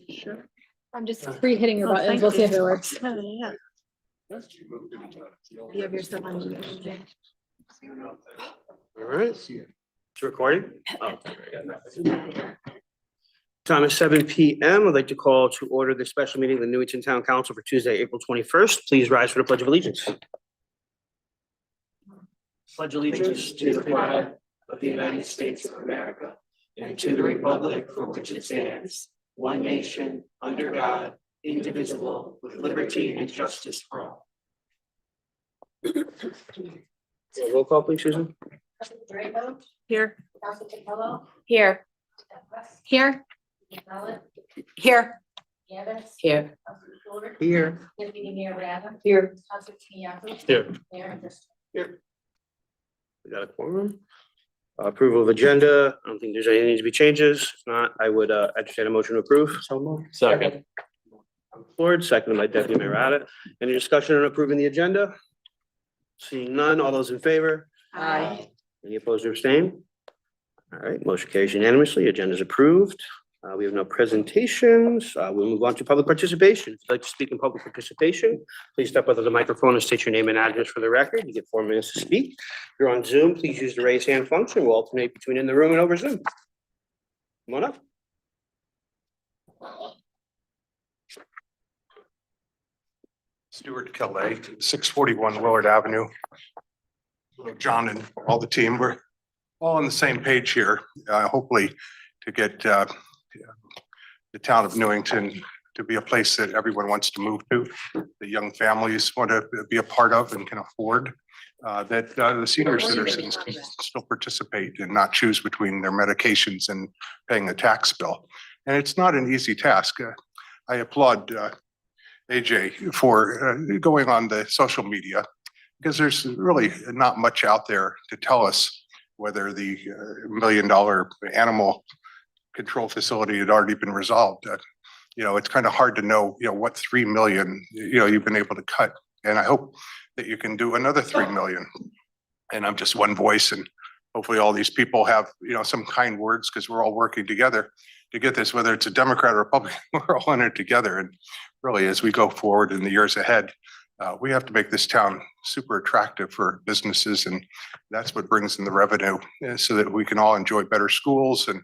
Sure. I'm just pre-hitting your Oh, buttons. thank We'll see if you. it works. Oh, yeah. You have your stuff on. All right. It's recording. Oh. Time is 7 p.m. I'd like to call to order the special meeting of the Newington Town Council for Tuesday, April 21st. Please rise for the Pledge of Allegiance. Pledge allegiance to the flag of the United States of America and to the republic for which it stands, one nation, under God, indivisible, with liberty and justice for all. Roll call, please, Susan. Here. Here. Here. Here. Here. Here. Here. We got a quorum. Approval of agenda. I don't think there's any need to be changes. If not, I would entertain a motion to approve. So moved. Second. Lord, seconded by Deputy Mayor Rada. Any discussion on approving the agenda? Seeing none, all those in favor? Aye. Any opposed or abstained? All right, motion carries unanimously. Agenda is approved. We have no presentations. We'll move on to public participation. If you'd like to speak in public participation, please step up to the microphone and state your name and address for the record. You get 4 minutes to speak. If you're on Zoom, please use the raise hand function. We'll alternate between in the room and over Zoom. Come on up. Stuart Kelly, 641 Willard Avenue. John and all the team, we're all on the same page here, hopefully to get the town of Newington to be a place that everyone wants to move to, the young families want to be a part of and can afford, that the senior citizens can still participate and not choose between their medications and paying a tax bill. And it's not an easy task. I applaud AJ for going on the social media, because there's really not much out there to tell us whether the $1 million animal control facility had already been resolved. It's kind of hard to know, what 3 million, you've been able to cut. And I hope that you can do another 3 million. And I'm just one voice, and hopefully all these people have, some kind words, because we're all working together to get this, whether it's a Democrat or Republican, we're all in it together. And really, as we go forward in the years ahead, we have to make this town super attractive for businesses, and that's what brings in the revenue, so that we can all enjoy better schools and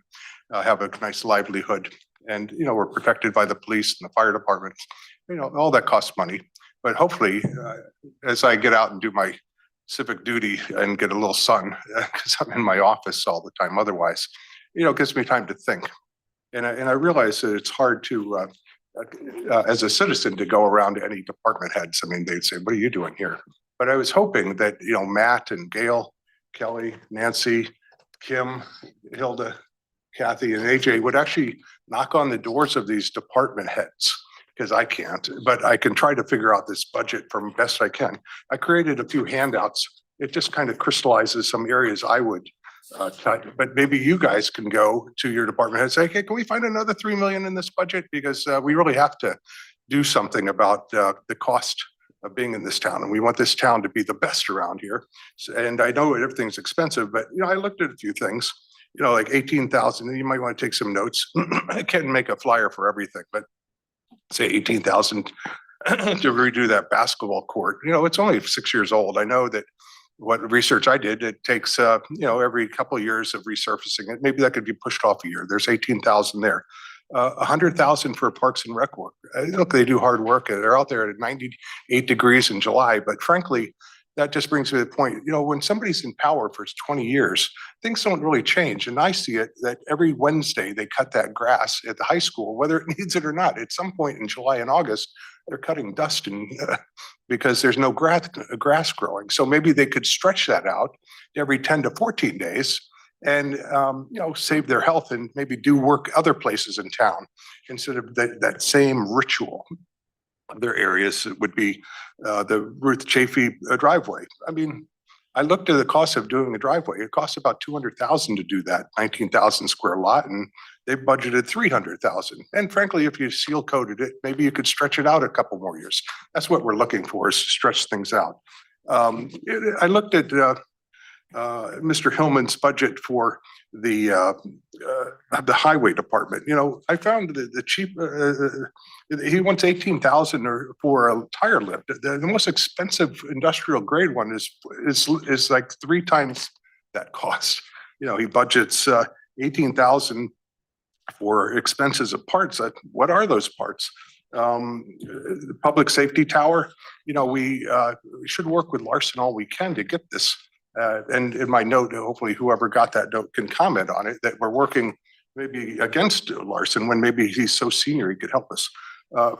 have a nice livelihood. And, we're protected by the police and the fire departments, all that costs money. But hopefully, as I get out and do my civic duty and get a little sun, because I'm in my office all the time otherwise, it gives me time to think. And I realize that it's hard to, as a citizen, to go around to any department heads. I mean, they'd say, what are you doing here? But I was hoping that, Matt and Gail, Kelly, Nancy, Kim, Hilda, Kathy, and AJ would actually knock on the doors of these department heads, because I can't, but I can try to figure out this budget from best I can. I created a few handouts. It just kind of crystallizes some areas I would cut, but maybe you guys can go to your department head and say, hey, can we find another 3 million in this budget? Because we really have to do something about the cost of being in this town. And we want this town to be the best around here. And I know everything's expensive, but I looked at a few things, like 18,000, you might want to take some notes. I can't make a flyer for everything, but say 18,000 to redo that basketball court. It's only 6 years old. I know that what research I did, it takes, every couple of years of resurfacing it. Maybe that could be pushed off a year. There's 18,000 there. 100,000 for Parks and Rec work. Look, they do hard work. They're out there at 98 degrees in July. But frankly, that just brings me to the point, when somebody's in power for 20 years, things don't really change. And I see it that every Wednesday they cut that grass at the high school, whether it needs it or not. At some point in July and August, they're cutting dust and because there's no grass growing. So maybe they could stretch that out every 10 to 14 days and save their health and maybe do work other places in town instead of that same ritual. Other areas would be the Ruth Chafee driveway. I mean, I looked at the cost of doing a driveway. It costs about 200,000 to do that 19,000 square lot, and they budgeted 300,000. And frankly, if you seal coated it, maybe you could stretch it out a couple more years. That's what we're looking for, is to stretch things out. I looked at Mr. Hillman's budget for the highway department. You know, I found the cheap, he wants 18,000 or for a tire lift. The most expensive industrial grade one is like 3 times that cost. You know, he budgets 18,000 for expenses of parts. What are those parts? The public safety tower, you know, we should work with Larson all we can to get this. And in my note, hopefully whoever got that note can comment on it, that we're working maybe against Larson when maybe he's so senior he could help us.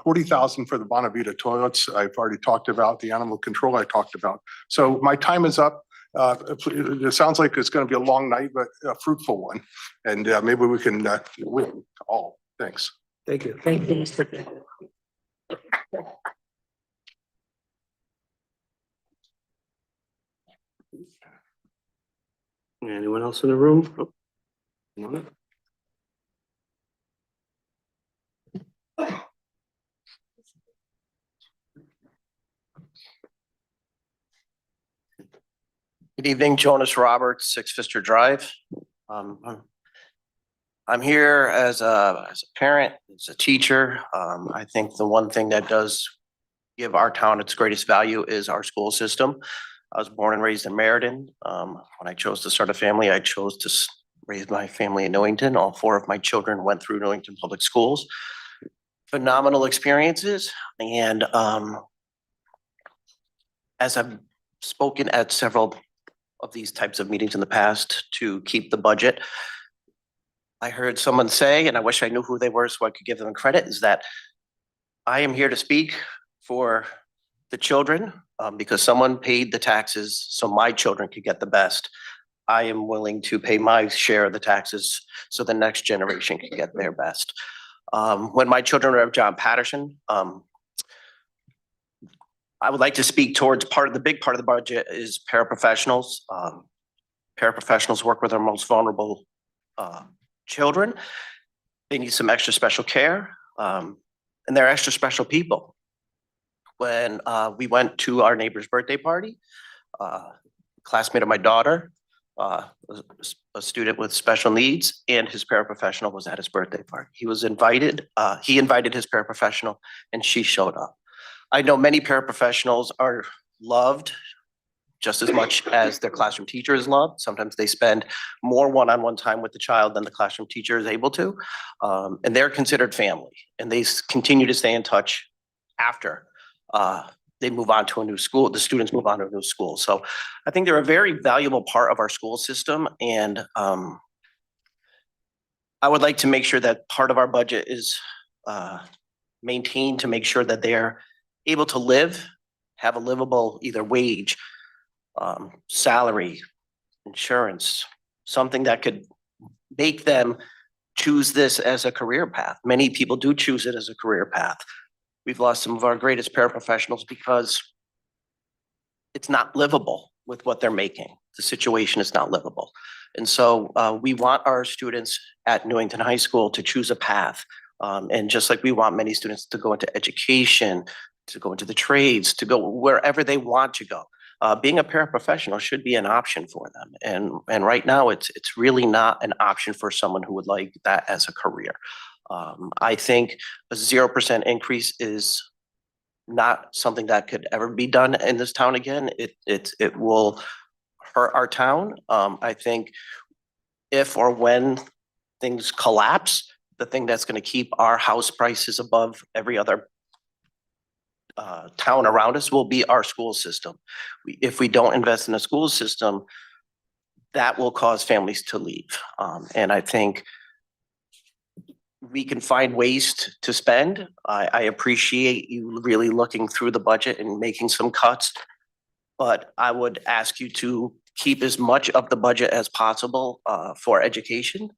40,000 for the Bonavita toilets. I've already talked about the animal control I talked about. So my time is up. It sounds like it's going to be a long night, but a fruitful one. And maybe we can win all. Thanks. Thank you. Thank you, Mr. Anyone else in the room? Oh, no. Good evening, Jonas Roberts, 6 Pfister Drive. I'm here as a parent, as a teacher. I think the one thing that does give our town its greatest value is our school system. I was born and raised in Meriden. When I chose to start a family, I chose to raise my family in Newington. All 4 of my children went through Newington Public Schools. Phenomenal experiences. And as I've spoken at several of these types of meetings in the past to keep the budget, I heard someone say, and I wish I knew who they were so I could give them credit, is that I am here to speak for the children because someone paid the taxes so my children could get the best. I am willing to pay my share of the taxes so the next generation can get their best. When my children were at John Patterson, I would like to speak towards the big part of the budget is paraprofessionals. Paraprofessionals work with our most vulnerable children. They need some extra special care, and they're extra special people. When we went to our neighbor's birthday party, classmate of my daughter, a student with special needs, and his paraprofessional was at his birthday party. He was invited, he invited his paraprofessional, and she showed up. I know many paraprofessionals are loved just as much as their classroom teacher is loved. Sometimes they spend more one-on-one time with the child than the classroom teacher is able to. And they're considered family, and they continue to stay in touch after they move on to a new school, the students move on to a new school. So I think they're a very valuable part of our school system. And I would like to make sure that part of our budget is maintained to make sure that they're able to live, have a livable either wage, salary, insurance, something that could make them choose this as a career path. Many people do choose it as a career path. We've lost some of our greatest paraprofessionals because it's not livable with what they're making. The situation is not livable. And so we want our students at Newington High School to choose a path. And just like we want many students to go into education, to go into the trades, to go wherever they want to go. Being a paraprofessional should be an option for them. And right now it's really not an option for someone who would like that as a career. I think a 0% increase is not something that could ever be done in this town again. It will hurt our town. I think if or when things collapse, the thing that's going to keep our house prices above every other town around us will be our school system. If we don't invest in a school system, that will cause families to leave. And I think we can find ways to spend. I appreciate you really looking through the budget and making some cuts, but I would ask you to keep as much of the budget as possible for education.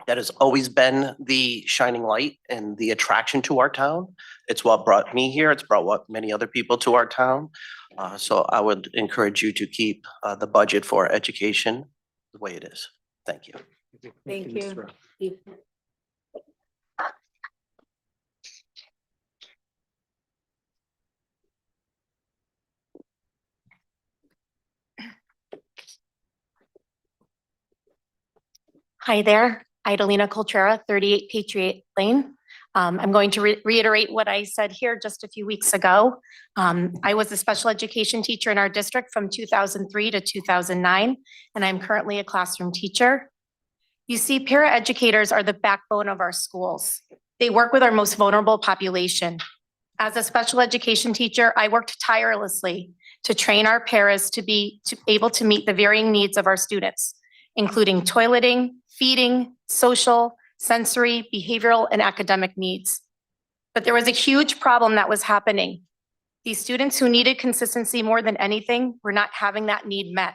That has always been the shining light and the attraction to our town. It's what brought me here. It's brought what many other people to our town. So I would encourage you to keep the budget for education the way it is. Thank you. Thank you. Hi there, Idalina Coltrera, 38 Patriot Lane. I'm going to reiterate what I said here just a few weeks ago. I was a special education teacher in our district from 2003 to 2009, and I'm currently a classroom teacher. You see, paraeducators are the backbone of our schools. They work with our most vulnerable population. As a special education teacher, I worked tirelessly to train our paras to be able to meet the varying needs of our students, including toileting, feeding, social, sensory, behavioral, and academic needs. But there was a huge problem that was happening. These students who needed consistency more than anything were not having that need met.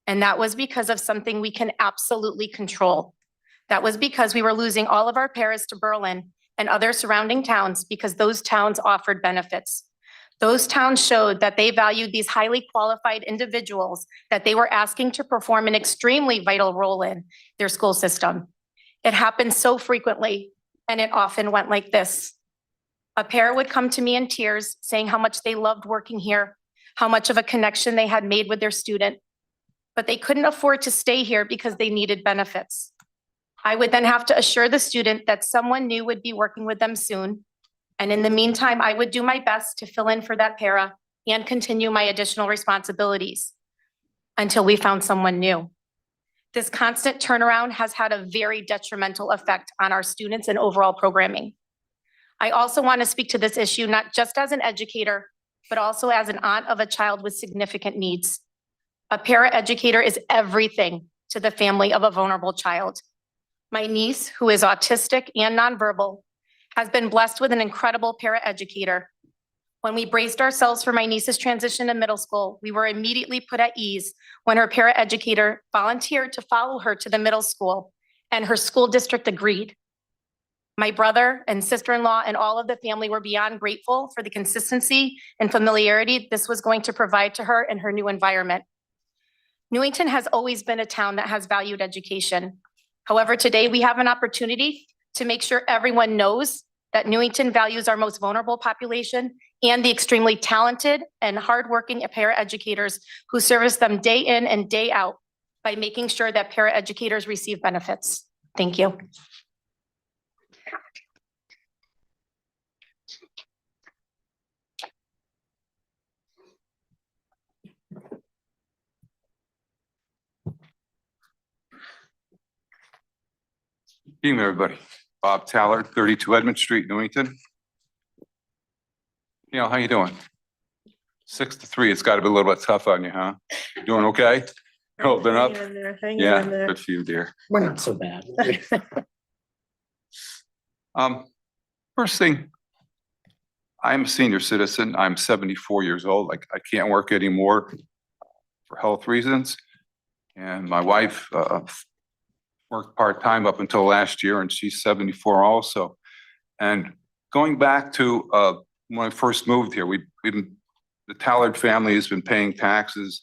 And that was because of something we can absolutely control. That was because we were losing all of our paras to Berlin and other surrounding towns because those towns offered benefits. Those towns showed that they valued these highly qualified individuals that they were asking to perform an extremely vital role in their school system. It happened so frequently, and it often went like this. A para would come to me in tears saying how much they loved working here, how much of a connection they had made with their student, but they couldn't afford to stay here because they needed benefits. I would then have to assure the student that someone new would be working with them soon. And in the meantime, I would do my best to fill in for that para and continue my additional responsibilities until we found someone new. This constant turnaround has had a very detrimental effect on our students and overall programming. I also want to speak to this issue, not just as an educator, but also as an aunt of a child with significant needs. A paraeducator is everything to the family of a vulnerable child. My niece, who is autistic and nonverbal, has been blessed with an incredible paraeducator. When we braced ourselves for my niece's transition to middle school, we were immediately put at ease when her paraeducator volunteered to follow her to the middle school, and her school district agreed. My brother and sister-in-law and all of the family were beyond grateful for the consistency and familiarity this was going to provide to her in her new environment. Newington has always been a town that has valued education. However, today we have an opportunity to make sure everyone knows that Newington values our most vulnerable population and the extremely talented and hardworking paraeducators who service them day in and day out by making sure that paraeducators receive benefits. Thank you. Evening, everybody. Bob Taller, 32 Edmund Street, Newington. Neil, how you doing? 6-3. It's got to be a little bit tough on you, huh? Doing okay? Holding up? Yeah, good for you, dear. We're not so bad. First thing, I'm a senior citizen. I'm 74 years old. I can't work anymore for health reasons. And my wife worked part-time up until last year, and she's 74 also. And going back to when I first moved here, the Tallard family has been paying taxes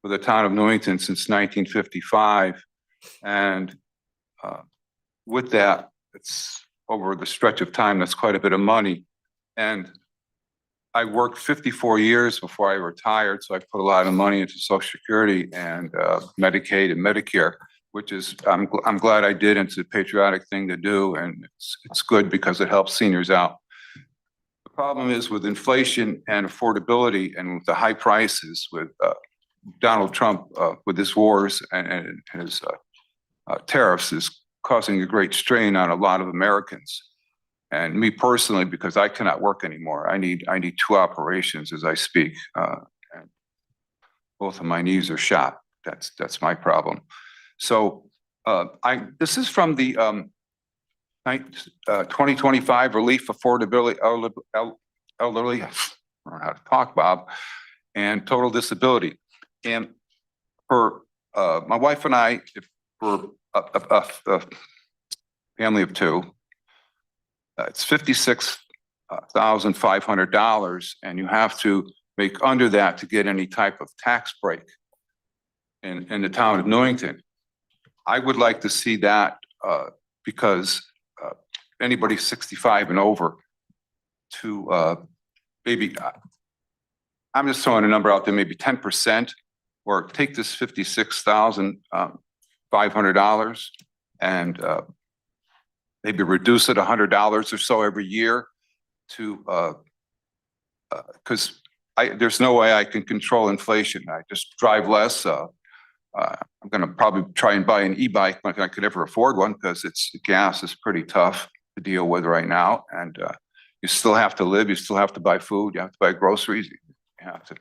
for the town of Newington since 1955. And with that, it's over the stretch of time, that's quite a bit of money. And I worked 54 years before I retired, so I put a lot of money into Social Security and Medicaid and Medicare, which is, I'm glad I did. It's a patriotic thing to do, and it's good because it helps seniors out. The problem is with inflation and affordability and with the high prices with Donald Trump with his wars and his tariffs is causing a great strain on a lot of Americans. And me personally, because I cannot work anymore, I need 2 operations as I speak. And both of my knees are shot. That's my problem. So this is from the 2025 Relief Affordability Elderly, I don't know how to talk, Bob, and Total Disability. And for my wife and I, for a family of 2, it's $56,500, and you have to make under that to get any type of tax break in the town of Newington. I would like to see that because anybody 65 and over to maybe, I'm just throwing a number out there, maybe 10%, or take this $56,500 and maybe reduce it $100 or so every year to, because there's no way I can control inflation. I just drive less. I'm gonna probably try and buy an e-bike when I could ever afford one, because gas is pretty tough to deal with right now. And you still have to live, you still have to buy food, you have to buy groceries, you have to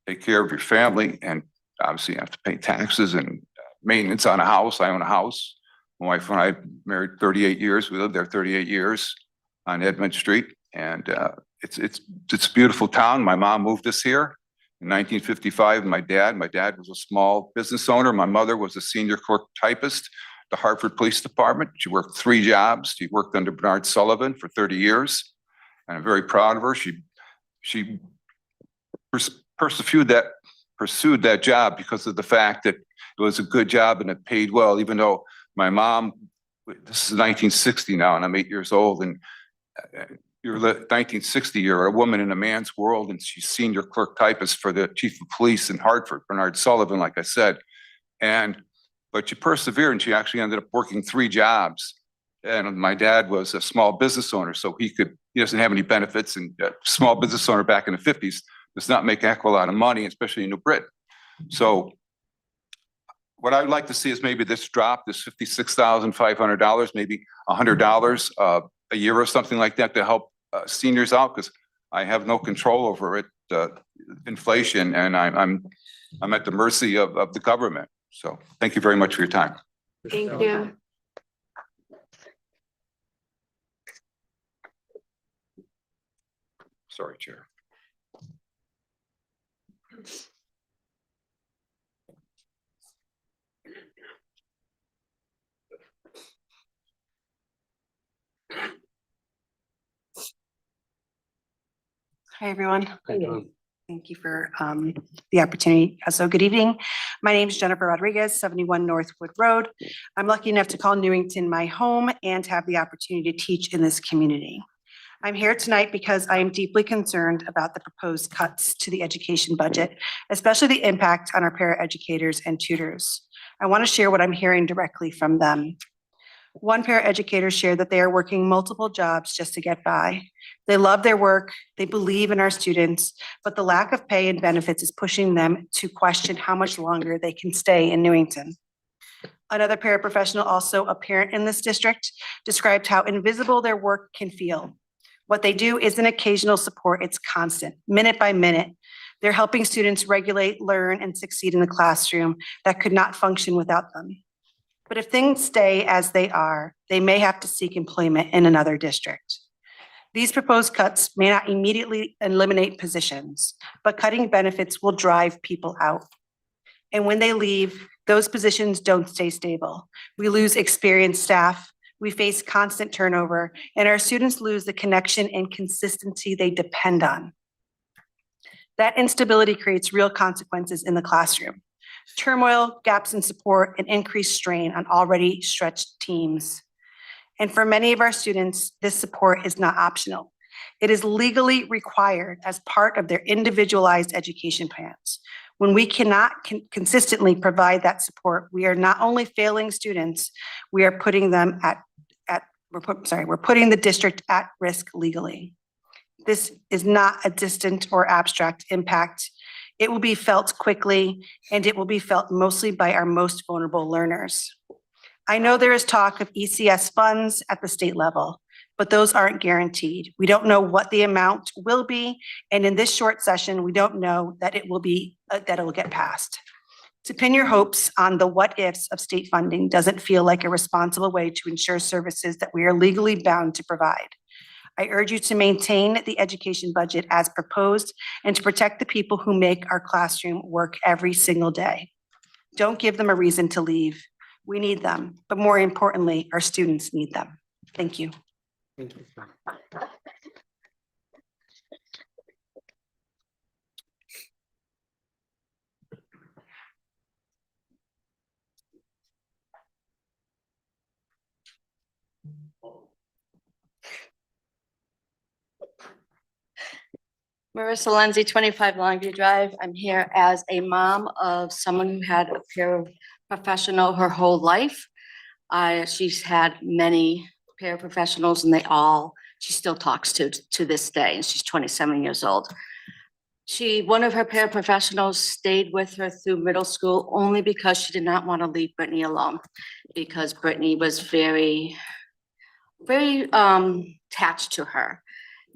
take care of your family, and obviously you have to pay taxes and maintenance on a house. I own a house. My wife and I married 38 years. We lived there 38 years on Edmund Street, and it's a beautiful town. My mom moved us here in 1955. My dad was a small business owner. My mother was a senior clerk typist at the Hartford Police Department. She worked 3 jobs. She worked under Bernard Sullivan for 30 years, and I'm very proud of her. She pursued that job because of the fact that it was a good job and it paid well, even though my mom, this is 1960 now, and I'm 8 years old, and you're 1960, you're a woman in a man's world, and she's senior clerk typist for the chief of police in Hartford, Bernard Sullivan, like I said. But she persevered, and she actually ended up working 3 jobs. And my dad was a small business owner, so he doesn't have any benefits, and a small business owner back in the 50s does not make a heck of a lot of money, especially in New Britain. So what I'd like to see is maybe this drop, this $56,500, maybe $100 a year or something like that to help seniors out, because I have no control over it, inflation, and I'm at the mercy of the government. So thank you very much for your time. Thank you. Sorry, Chair. Hi, everyone. Thank you for the opportunity. So good evening. My name is Jennifer Rodriguez, 71 Northwood Road. I'm lucky enough to call Newington my home and have the opportunity to teach in this community. I'm here tonight because I am deeply concerned about the proposed cuts to the education budget, especially the impact on our paraeducators and tutors. I want to share what I'm hearing directly from them. One paraeducator shared that they are working multiple jobs just to get by. They love their work, they believe in our students, but the lack of pay and benefits is pushing them to question how much longer they can stay in Newington. Another paraprofessional, also a parent in this district, described how invisible their work can feel. What they do isn't occasional support, it's constant, minute by minute. They're helping students regulate, learn, and succeed in the classroom that could not function without them. But if things stay as they are, they may have to seek employment in another district. These proposed cuts may not immediately eliminate positions, but cutting benefits will drive people out. And when they leave, those positions don't stay stable. We lose experienced staff, we face constant turnover, and our students lose the connection and consistency they depend on. That instability creates real consequences in the classroom. Turmoil, gaps in support, and increased strain on already stretched teams. And for many of our students, this support is not optional. It is legally required as part of their individualized education plans. When we cannot consistently provide that support, we are not only failing students, we are putting them we're putting the district at risk legally. This is not a distant or abstract impact. It will be felt quickly, and it will be felt mostly by our most vulnerable learners. I know there is talk of ECS funds at the state level, but those aren't guaranteed. We don't know what the amount will be, and in this short session, we don't know that it will get passed. To pin your hopes on the what ifs of state funding doesn't feel like a responsible way to ensure services that we are legally bound to provide. I urge you to maintain the education budget as proposed and to protect the people who make our classroom work every single day. Don't give them a reason to leave. We need them, but more importantly, our students need them. Thank you. Marissa Lenzi, 25 Longview Drive. I'm here as a mom of someone who had a paraprofessional her whole life. She's had many paraprofessionals and she still talks to this day, and she's 27 years old. One of her paraprofessionals stayed with her through middle school only because she did not want to leave Brittany alone, because Brittany was very, very attached to her.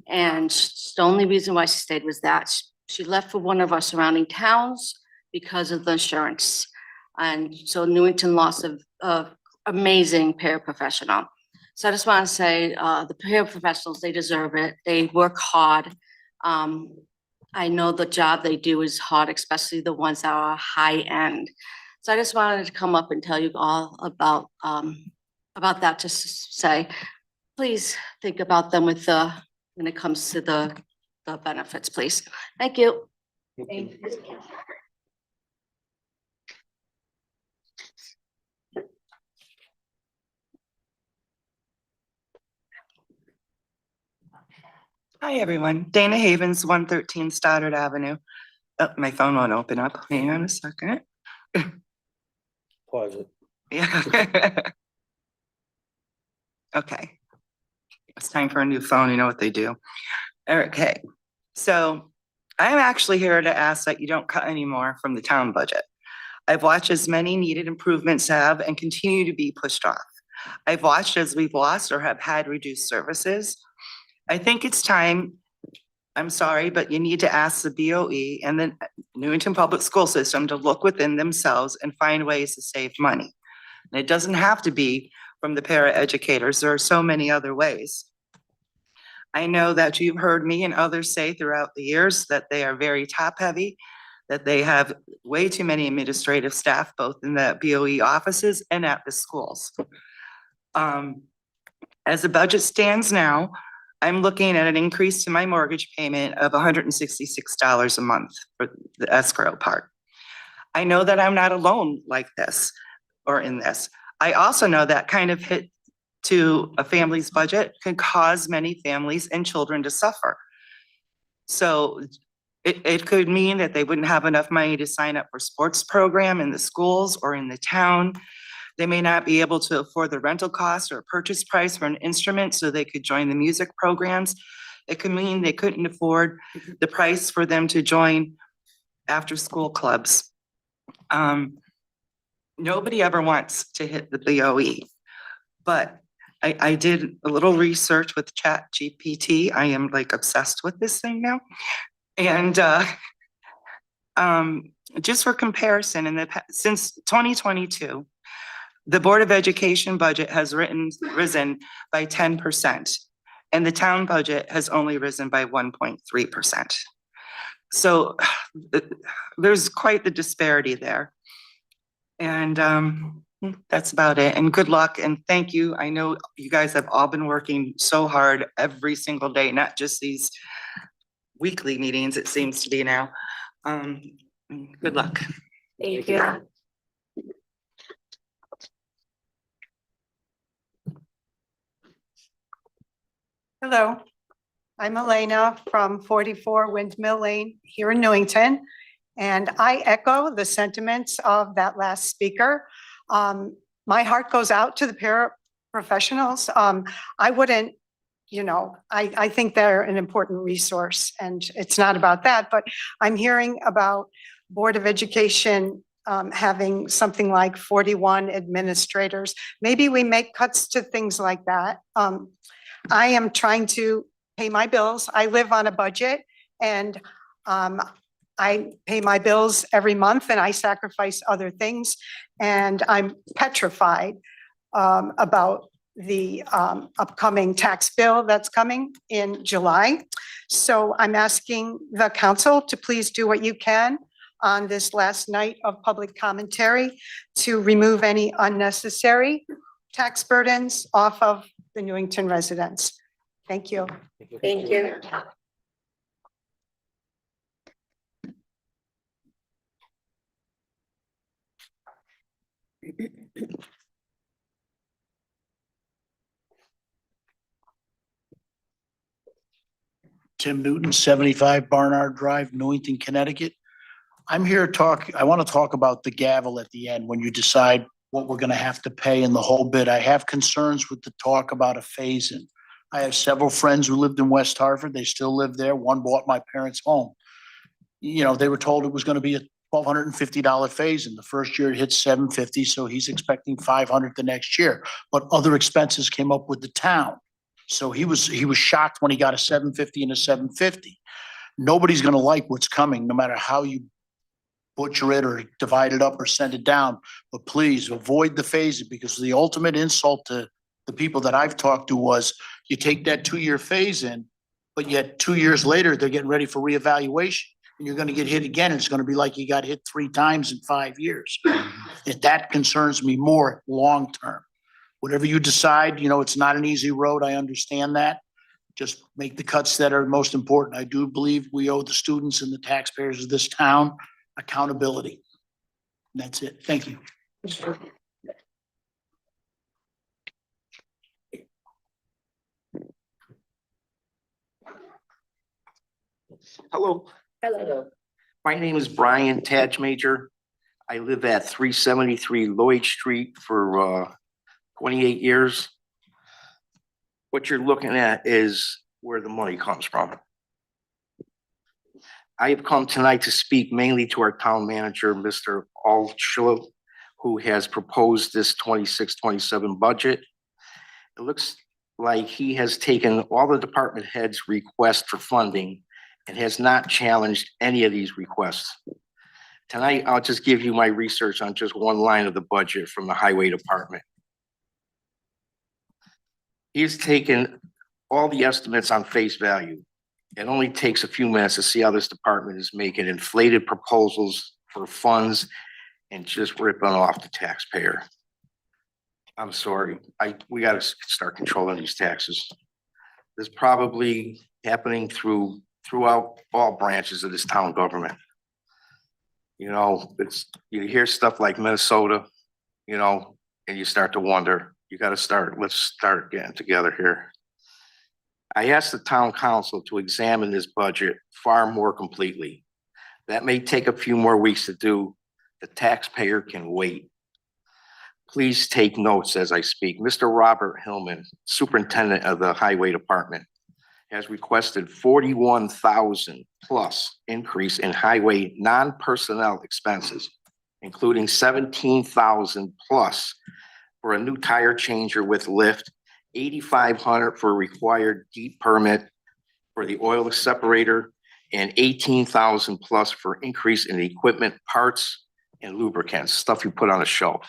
And the only reason why she stayed was that she left for one of our surrounding towns because of the insurance. And so Newington lost a amazing paraprofessional. So I just want to say the paraprofessionals, they deserve it. They work hard. I know the job they do is hard, especially the ones that are high end. So I just wanted to come up and tell you all about that, just to say, please think about them when it comes to the benefits, please. Thank you. Hi, everyone. Dana Havens, 113 Stoddard Avenue. Oh, my phone won't open up. Hang on a second. Pause it. Yeah. Okay. It's time for a new phone. You know what they do. Okay. So I'm actually here to ask that you don't cut any more from the town budget. I've watched as many needed improvements have and continue to be pushed off. I've watched as we've lost or have had reduced services. I think it's time, I'm sorry, but you need to ask the BOE and the Newington Public School System to look within themselves and find ways to save money. And it doesn't have to be from the para educators. There are so many other ways. I know that you've heard me and others say throughout the years that they are very top heavy, that they have way too many administrative staff, both in the BOE offices and at the schools. As the budget stands now, I'm looking at an increase to my mortgage payment of $166 a month for the escrow part. I know that I'm not alone like this or in this. I also know that kind of hit to a family's budget can cause many families and children to suffer. So it could mean that they wouldn't have enough money to sign up for sports program in the schools or in the town. They may not be able to afford the rental cost or purchase price for an instrument so they could join the music programs. It could mean they couldn't afford the price for them to join after school clubs. Nobody ever wants to hit the BOE, but I did a little research with ChatGPT. I am like obsessed with this thing now. And just for comparison, since 2022, the Board of Education budget has risen by 10%, and the town budget has only risen by 1.3%. So there's quite the disparity there. And that's about it. And good luck and thank you. I know you guys have all been working so hard every single day, not just these weekly meetings, it seems to be now. Good luck. Thank you. Hello, I'm Elena from 44 Windmill Lane here in Newington. And I echo the sentiments of that last speaker. My heart goes out to the paraprofessionals. I wouldn't, I think they're an important resource, and it's not about that, but I'm hearing about Board of Education having something like 41 administrators. Maybe we make cuts to things like that. I am trying to pay my bills. I live on a budget, and I pay my bills every month, and I sacrifice other things. And I'm petrified about the upcoming tax bill that's coming in July. So I'm asking the council to please do what you can on this last night of public commentary to remove any unnecessary tax burdens off of the Newington residents. Thank you. Thank you. Tim Newton, 75 Barnard Drive, Newington, Connecticut. I want to talk about the gavel at the end when you decide what we're gonna have to pay and the whole bit. I have concerns with the talk about a phase-in. I have several friends who lived in West Hartford. They still live there. One bought my parents' home. They were told it was gonna be a $1,250 phase-in. The first year it hit $750, so he's expecting $500 the next year. But other expenses came up with the town. So he was shocked when he got a $750 and a $750. Nobody's gonna like what's coming, no matter how you butcher it or divide it up or send it down. But please avoid the phase-in, because the ultimate insult to the people that I've talked to was you take that 2-year phase-in, but yet 2 years later, they're getting ready for reevaluation. And you're gonna get hit again. It's gonna be like you got hit 3 times in 5 years. That concerns me more long-term. Whatever you decide, it's not an easy road. I understand that. Just make the cuts that are most important. I do believe we owe the students and the taxpayers of this town accountability. That's it. Thank you. Hello. Hello. My name is Brian Tadge Major. I live at 373 Lloyd Street for 28 years. What you're looking at is where the money comes from. I have come tonight to speak mainly to our town manager, Mr. Altshuler, who has proposed this 26-27 budget. It looks like he has taken all the department heads' requests for funding and has not challenged any of these requests. Tonight, I'll just give you my research on just one line of the budget from the highway department. He's taken all the estimates on face value. It only takes a few minutes to see how this department is making inflated proposals for funds and just ripping off the taxpayer. I'm sorry, we gotta start controlling these taxes. This is probably happening throughout all branches of this town government. You hear stuff like Minnesota, and you start to wonder, let's start getting together here. I asked the town council to examine this budget far more completely. That may take a few more weeks to do. The taxpayer can wait. Please take notes as I speak. Mr. Robert Hillman, superintendent of the highway department, has requested 41,000 plus increase in highway non-personnel expenses, including 17,000 plus for a new tire changer with lift, 8,500 for required deep permit for the oil separator, and 18,000 plus for increase in equipment, parts, and lubricants, stuff you put on a shelf.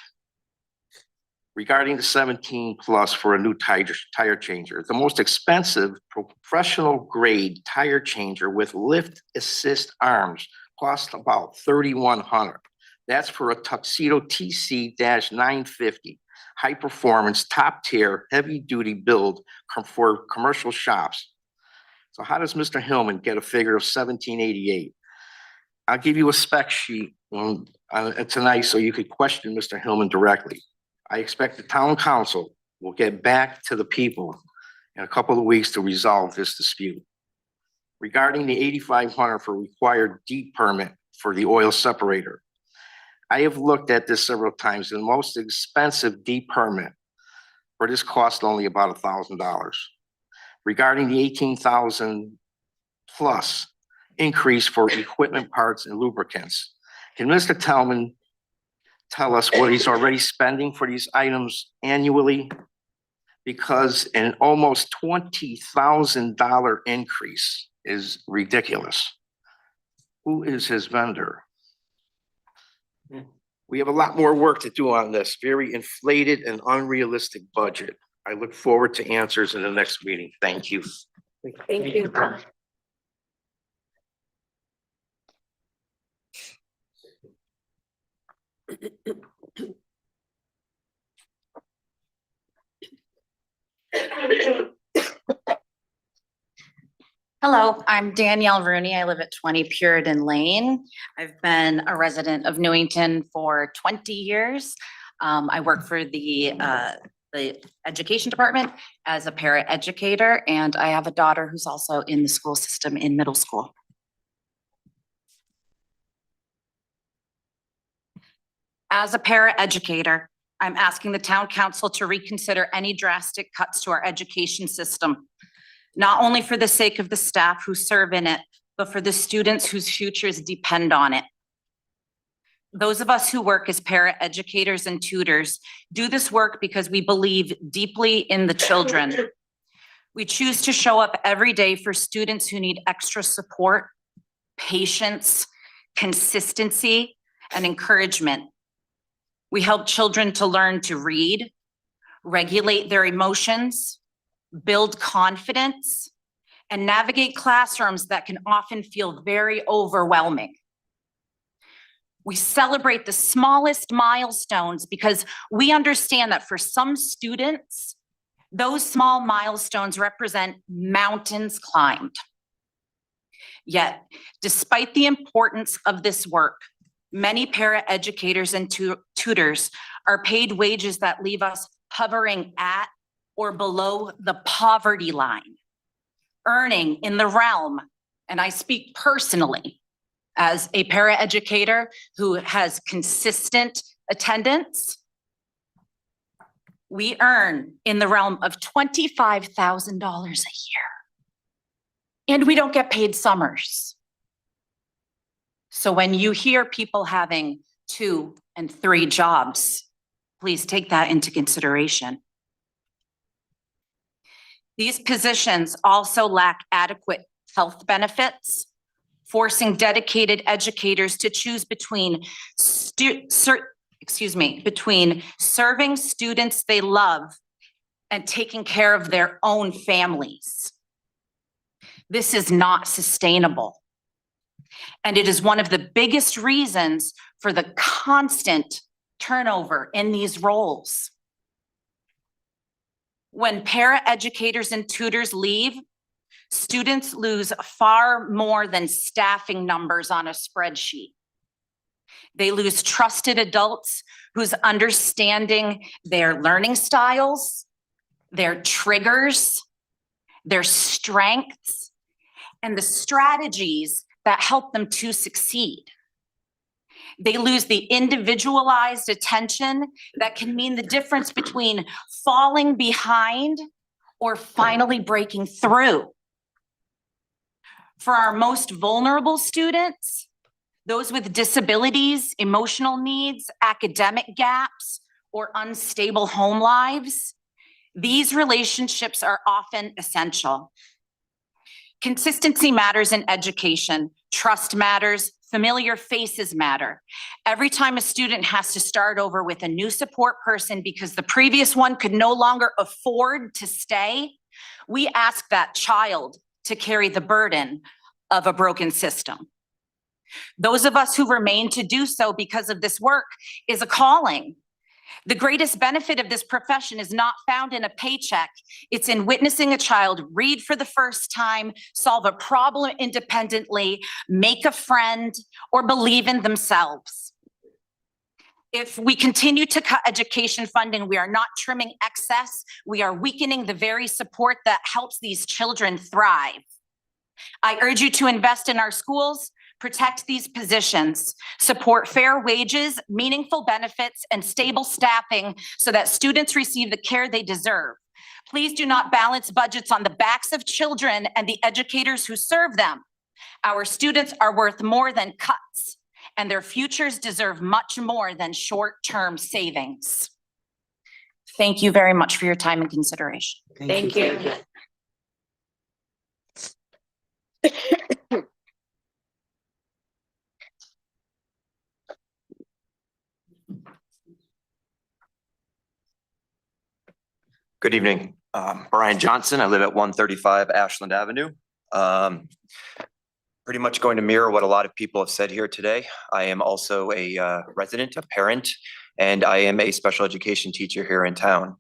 Regarding the 17 plus for a new tire changer, the most expensive professional grade tire changer with lift assist arms cost about 3,100. That's for a Tuxedo TC-950. High performance, top tier, heavy duty build for commercial shops. So how does Mr. Hillman get a figure of 1788? I'll give you a spec sheet tonight so you could question Mr. Hillman directly. I expect the town council will get back to the people in a couple of weeks to resolve this dispute. Regarding the 8,500 for required deep permit for the oil separator, I have looked at this several times. The most expensive deep permit for this cost only about $1,000. Regarding the 18,000 plus increase for equipment, parts, and lubricants, can Mr. Tillman tell us what he's already spending for these items annually? Because an almost $20,000 increase is ridiculous. Who is his vendor? We have a lot more work to do on this very inflated and unrealistic budget. I look forward to answers in the next meeting. Thank you. Thank you. Hello, I'm Danielle Rooney. I live at 20 Puritan Lane. I've been a resident of Newington for 20 years. I work for the education department as a para-educator, and I have a daughter who's also in the school system in middle school. As a para-educator, I'm asking the town council to reconsider any drastic cuts to our education system, not only for the sake of the staff who serve in it, but for the students whose futures depend on it. Those of us who work as para-educators and tutors do this work because we believe deeply in the children. We choose to show up every day for students who need extra support, patience, consistency, and encouragement. We help children to learn to read, regulate their emotions, build confidence, and navigate classrooms that can often feel very overwhelming. We celebrate the smallest milestones because we understand that for some students, those small milestones represent mountains climbed. Yet, despite the importance of this work, many para-educators and tutors are paid wages that leave us hovering at or below the poverty line, earning in the realm, and I speak personally as a para-educator who has consistent attendance, we earn in the realm of $25,000 a year. And we don't get paid summers. So when you hear people having 2 and 3 jobs, please take that into consideration. These positions also lack adequate health benefits, forcing dedicated educators to choose between serving students they love and taking care of their own families. This is not sustainable. And it is one of the biggest reasons for the constant turnover in these roles. When para-educators and tutors leave, students lose far more than staffing numbers on a spreadsheet. They lose trusted adults who's understanding their learning styles, their triggers, their strengths, and the strategies that help them to succeed. They lose the individualized attention that can mean the difference between falling behind or finally breaking through. For our most vulnerable students, those with disabilities, emotional needs, academic gaps, or unstable home lives, these relationships are often essential. Consistency matters in education. Trust matters. Familiar faces matter. Every time a student has to start over with a new support person because the previous one could no longer afford to stay, we ask that child to carry the burden of a broken system. Those of us who remain to do so because of this work is a calling. The greatest benefit of this profession is not found in a paycheck. It's in witnessing a child read for the first time, solve a problem independently, make a friend, or believe in themselves. If we continue to cut education funding, we are not trimming excess. We are weakening the very support that helps these children thrive. I urge you to invest in our schools, protect these positions, support fair wages, meaningful benefits, and stable staffing so that students receive the care they deserve. Please do not balance budgets on the backs of children and the educators who serve them. Our students are worth more than cuts, and their futures deserve much more than short-term savings. Thank you very much for your time and consideration. Thank you. Good evening. Brian Johnson. I live at 135 Ashland Avenue. Pretty much going to mirror what a lot of people have said here today. I am also a resident, a parent, and I am a special education teacher here in town.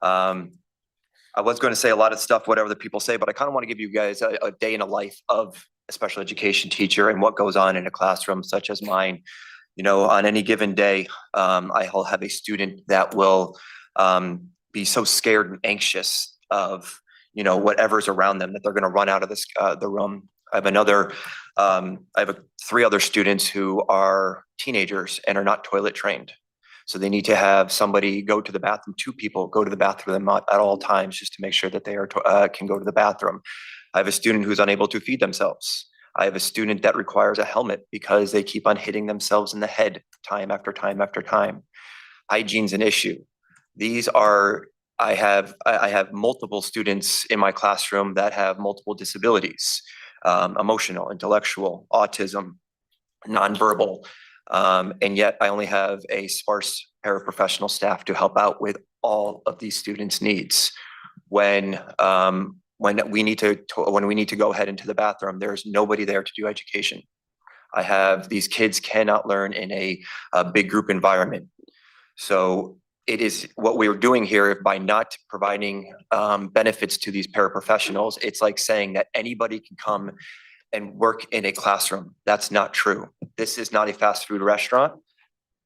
I was going to say a lot of stuff, whatever the people say, but I kind of want to give you guys a day in the life of a special education teacher and what goes on in a classroom such as mine. You know, on any given day, I'll have a student that will be so scared and anxious of, you know, whatever's around them that they're going to run out of the room. I have 3 other students who are teenagers and are not toilet trained. So they need to have somebody go to the bathroom, two people go to the bathroom at all times, just to make sure that they can go to the bathroom. I have a student who's unable to feed themselves. I have a student that requires a helmet because they keep on hitting themselves in the head time after time after time. Hygiene's an issue. I have multiple students in my classroom that have multiple disabilities, emotional, intellectual, autism, nonverbal. And yet I only have a sparse paraprofessional staff to help out with all of these students' needs. When we need to go ahead into the bathroom, there's nobody there to do education. These kids cannot learn in a big group environment. So it is what we're doing here by not providing benefits to these paraprofessionals. It's like saying that anybody can come and work in a classroom. That's not true. This is not a fast food restaurant.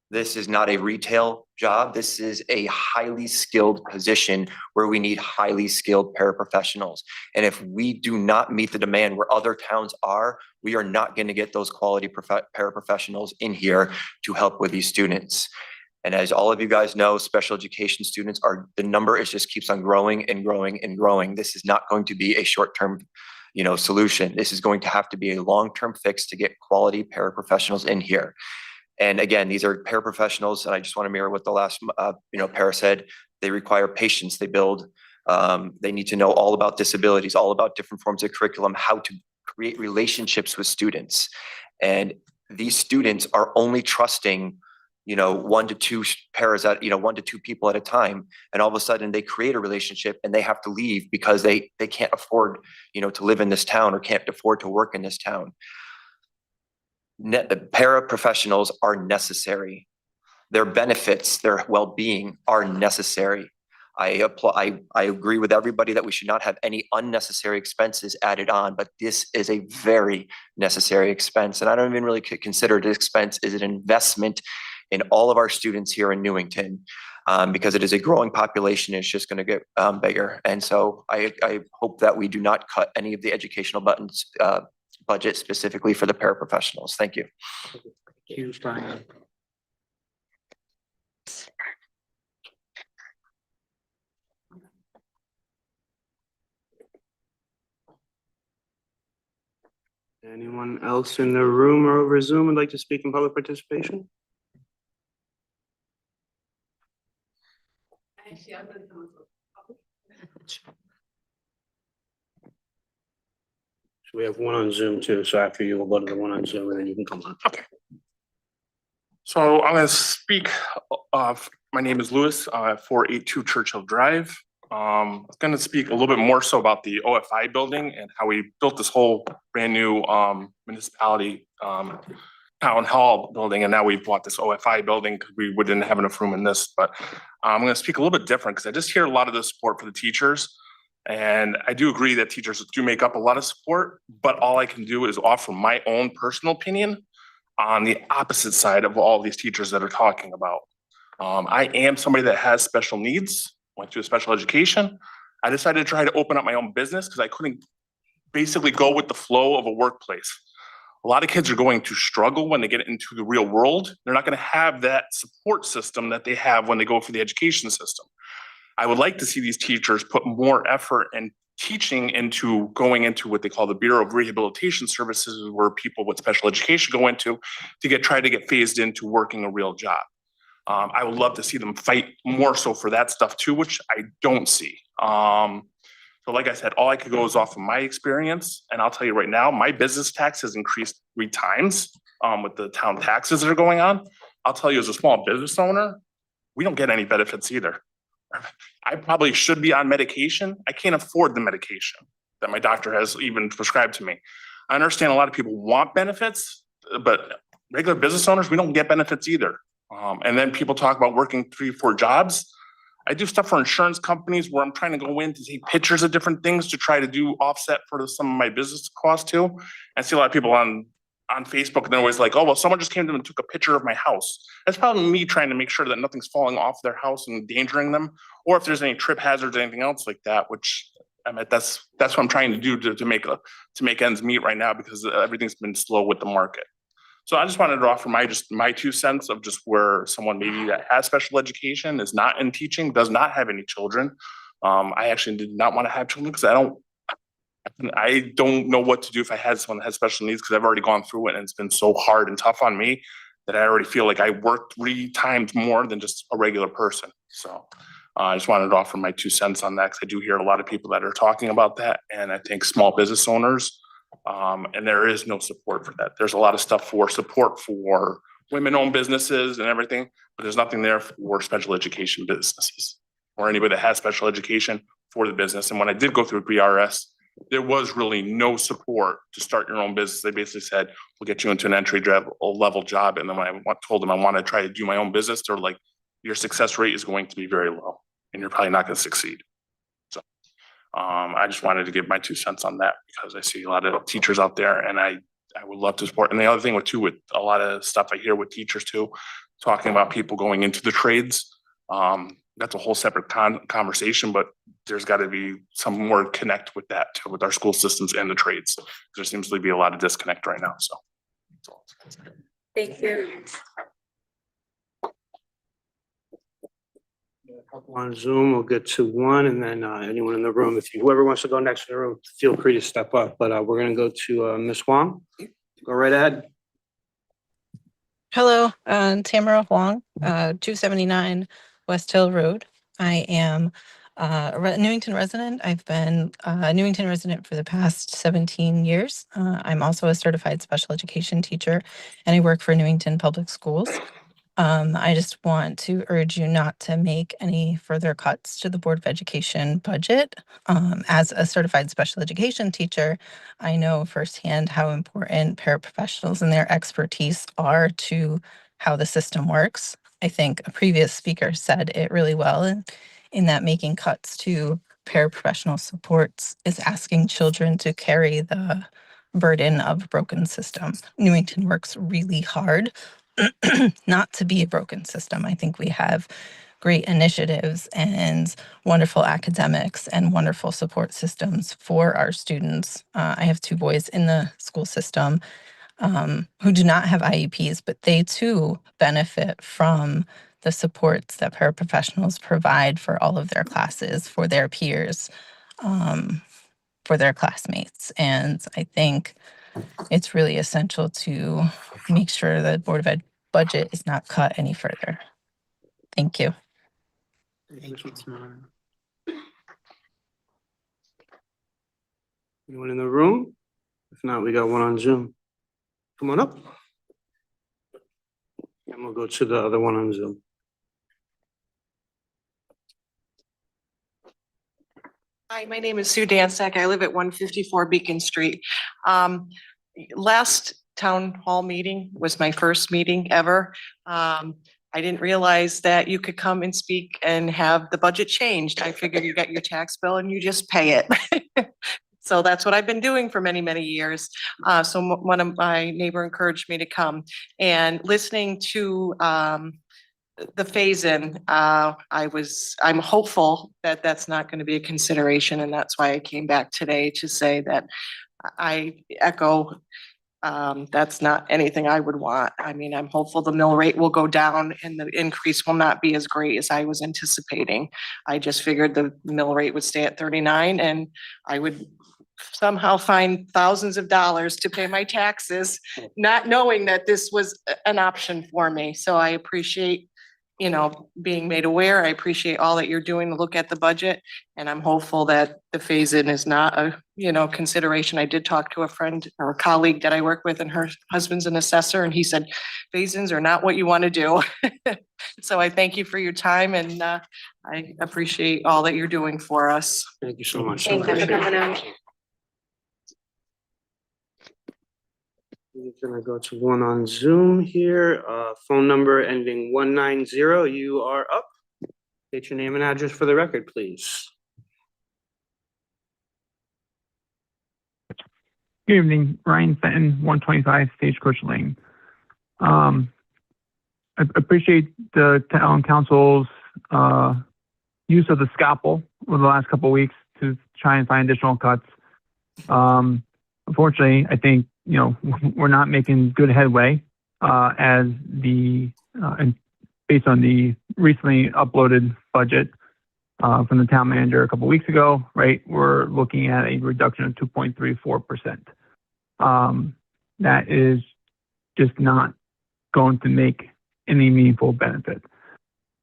This is not a retail job. This is a highly skilled position where we need highly skilled paraprofessionals. And if we do not meet the demand where other towns are, we are not going to get those quality paraprofessionals in here to help with these students. And as all of you guys know, special education students the number just keeps on growing and growing and growing. This is not going to be a short-term solution. This is going to have to be a long-term fix to get quality paraprofessionals in here. And again, these are paraprofessionals, and I just want to mirror what the last para said. They require patience. They need to know all about disabilities, all about different forms of curriculum, how to create relationships with students. And these students are only trusting 1 to 2 paras at 1 to 2 people at a time, and all of a sudden they create a relationship and they have to leave because they can't afford to live in this town or can't afford to work in this town. The paraprofessionals are necessary. Their benefits, their well-being are necessary. I agree with everybody that we should not have any unnecessary expenses added on, but this is a very necessary expense, and I don't even really consider it an expense. Is an investment in all of our students here in Newington, because it is a growing population. It's just going to get bigger. And so I hope that we do not cut any of the educational budget specifically for the paraprofessionals. Thank you. Thank you, Brian. Anyone else in the room or over Zoom would like to speak in public participation? So we have one on Zoom too, so after you, we'll go to the one on Zoom and then you can come on. Okay. So I'm going to speak my name is Lewis, 482 Churchill Drive. I'm going to speak a little bit more so about the OFI building and how we built this whole brand new municipality town hall building, and now we bought this OFI building because we didn't have enough room in this. But I'm going to speak a little bit different because I just hear a lot of the support for the teachers, and I do agree that teachers do make up a lot of support, but all I can do is offer my own personal opinion on the opposite side of all these teachers that are talking about. I am somebody that has special needs, went through special education. I decided to try to open up my own business because I couldn't basically go with the flow of a workplace. A lot of kids are going to struggle when they get into the real world. They're not going to have that support system that they have when they go through the education system. I would like to see these teachers put more effort and teaching into going into what they call the Bureau of Rehabilitation Services, where people with special education go into to try to get phased into working a real job. I would love to see them fight more so for that stuff too, which I don't see. So like I said, all I could go is off of my experience. And I'll tell you right now, my business tax has increased 3 times with the town taxes that are going on. I'll tell you, as a small business owner, we don't get any benefits either. I probably should be on medication. I can't afford the medication that my doctor has even prescribed to me. I understand a lot of people want benefits, but regular business owners, we don't get benefits either. And then people talk about working 3 or 4 jobs. I do stuff for insurance companies where I'm trying to go in to take pictures of different things to try to do offset for some of my business costs too. I see a lot of people on Facebook and they're always like, oh, well, someone just came to them and took a picture of my house. That's probably me trying to make sure that nothing's falling off their house and endangering them, or if there's any trip hazards or anything else like that, which I mean, that's what I'm trying to do to make ends meet right now because everything's been slow with the market. So I just wanted to offer my 2 cents of just where someone maybe that has special education, is not in teaching, does not have any children. I actually did not want to have children because I don't know what to do if I had someone that has special needs, because I've already gone through it and it's been so hard and tough on me that I already feel like I work 3 times more than just a regular person. So I just wanted to offer my 2 cents on that, because I do hear a lot of people that are talking about that. And I think small business owners, and there is no support for that. There's a lot of stuff for support for women-owned businesses and everything, but there's nothing there for special education businesses or anybody that has special education for the business. And when I did go through BRS, there was really no support to start your own business. They basically said, we'll get you into an entry level job. And then when I told them I want to try to do my own business, they're like, your success rate is going to be very low and you're probably not going to succeed. So I just wanted to give my 2 cents on that, because I see a lot of teachers out there and I would love to support. And the other thing with a lot of stuff I hear with teachers too, talking about people going into the trades. That's a whole separate conversation, but there's got to be some more connect with that too, with our school systems and the trades. There seems to be a lot of disconnect right now, so. Thank you. A couple on Zoom, we'll get to one, and then anyone in the room, whoever wants to go next in the room, feel free to step up, but we're gonna go to Ms. Huang. Go right ahead. Hello, Tamara Huang, 279 West Hill Road. I am a Newington resident. I've been a Newington resident for the past 17 years. I'm also a certified special education teacher, and I work for Newington Public Schools. I just want to urge you not to make any further cuts to the Board of Education budget. As a certified special education teacher, I know firsthand how important paraprofessionals and their expertise are to how the system works. I think a previous speaker said it really well in that making cuts to paraprofessional supports is asking children to carry the burden of a broken system. Newington works really hard not to be a broken system. I think we have great initiatives and wonderful academics and wonderful support systems for our students. I have 2 boys in the school system who do not have IEPs, but they too benefit from the supports that paraprofessionals provide for all of their classes, for their peers, for their classmates. And I think it's really essential to make sure the Board of Ed budget is not cut any further. Thank you. Thank you, Tamara. Anyone in the room? If not, we got one on Zoom. Come on up. And we'll go to the other one on Zoom. Hi, my name is Sue Dansack. I live at 154 Beacon Street. Last town hall meeting was my first meeting ever. I didn't realize that you could come and speak and have the budget changed. I figured you get your tax bill and you just pay it. So that's what I've been doing for many, many years. So one of my neighbor encouraged me to come, and listening to the phase-in, I'm hopeful that that's not going to be a consideration, and that's why I came back today to say that I echo that's not anything I would want. I mean, I'm hopeful the mill rate will go down and the increase will not be as great as I was anticipating. I just figured the mill rate would stay at 39 and I would somehow find thousands of dollars to pay my taxes, not knowing that this was an option for me. So I appreciate, you know, being made aware. I appreciate all that you're doing to look at the budget. And I'm hopeful that the phase-in is not a, you know, consideration. I did talk to a friend or a colleague that I work with, and her husband's an assessor, and he said, phase-ins are not what you want to do. So I thank you for your time, and I appreciate all that you're doing for us. Thank you so much. Thank you for coming out. We're gonna go to one on Zoom here. Phone number ending 190. You are up. State your name and address for the record, please. Good evening, Ryan Fenton, 125 Stagecoach Lane. I appreciate the town council's use of the scalpel over the last couple of weeks to try and find additional cuts. Unfortunately, I think, you know, we're not making good headway as and based on the recently uploaded budget from the town manager a couple weeks ago, right, we're looking at a reduction of 2.34%. That is just not going to make any meaningful benefit.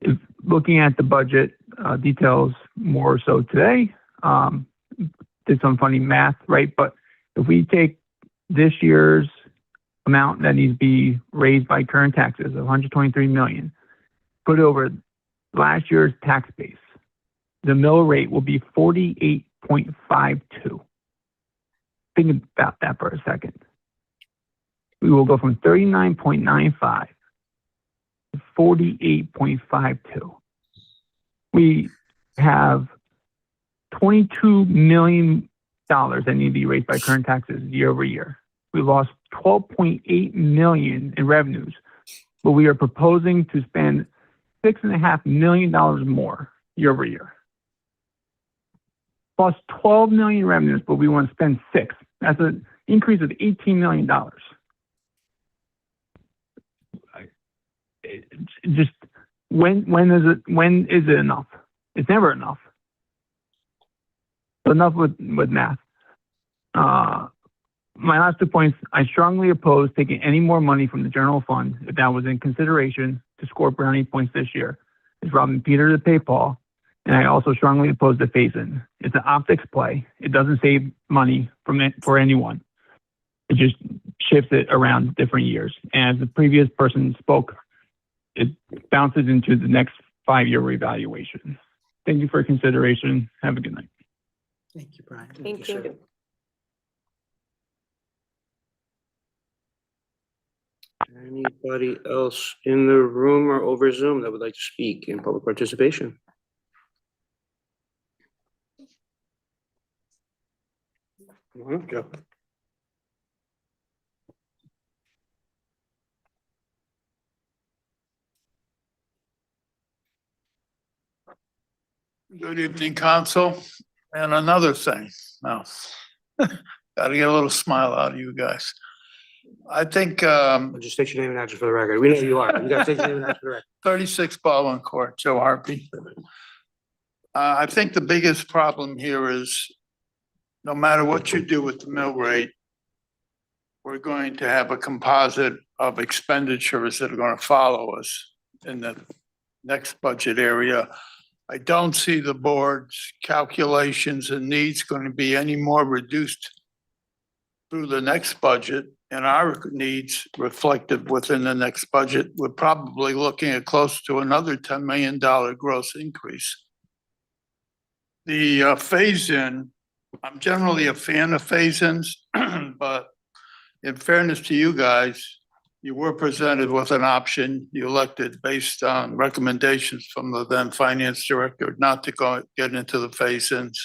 If looking at the budget details more so today, did some funny math, right? But if we take this year's amount that needs to be raised by current taxes of 123 million, put it over last year's tax base, the mill rate will be 48.52. Think about that for a second. We will go from 39.95 to 48.52. We have $22 million that need to be raised by current taxes year over year. We lost 12.8 million in revenues, but we are proposing to spend $6.5 million more year over year. Lost 12 million revenues, but we want to spend $6 million. That's an increase of $18 million. Just when is it enough? It's never enough. So enough with math. My last 2 points, I strongly oppose taking any more money from the general fund if that was in consideration to score brownie points this year. It's robbing Peter to pay Paul. And I also strongly oppose the phase-in. It's an optics play. It doesn't save money for anyone. It just shifts it around different years. And as the previous person spoke, it bounces into the next 5-year reevaluation. Thank you for your consideration. Have a good night. Thank you, Brian. Thank you. Anybody else in the room or over Zoom that would like to speak in public participation? Go. Good evening, council. And another thing, now, gotta get a little smile out of you guys. I think, Just state your name and address for the record. We know who you are. You gotta state your name and address for the record. 36 Baldwin Court, Joe Harpy. I think the biggest problem here is no matter what you do with the mill rate, we're going to have a composite of expenditures that are going to follow us in the next budget area. I don't see the board's calculations and needs going to be any more reduced through the next budget, and our needs reflected within the next budget. We're probably looking at close to another $10 million gross increase. The phase-in, I'm generally a fan of phase-ins, but in fairness to you guys, you were presented with an option. You elected based on recommendations from the then finance director not to get into the phase-ins.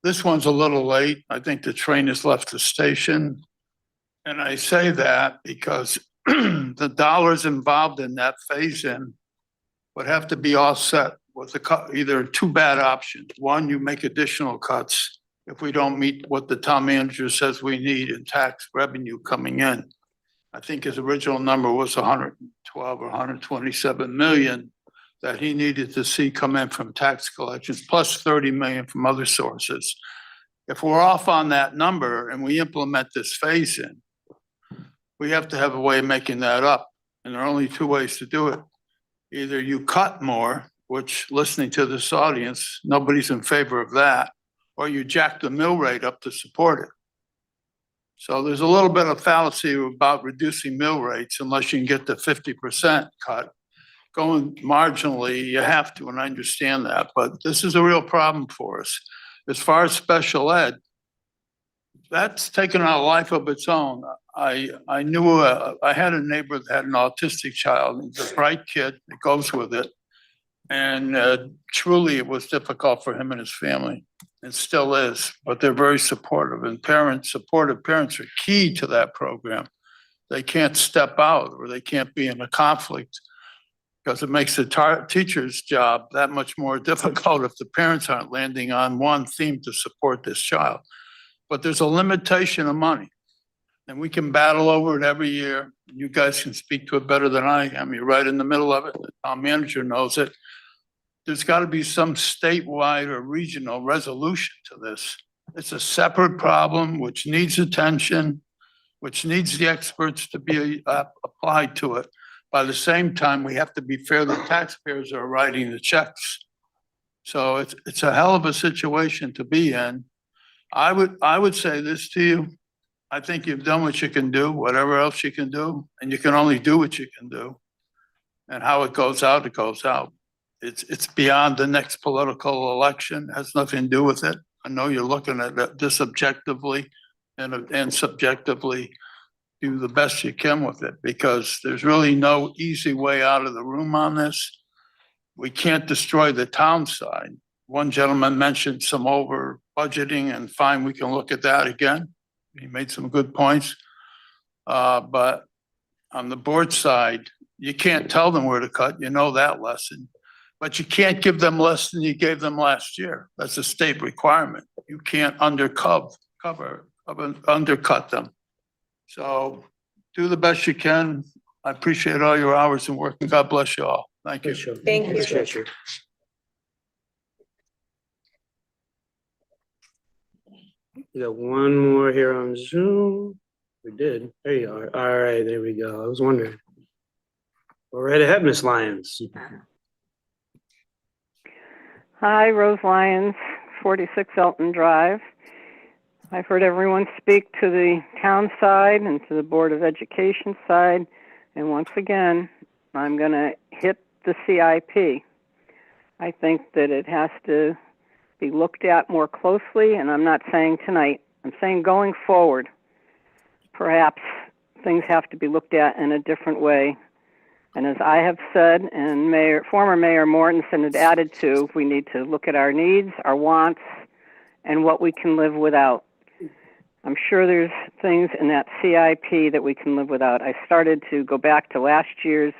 This one's a little late. I think the train has left the station. And I say that because the dollars involved in that phase-in would have to be offset with either two bad options. One, you make additional cuts if we don't meet what the town manager says we need in tax revenue coming in. I think his original number was 112 or 127 million that he needed to see come in from tax collections, plus 30 million from other sources. If we're off on that number and we implement this phase-in, we have to have a way of making that up. And there are only two ways to do it. Either you cut more, which listening to this audience, nobody's in favor of that, or you jack the mill rate up to support it. So there's a little bit of fallacy about reducing mill rates unless you can get the 50% cut. Going marginally, you have to, and I understand that, but this is a real problem for us. As far as special ed, that's taken on a life of its own. I knew, I had a neighbor that had an autistic child. He's a bright kid, it goes with it. And truly it was difficult for him and his family. It still is, but they're very supportive, and supportive parents are key to that program. They can't step out or they can't be in a conflict because it makes the teacher's job that much more difficult if the parents aren't landing on one theme to support this child. But there's a limitation of money. And we can battle over it every year. You guys can speak to it better than I am. You're right in the middle of it. The town manager knows it. There's got to be some statewide or regional resolution to this. It's a separate problem which needs attention, which needs the experts to be applied to it. By the same time, we have to be fair. The taxpayers are writing the checks. So it's a hell of a situation to be in. I would say this to you. I think you've done what you can do, whatever else you can do, and you can only do what you can do. And how it goes out, it goes out. It's beyond the next political election, has nothing to do with it. I know you're looking at this objectively and subjectively. Do the best you can with it, because there's really no easy way out of the room on this. We can't destroy the town side. One gentleman mentioned some over budgeting, and fine, we can look at that again. He made some good points. But on the board side, you can't tell them where to cut. You know that lesson. But you can't give them less than you gave them last year. That's a state requirement. You can't undercut them. So do the best you can. I appreciate all your hours and work, and God bless you all. Thank you. Thank you. Appreciate you. We got one more here on Zoom. We did. There you are. All right, there we go. I was wondering. Go right ahead, Miss Lyons. Hi, Rose Lyons, 46 Elton Drive. I've heard everyone speak to the town side and to the Board of Education side. And once again, I'm going to hit the CIP. I think that it has to be looked at more closely, and I'm not saying tonight. I'm saying going forward, perhaps things have to be looked at in a different way. And as I have said, and former Mayor Mortensen had added to, we need to look at our needs, our wants, and what we can live without. I'm sure there's things in that CIP that we can live without. I started to go back to last year's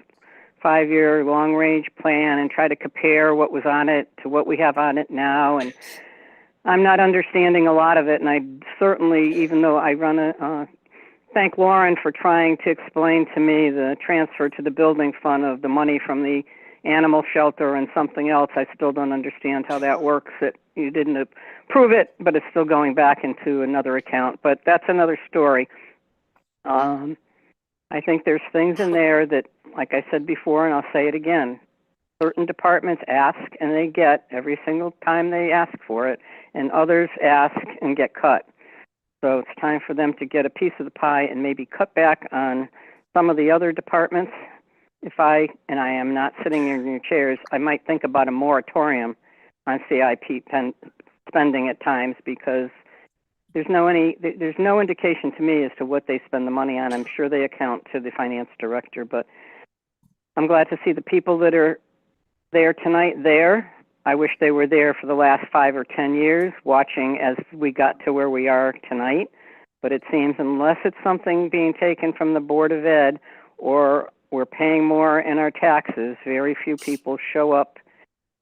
5-year long-range plan and try to compare what was on it to what we have on it now. And I'm not understanding a lot of it. And I certainly, even though I thank Lauren for trying to explain to me the transfer to the building fund of the money from the animal shelter and something else. I still don't understand how that works. That you didn't approve it, but it's still going back into another account. But that's another story. I think there's things in there that, like I said before, and I'll say it again, certain departments ask and they get every single time they ask for it, and others ask and get cut. So it's time for them to get a piece of the pie and maybe cut back on some of the other departments. And I am not sitting in your chairs, I might think about a moratorium on CIP spending at times, because there's no indication to me as to what they spend the money on. I'm sure they account to the finance director, but I'm glad to see the people that are there tonight there. I wish they were there for the last 5 or 10 years, watching as we got to where we are tonight. But it seems unless it's something being taken from the Board of Ed or we're paying more in our taxes, very few people show up.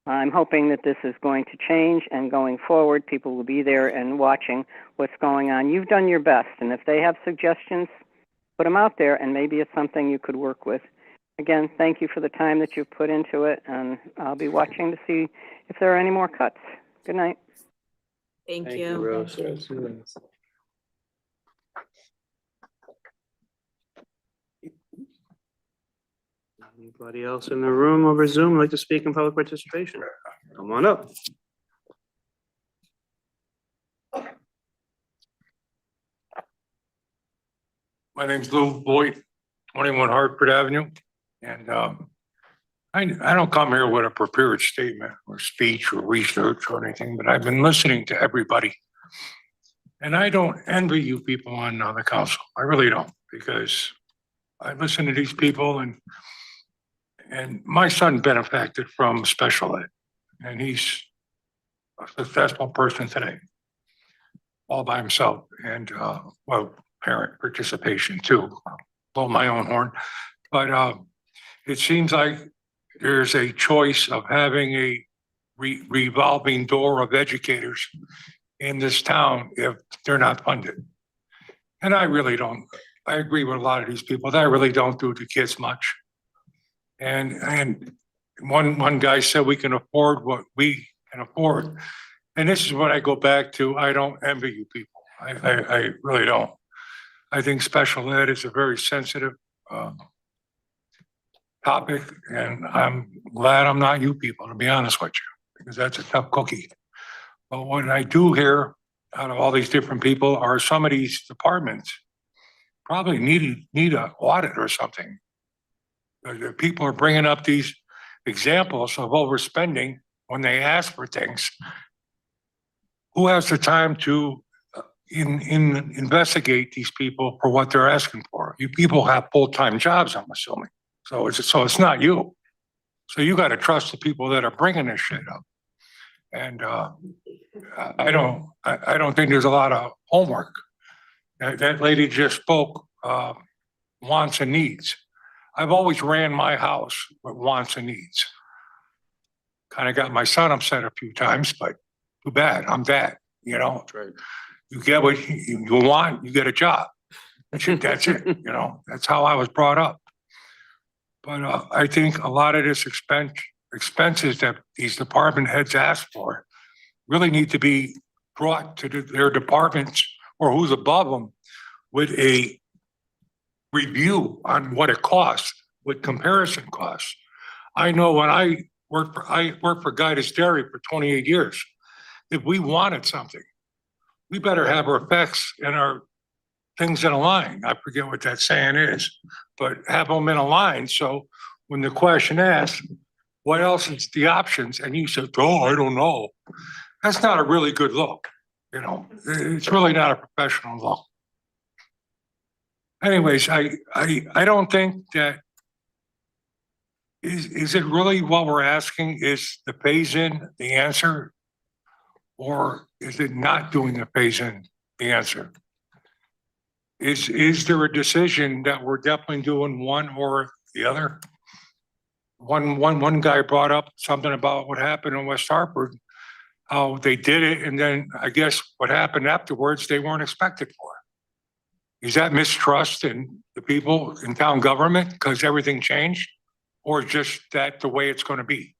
I'm hoping that this is going to change, and going forward, people will be there and watching what's going on. You've done your best, and if they have suggestions, put them out there, and maybe it's something you could work with. Again, thank you for the time that you've put into it, and I'll be watching to see if there are any more cuts. Good night. Thank Thank you. Rose. Anybody else in the room over Zoom would like to speak in public participation? Come on up. My name's Lou Boyd, 21 Hartford Avenue. And I don't come here with a prepared statement or speech or research or anything, but I've been listening to everybody. And I don't envy you people on the council. I really don't, because I listen to these people, and my son benefited from special ed, and he's a successful person today, all by himself, and parent participation too, blow my own horn. But it seems like there's a choice of having a revolving door of educators in this town if they're not funded. And I really don't, I agree with a lot of these people, that really don't do the kids much. And one guy said we can afford what we can afford. And this is what I go back to, I don't envy you people, I really don't. I think special ed is a very sensitive topic, and I'm glad I'm not you people, to be honest with you, because that's a tough cookie. But what I do hear out of all these different people are some of these departments probably need an audit or something. The people are bringing up these examples of overspending when they ask for things. Who has the time to investigate these people for what they're asking for? You people have full-time jobs, I'm assuming. So it's not you. So you got to trust the people that are bringing this shit up. And I don't think there's a lot of homework. That lady just spoke wants and needs. I've always ran my house with wants and needs. Kind of got my son upset a few times, but too bad. I'm dad, you know. That's right. You get what you want, you get a job. That's it, you know. That's how I was brought up. But I think a lot of this expenses that these department heads ask for really need to be brought to their departments or who's above them with a review on what it costs with comparison costs. I know when I worked for Guidance Dairy for 28 years. If we wanted something, we better have our facts and our things in a line. I forget what that saying is, but have them in a line. So when the question asks, what else is the options? And you said, oh, I don't know. That's not a really good look. You know, it's really not a professional look. Anyways, I don't think that is it really what we're asking? Is the phase in the answer? Or is it not doing the phase in the answer? Is there a decision that we're definitely doing one or the other? One guy brought up something about what happened in West Hartford, how they did it, and then I guess what happened afterwards, they weren't expected for. Is that mistrust in the people in town government because everything changed? Or just that the way it's going to be?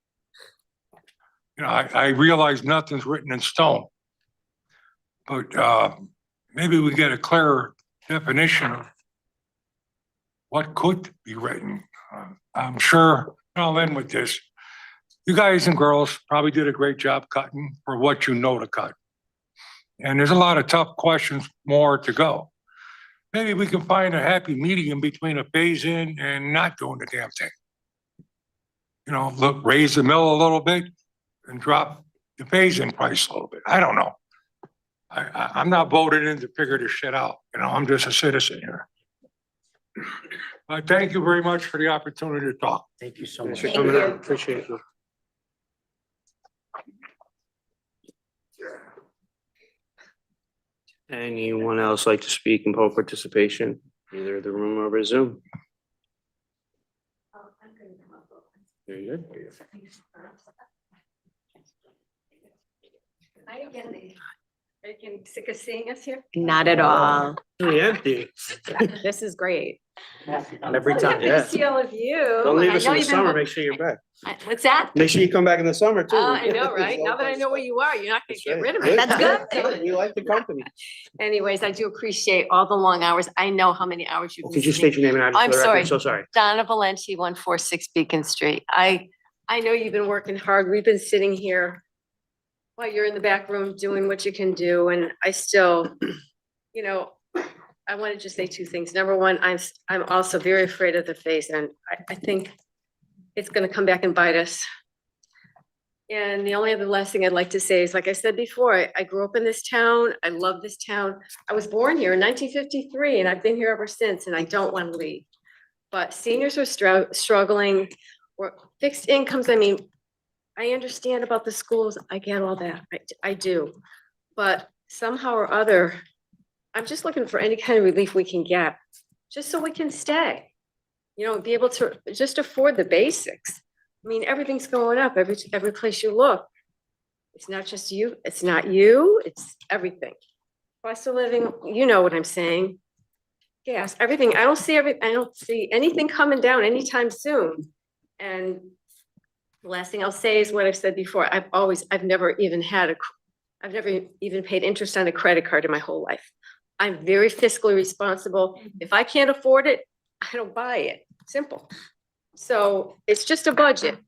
You know, I realize nothing's written in stone, but maybe we get a clearer definition of what could be written. I'm sure, I'll end with this. You guys and girls probably did a great job cutting for what you know to cut. And there's a lot of tough questions more to go. Maybe we can find a happy medium between a phase in and not doing the damn thing. You know, look, raise the mill a little bit and drop the phase in price a little bit. I don't know. I'm not voted in to figure this shit out. You know, I'm just a citizen here. Thank you very much for the opportunity to talk. Thank you so much. Thank for coming you. out. Appreciate it. Anyone else like to speak in public participation, either the room or over Zoom? Very good. Are you getting sick of seeing us here? Not at all. Really empty. This is great. Every time, Happy yeah. to see all of you. Don't leave I us know in the you've been summer. wo- Make sure you're back. What's that? Make sure you come back in the summer too. I know, right? Now that I know where you are, you're not gonna That's get right. rid of me. That's good. We like the company. Anyways, I do appreciate all the long hours. I know how many hours you've been. Could you sitting- state your name and address I'm for the sorry. record? So sorry. Donna Valenti, 146 Beacon Street. I know you've been working hard. We've been sitting here while you're in the back room doing what you can do, and I still, you know, I want to just say two things. Number one, I'm also very afraid of the phase, and I think it's gonna come back and bite us. And the only other last thing I'd like to say is, like I said before, I grew up in this town. I love this town. I was born here in 1953, and I've been here ever since, and I don't want to leave. But seniors are struggling, or fixed incomes. I mean, I understand about the schools. I get all that. I do. But somehow or other, I'm just looking for any kind of relief we can get, just so we can stay. You know, be able to just afford the basics. I mean, everything's going up every place you look. It's not just you, it's not you, it's everything. Cost of living, you know what I'm saying. gas, everything. I don't see anything coming down anytime soon. And the last thing I'll say is what I've said before. I've never even paid interest on a credit card in my whole life. I'm very fiscally responsible. If I can't afford it, I don't buy it. Simple. So it's just a budget.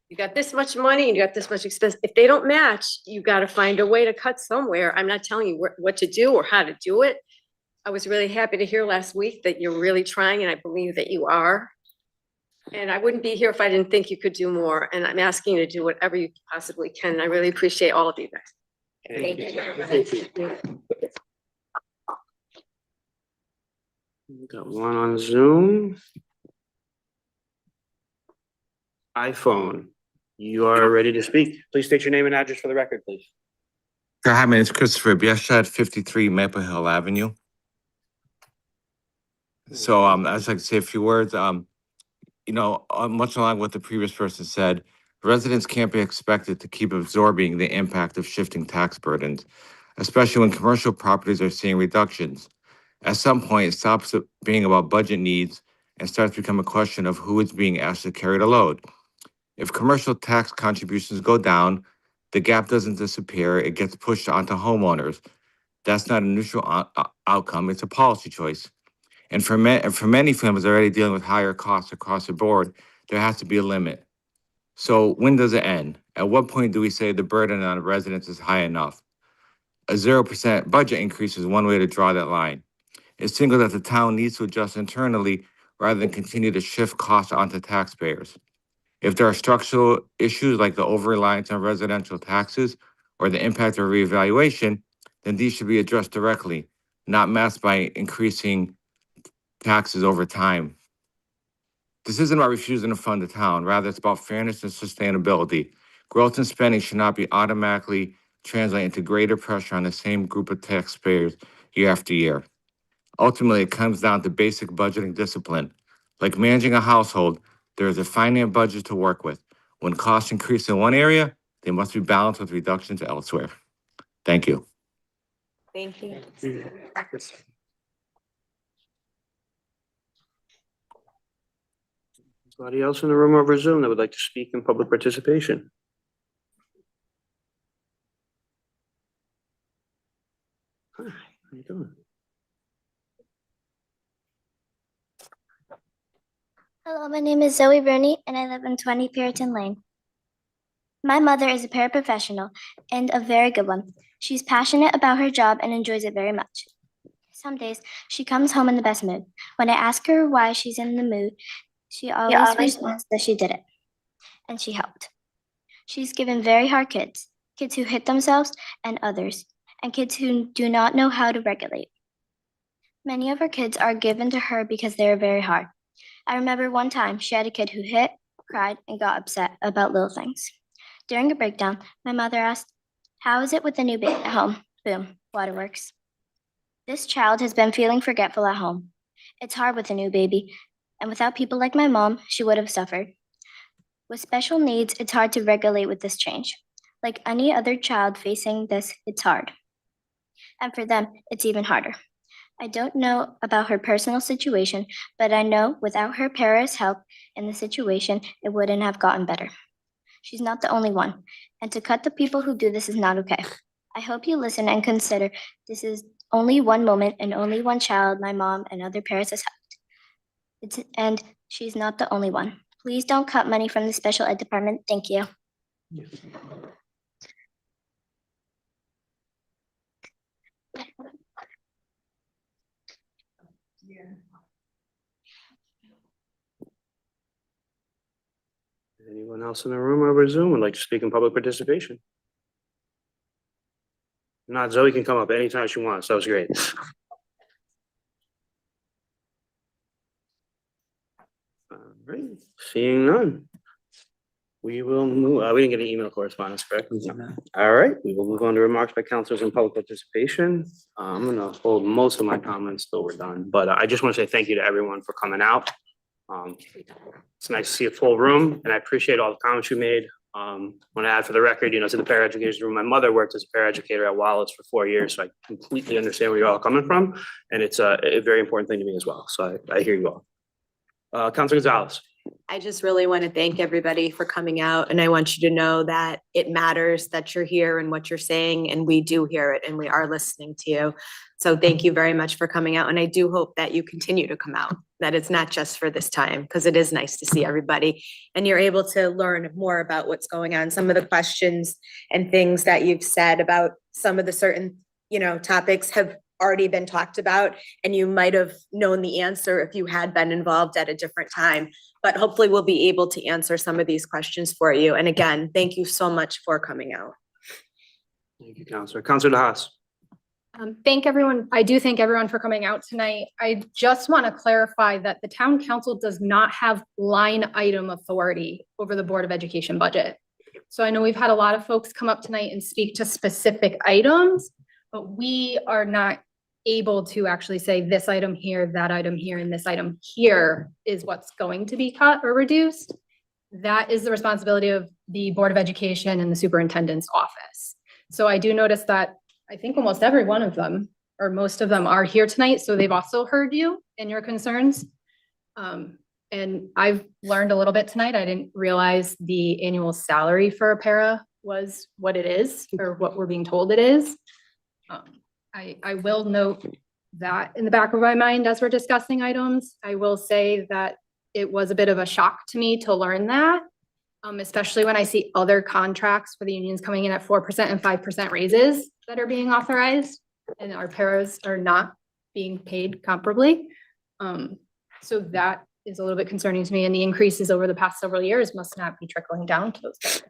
You got this much money and you got this much expense. If they don't match, you got to find a way to cut somewhere. I'm not telling you what to do or how to do it. I was really happy to hear last week that you're really trying, and I believe that you are. And I wouldn't be here if I didn't think you could do more. And I'm asking you to do whatever you possibly can. And I really appreciate all of you guys. Thank you. Got one on Zoom. iPhone, you are ready to speak. Please state your name and address for the record, please. Hi, my name is Christopher Biesha at 53 Maple Hill Avenue. So I'd just like to say a few words. Much along what the previous person said, residents can't be expected to keep absorbing the impact of shifting tax burdens, especially when commercial properties are seeing reductions. At some point, it stops being about budget needs and starts to become a question of who is being asked to carry the load. If commercial tax contributions go down, the gap doesn't disappear, it gets pushed onto homeowners. That's not a neutral outcome, it's a policy choice. And for many families already dealing with higher costs across the board, there has to be a limit. So when does it end? At what point do we say the burden on residents is high enough? A 0% budget increase is one way to draw that line. It signals that the town needs to adjust internally rather than continue to shift costs onto taxpayers. If there are structural issues like the over-reliance on residential taxes or the impact of reevaluation, then these should be addressed directly, not masked by increasing taxes over time. This isn't about refusing to fund the town. Rather, it's about fairness and sustainability. Growth and spending should not be automatically translated into greater pressure on the same group of taxpayers year after year. Ultimately, it comes down to basic budgeting discipline. Like managing a household, there is a finite budget to work with. When costs increase in one area, they must be balanced with reductions elsewhere. Thank you. Thank you. Anybody else in the room over Zoom that would like to speak in public participation? Hi, how you doing? Hello, my name is Zoe Rooney and I live in 20 Puritan Lane. My mother is a paraprofessional and a very good one. She's passionate about her job and enjoys it very much. Some days she comes home in the best mood. When I ask her why she's in the mood, she always responds that she did it and she helped. She's given very hard kids who hit themselves and others, and kids who do not know how to regulate. Many of her kids are given to her because they are very hard. I remember one time she had a kid who hit, cried, and got upset about little things. During a breakdown, my mother asked, "How is it with the new baby at home?" Boom, waterworks. This child has been feeling forgetful at home. It's hard with a new baby, and without people like my mom, she would have suffered. With special needs, it's hard to regulate with this change. Like any other child facing this, it's hard. And for them, it's even harder. I don't know about her personal situation, but I know without her parents' help in the situation, it wouldn't have gotten better. She's not the only one, and to cut the people who do this is not okay. I hope you listen and consider this is only one moment and only one child my mom and other parents has helped. And she's not the only one. Please don't cut money from the special ed department. Thank you. Anyone else in the room over Zoom would like to speak in public participation? If not, Zoe can come up anytime she wants. That was great. All right, seeing none. We will move, we didn't get an email correspondence, correct? All right, we will move on to remarks by councilors in public participation. I'm gonna hold most of my comments till we're done, but I just want to say thank you to everyone for coming out. It's nice to see a full room and I appreciate all the comments you made. Want to add for the record, to the paraeducators room, my mother worked as a paraeducator at Wallace for 4 years, so I completely understand where you're all coming from. And it's a very important thing to me as well. So I hear you all. Counselor Gonzalez. I just really want to thank everybody for coming out, and I want you to know that it matters that you're here and what you're saying, and we do hear it and we are listening to you. So thank you very much for coming out, and I do hope that you continue to come out, that it's not just for this time, because it is nice to see everybody and you're able to learn more about what's going on. Some of the questions and things that you've said about some of the certain, topics have already been talked about, and you might have known the answer if you had been involved at a different time. But hopefully we'll be able to answer some of these questions for you. And again, thank you so much for coming out. Thank you, Counselor. Counselor DeHaas. I do thank everyone for coming out tonight. I just want to clarify that the town council does not have line item authority over the Board of Education budget. So I know we've had a lot of folks come up tonight and speak to specific items, but we are not able to actually say this item here, that item here, and this item here is what's going to be cut or reduced. That is the responsibility of the Board of Education and the superintendent's office. So I do notice that I think almost every one of them, or most of them, are here tonight, so they've also heard you and your concerns. And I've learned a little bit tonight. I didn't realize the annual salary for a para was what it is, or what we're being told it is. I will note that in the back of my mind as we're discussing items. I will say that it was a bit of a shock to me to learn that, especially when I see other contracts for the unions coming in at 4% and 5% raises that are being authorized, and our paras are not being paid comparably. So that is a little bit concerning to me, and the increases over the past several years must not be trickling down to those paras.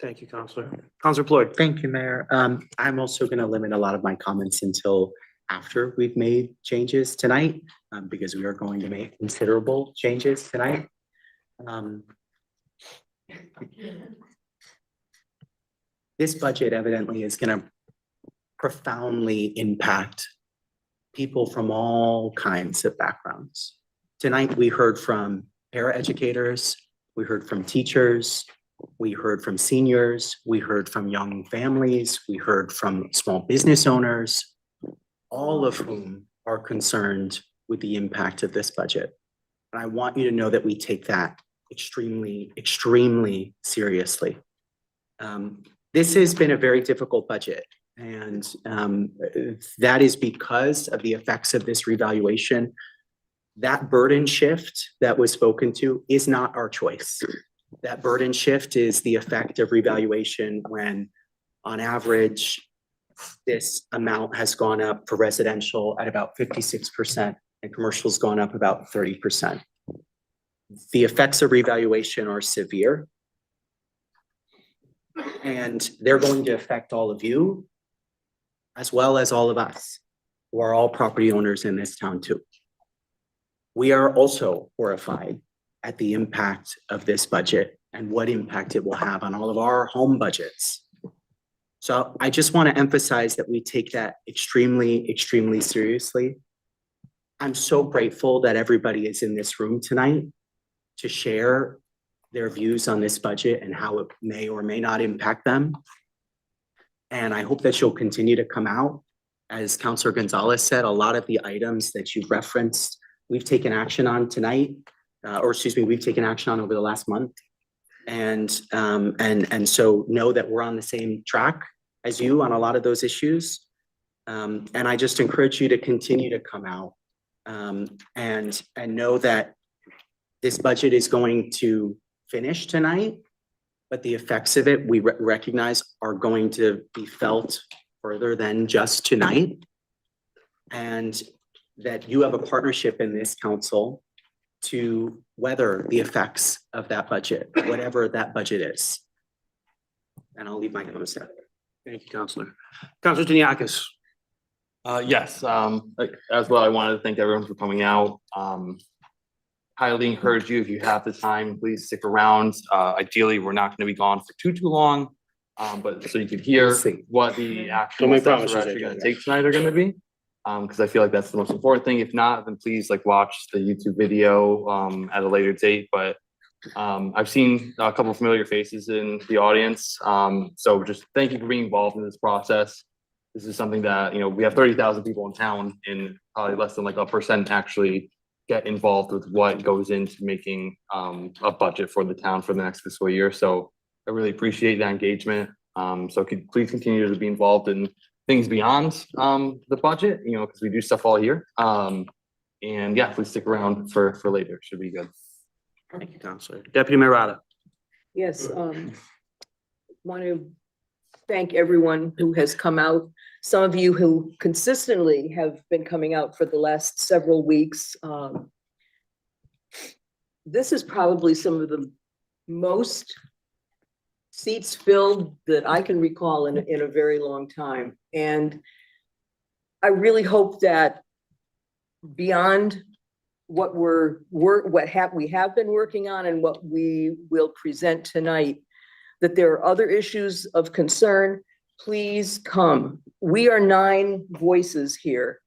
Thank you, Counselor. Counselor Floyd. Thank you, Mayor. I'm also going to limit a lot of my comments until after we've made changes tonight, because we are going to make considerable changes tonight. This budget evidently is going to profoundly impact people from all kinds of backgrounds. Tonight, we heard from paraeducators, we heard from teachers, we heard from seniors, we heard from young families, we heard from small business owners, all of whom are concerned with the impact of this budget. And I want you to know that we take that extremely, extremely seriously. This has been a very difficult budget, and that is because of the effects of this revaluation. That burden shift that was spoken to is not our choice. That burden shift is the effect of revaluation when, on average, this amount has gone up for residential at about 56% and commercial's gone up about 30%. The effects of revaluation are severe, and they're going to affect all of you as well as all of us, who are all property owners in this town too. We are also horrified at the impact of this budget and what impact it will have on all of our home budgets. So I just want to emphasize that we take that extremely, extremely seriously. I'm so grateful that everybody is in this room tonight to share their views on this budget and how it may or may not impact them. And I hope that you'll continue to come out. As Councilor Gonzalez said, a lot of the items that you've referenced, we've taken action on tonight, we've taken action on over the last month. And so know that we're on the same track as you on a lot of those issues. And I just encourage you to continue to come out and know that this budget is going to finish tonight, but the effects of it, we recognize, are going to be felt further than just tonight. And that you have a partnership in this council to weather the effects of that budget, whatever that budget is. And I'll leave my comments there. Thank you, Counselor. Counselor Tiniakis. Yes, as well, I wanted to thank everyone for coming out. Highly encourage you, if you have the time, please stick around. Ideally, we're not going to be gone for too long, but so you could hear what the actual steps we're actually going to take tonight are going to be. Because I feel like that's the most important thing. If not, then please watch the YouTube video at a later date. But I've seen a couple of familiar faces in the audience. So just thank you for being involved in this process. This is something that, we have 30,000 people in town and probably less than like 1% actually get involved with what goes into making a budget for the town for the next fiscal year. So I really appreciate that engagement. So please continue to be involved in things beyond the budget, because we do stuff all year. And yeah, please stick around for later. Should be good. Thank you, Counselor. Deputy Mayor Rada. Yes, want to thank everyone who has come out. Some of you who consistently have been coming out for the last several weeks. This is probably some of the most seats filled that I can recall in a very long time. And I really hope that beyond what we have been working on and what we will present tonight, that there are other issues of concern. Please come. We are 9 voices here.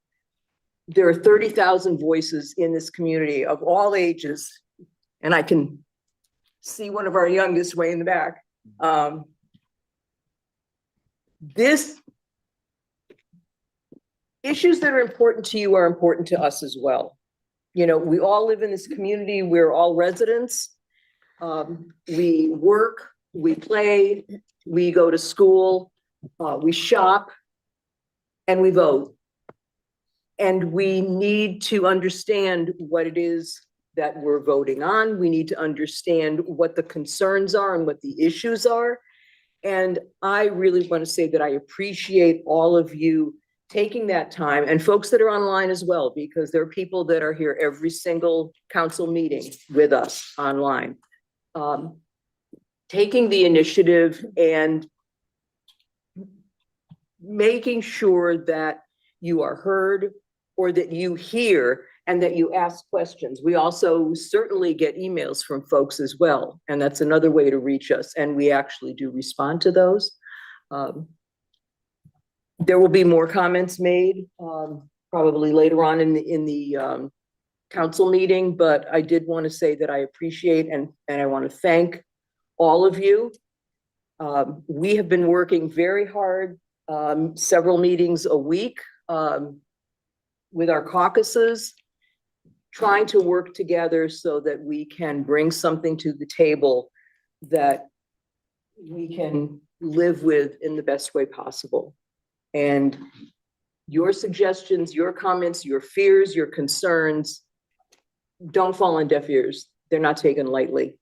There are 30,000 voices in this community of all ages. And I can see one of our youngest way in the back. This issues that are important to you are important to us as well. We all live in this community. We're all residents. We work, we play, we go to school, we shop, and we vote. And we need to understand what it is that we're voting on. We need to understand what the concerns are and what the issues are. And I really want to say that I appreciate all of you taking that time, and folks that are online as well, because there are people that are here every single council meeting with us online. Taking the initiative and making sure that you are heard or that you hear and that you ask questions. We also certainly get emails from folks as well, and that's another way to reach us, and we actually do respond to those. There will be more comments made probably later on in the council meeting, but I did want to say that I appreciate and I want to thank all of you. We have been working very hard, several meetings a week with our caucuses, trying to work together so that we can bring something to the table that we can live with in the best way possible. And your suggestions, your comments, your fears, your concerns don't fall on deaf ears. They're not taken lightly.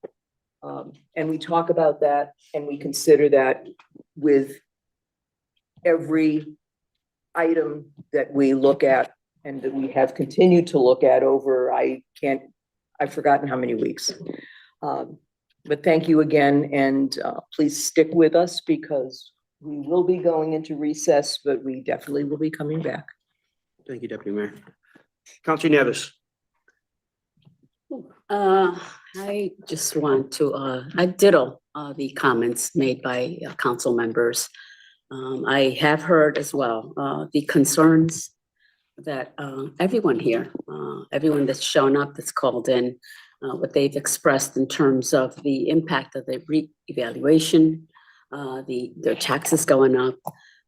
And we talk about that and we consider that with every item that we look at and that we have continued to look at over, I've forgotten how many weeks. But thank you again, and please stick with us because we will be going into recess, but we definitely will be coming back. Thank you, Deputy Mayor. Counselor Nevis. I just want to, I ditto the comments made by council members. I have heard as well the concerns that everyone here, everyone that's shown up, that's called in, what they've expressed in terms of the impact of the re-evaluation, their taxes going up.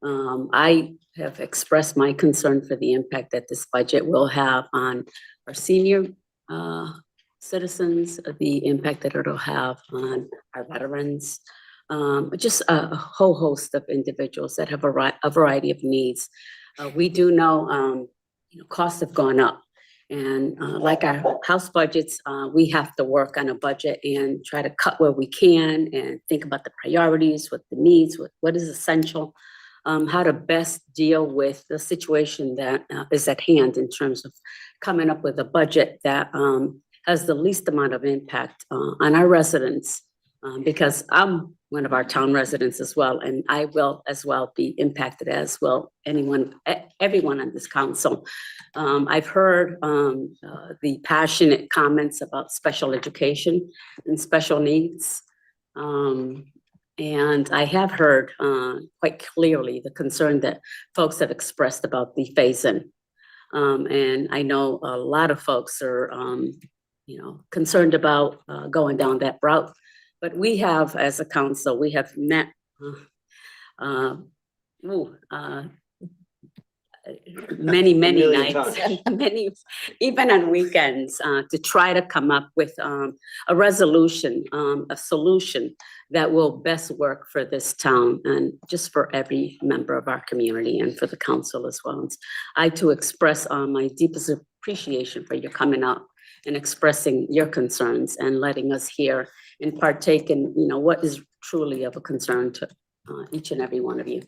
I have expressed my concern for the impact that this budget will have on our senior citizens, the impact that it'll have on our veterans, just a whole host of individuals that have a variety of needs. We do know, costs have gone up. And like our house budgets, we have to work on a budget and try to cut where we can and think about the priorities, what the needs, what is essential, how to best deal with the situation that is at hand in terms of coming up with a budget that has the least amount of impact on our residents. Because I'm one of our town residents as well, and I will as well be impacted as well, everyone on this council. I've heard the passionate comments about special education and special needs. And I have heard quite clearly the concern that folks have expressed about the phase-in. And I know a lot of folks are concerned about going down that route. But we have, as a council, we have met many million nights, times. many, even on weekends, to try to come up with a resolution, a solution that will best work for this town and just for every member of our community and for the council as well. I too express my deepest appreciation for you coming up and expressing your concerns and letting us hear and partake in, what is truly of a concern to each and every one of you.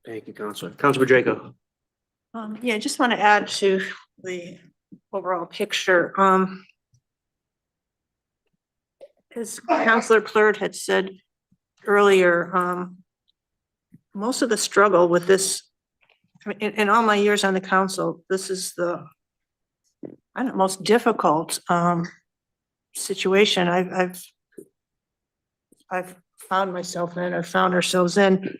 Thank you, Counselor. Counselor Draco. Yeah, I just want to add to the overall picture. As Councilor Plurd had said earlier, most of the struggle with this, in all my years on the council, this is the most difficult situation I've found myself in or found ourselves in.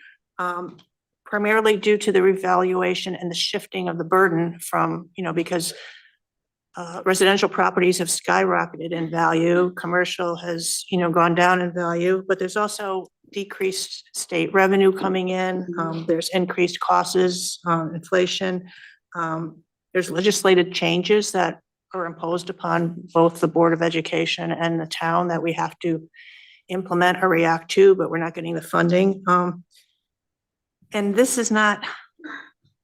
Primarily due to the revaluation and the shifting of the burden from, because residential properties have skyrocketed in value, commercial has, gone down in value, but there's also decreased state revenue coming in. There's increased costs, inflation. There's legislative changes that are imposed upon both the Board of Education and the town that we have to implement or react to, but we're not getting the funding. And this is not,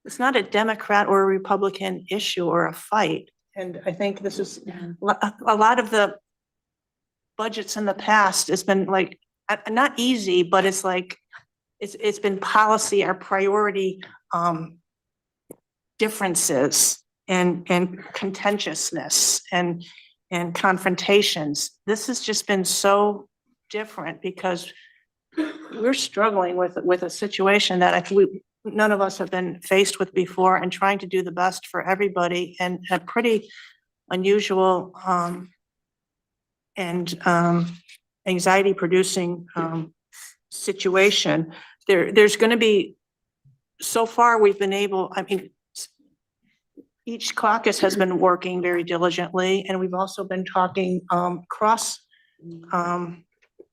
it's not a Democrat or a Republican issue or a fight. And I think this is a lot of the budgets in the past has been like, not easy, but it's like, it's been policy or priority differences and contentiousness and confrontations. This has just been so different because we're struggling with a situation that I think none of us have been faced with before, and trying to do the best for everybody, and a pretty unusual and anxiety producing situation. There's going to be, so far we've been able, each caucus has been working very diligently, and we've also been talking cross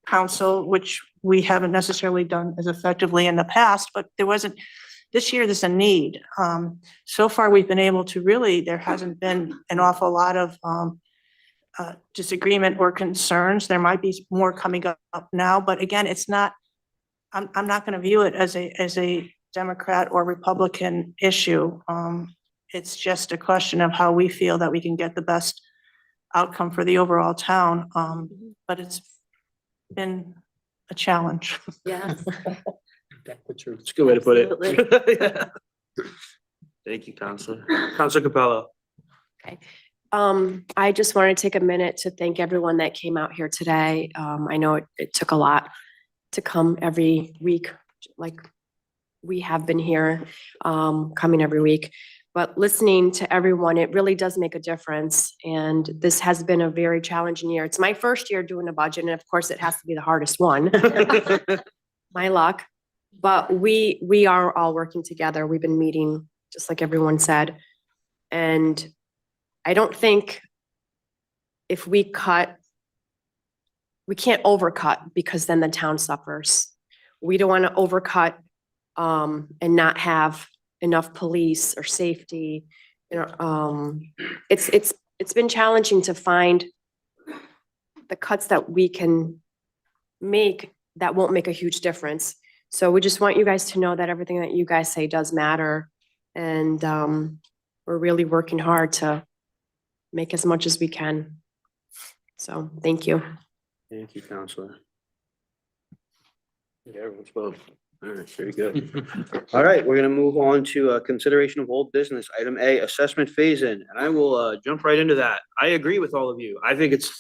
council, which we haven't necessarily done as effectively in the past, but this year there's a need. So far we've been able to there hasn't been an awful lot of disagreement or concerns. There might be more coming up now, but again, it's not, I'm not going to view it as a Democrat or Republican issue. It's just a question of how we feel that we can get the best outcome for the overall town. But it's been a challenge. Yeah. It's a good way to put Absolutely. it. Thank you, Counselor. Counselor Capello. Okay. I just wanted to take a minute to thank everyone that came out here today. I know it took a lot to come every week, like we have been here, coming every week. But listening to everyone, it really does make a difference. And this has been a very challenging year. It's my first year doing a budget, and of course it has to be the hardest one. My luck. But we are all working together. We've been meeting, just like everyone said. And I don't think if we cut, we can't overcut, because then the town suffers. We don't want to overcut and not have enough police or safety. It's been challenging to find the cuts that we can make that won't make a huge difference. So we just want you guys to know that everything that you guys say does matter. And we're really working hard to make as much as we can. So thank you. Thank you, Counselor. Yeah, everyone's voted. All right, very good. All right, we're gonna move on to consideration of old business. Item A, assessment phase-in, and I will jump right into that. I agree with all of you. I think it's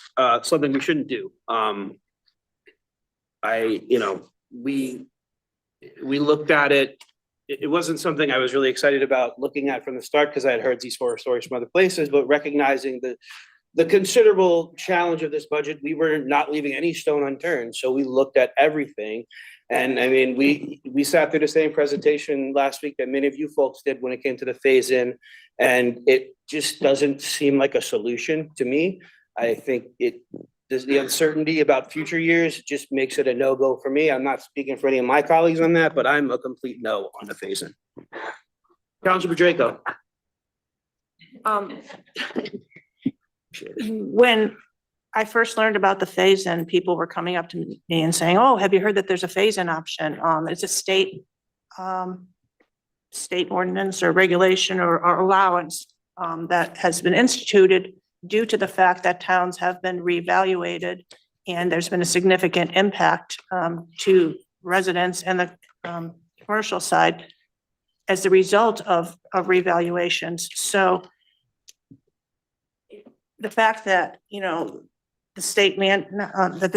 something we shouldn't do. We looked at it. It wasn't something I was really excited about looking at from the start, because I had heard these horror stories from other places, but recognizing the considerable challenge of this budget, we were not leaving any stone unturned, so we looked at everything. And I mean, we sat through the same presentation last week that many of you folks did when it came to the phase-in, and it just doesn't seem like a solution to me. I think there's the uncertainty about future years just makes it a no-go for me. I'm not speaking for any of my colleagues on that, but I'm a complete no on the phase-in. Councilor Draco. When I first learned about the phase-in, people were coming up to me and saying, "Oh, have you heard that there's a phase-in option?" It's a state ordinance or regulation or allowance that has been instituted due to the fact that towns have been reevaluated, and there's been a significant impact to residents and the commercial side as a result of revaluations. So the fact that, the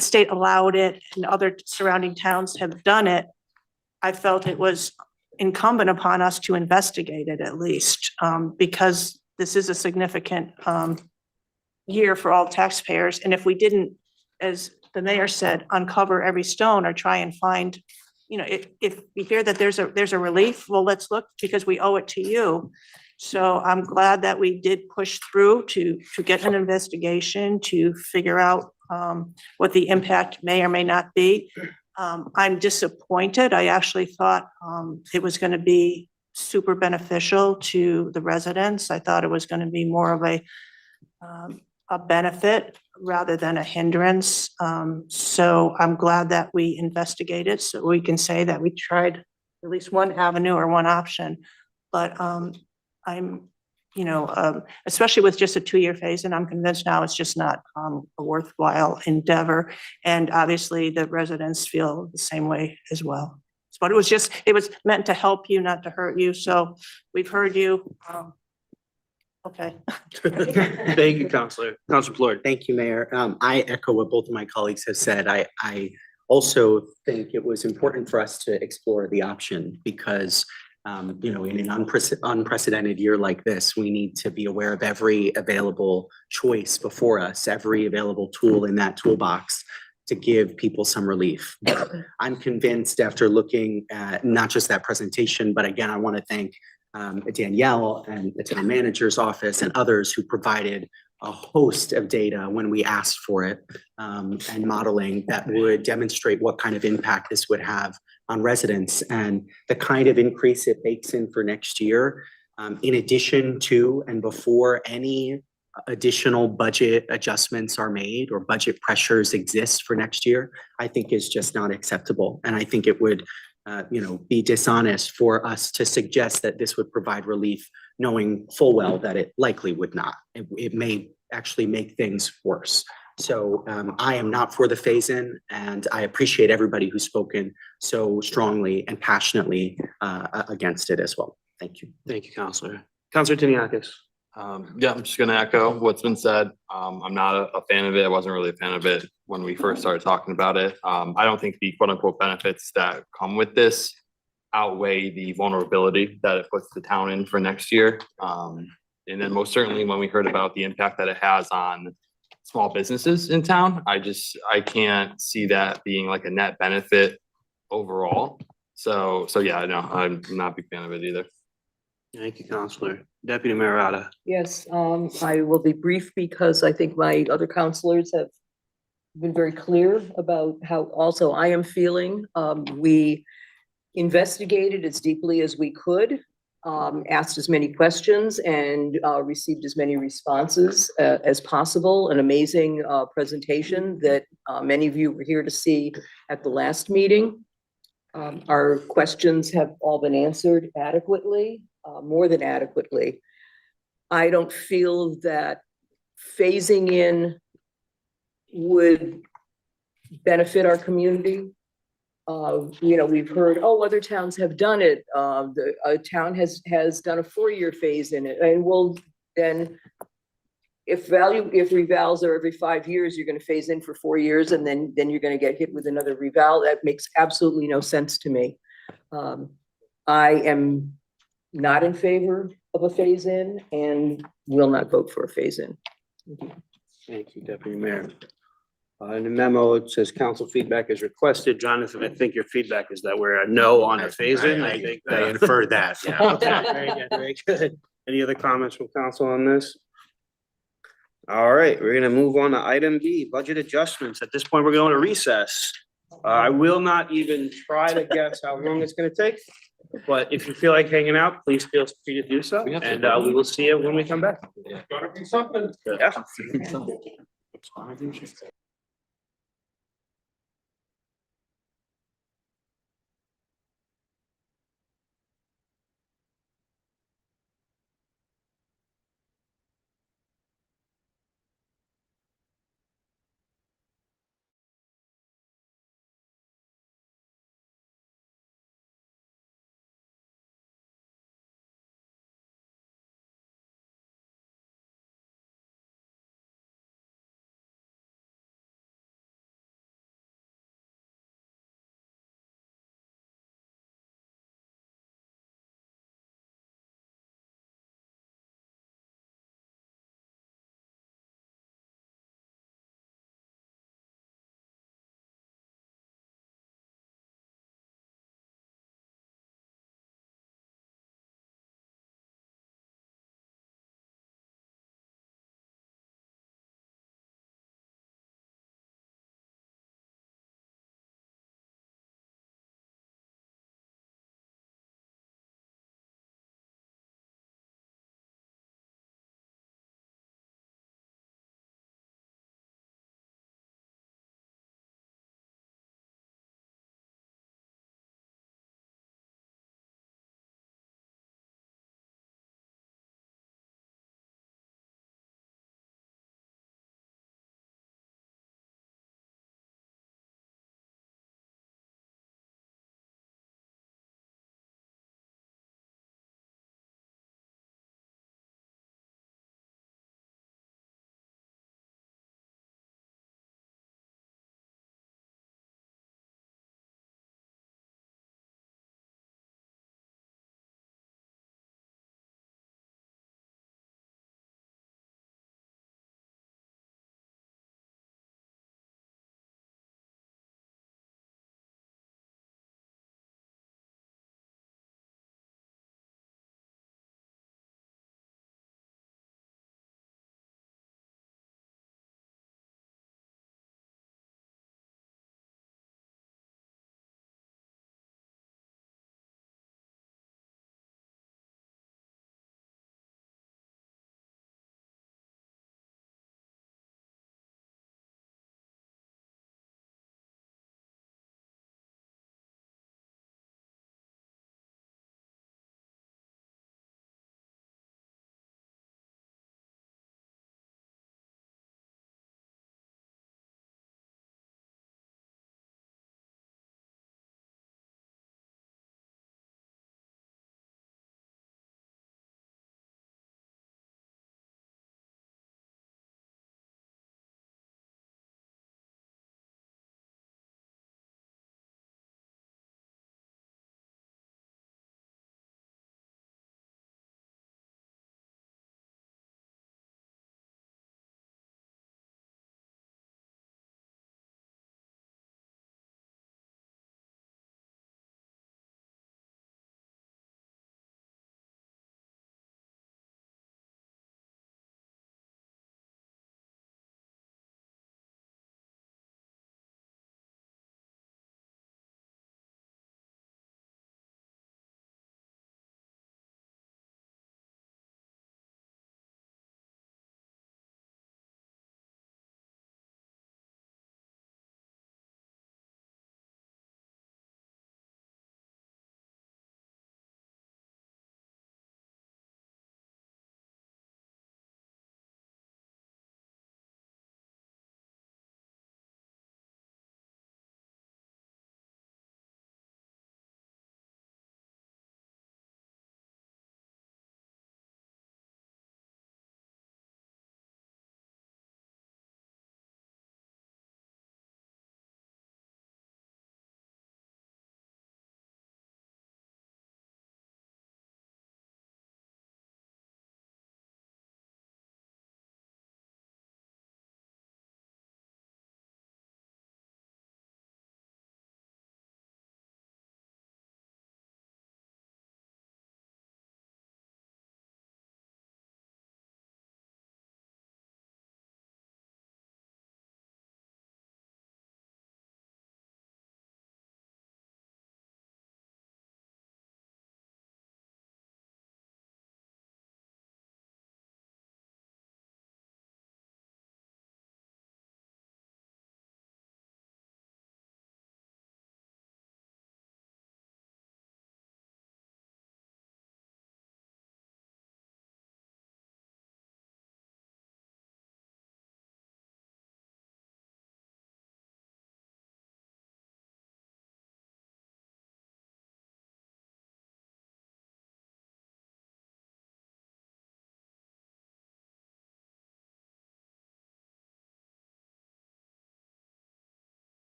state allowed it and other surrounding towns have done it, I felt it was incumbent upon us to investigate it at least, because this is a significant year for all taxpayers. And if we didn't, as the mayor said, uncover every stone or try and find, if we hear that there's a relief, well, let's look, because we owe it to you. So I'm glad that we did push through to get an investigation to figure out what the impact may or may not be. I'm disappointed. I actually thought it was going to be super beneficial to the residents. I thought it was going to be more of a benefit rather than a hindrance. So I'm glad that we investigated so we can say that we tried at least one avenue or one option. But I'm, especially with just a 2-year phase, and I'm convinced now it's just not a worthwhile endeavor. And obviously the residents feel the same way as well. But it was meant to help you, not to hurt you. So we've heard you. Okay. Thank you, Councilor Floyd. Thank you, Mayor. I echo what both of my colleagues have said. I also think it was important for us to explore the option because in an unprecedented year like this, we need to be aware of every available choice before us, every available tool in that toolbox to give people some relief. I'm convinced after looking at not just that presentation, but again, I want to thank Danielle and the town manager's office and others who provided a host of data when we asked for it and modeling that would demonstrate what kind of impact this would have on residents and the kind of increase it bakes in for next year, in addition to and before any additional budget adjustments are made or budget pressures exist for next year, I think is just not acceptable. And I think it would be dishonest for us to suggest that this would provide relief, knowing full well that it likely would not. It may actually make things worse. So I am not for the phase-in, and I appreciate everybody who's spoken so strongly and passionately against it as well. Thank you. Thank you, Councilor. Councilor Tiniakis. Yeah, I'm just gonna echo what's been said. I'm not a fan of it. I wasn't really a fan of it when we first started talking about it. I don't think the quote unquote benefits that come with this outweigh the vulnerability that it puts the town in for next year. And then most certainly when we heard about the impact that it has on small businesses in town, I can't see that being like a net benefit overall. So yeah, no, I'm not a big fan of it either. Thank you, Councilor. Deputy Mayor Ada. Yes, I will be brief because I think my other counselors have been very clear about how also I am feeling. We investigated as deeply as we could, asked as many questions and received as many responses as possible. An amazing presentation that many of you were here to see at the last meeting. Our questions have all been answered adequately, more than adequately. I don't feel that phasing in would benefit our community. We've heard, oh, other towns have done it. A town has done a 4-year phase in it. And well, then if revals are every 5 years, you're going to phase in for 4 years and then you're going to get hit with another reval. That makes absolutely no sense to me. I am not in favor of a phase in and will not vote for a phase in. Thank you, Deputy Mayor. In the memo, it says council feedback is requested. Jonathan, I think your feedback is that we're a no on a phase-in. I think. I inferred that, yeah. Okay, very good, very good. Any other comments from council on this? All right, we're gonna move on to item B, budget adjustments. At this point, we're going to recess. I will not even try to guess how long it's gonna take. But if you feel like hanging out, please feel free to do so, and we will see you when we come back. Gotta be something. Yeah.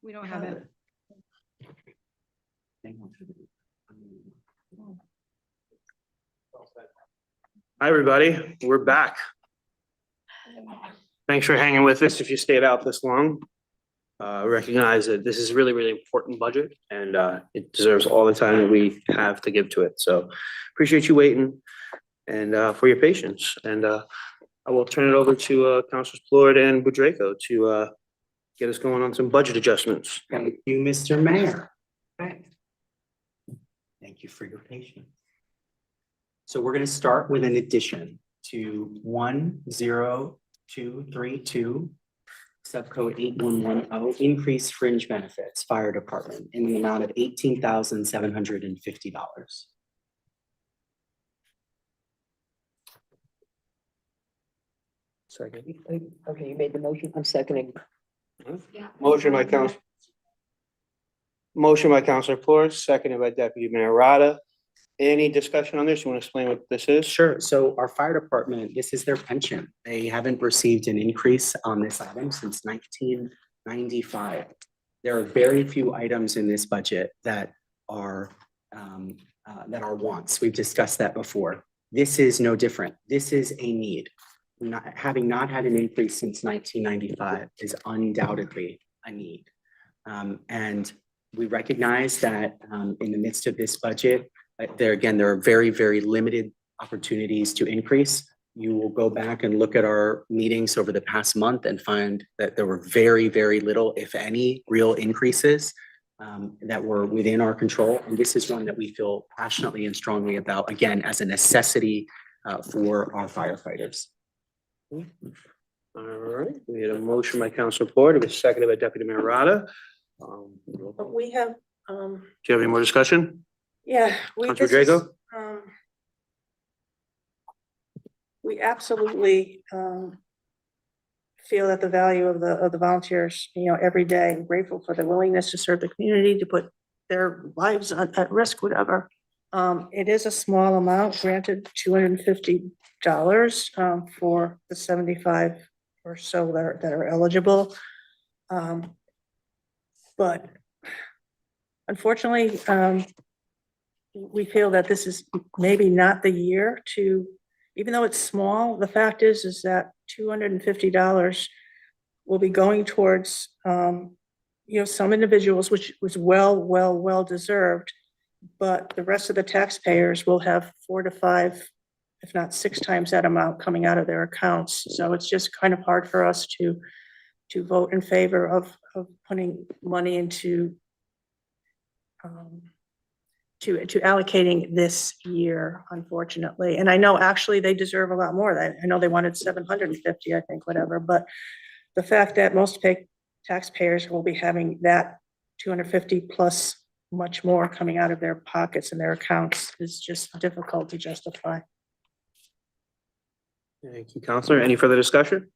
We don't have it. Hi, everybody. We're back. Thanks for hanging with us if you stayed out this long. Recognize that this is really, really important budget and it deserves all the time that we have to give to it. So appreciate you waiting and for your patience. And I will turn it over to Councilors Floyd and Budraco to get us going on some budget adjustments. Thank you, Mr. Mayor. Thank you for your patience. So we're going to start with an addition to 10232, subcode 8110, increase fringe benefits, fire department, in the amount of $18,750. Second. Okay, you made the motion. I'm seconding. Motion by Councilor Flores, seconded by Deputy Mayor Rada. Any discussion on this? You want to explain what this is? Sure. So our fire department, this is their pension. They haven't received an increase on this item since 1995. There are very few items in this budget that are wants. We've discussed that before. This is no different. This is a need. Having not had an increase since 1995 is undoubtedly a need. And we recognize that in the midst of this budget, there are very, very limited opportunities to increase. You will go back and look at our meetings over the past month and find that there were very, very little, if any, real increases that were within our control. And this is one that we feel passionately and strongly about, again, as a necessity for our firefighters. All right, we had a motion by Councilor Floyd, it was seconded by Deputy Mayor Rada. But we have, Do you have any more discussion? yeah. Councilor Drago? We absolutely feel that the value of the volunteers, every day, I'm grateful for their willingness to serve the community, to put their lives at risk, whatever. It is a small amount, granted $250 for the 75 or so that are eligible. But unfortunately, we feel that this is maybe not the year to, even though it's small, the fact is that $250 will be going towards, some individuals, which was well deserved, but the rest of the taxpayers will have 4 to 5, if not 6 times that amount coming out of their accounts. So it's just kind of hard for us to vote in favor of putting money into to allocating this year, unfortunately. And I know actually they deserve a lot more. I know they wanted 750, I think, whatever, but the fact that most taxpayers will be having that 250 plus much more coming out of their pockets and their accounts is just difficult to justify. Thank you, Councilor. Any further discussion?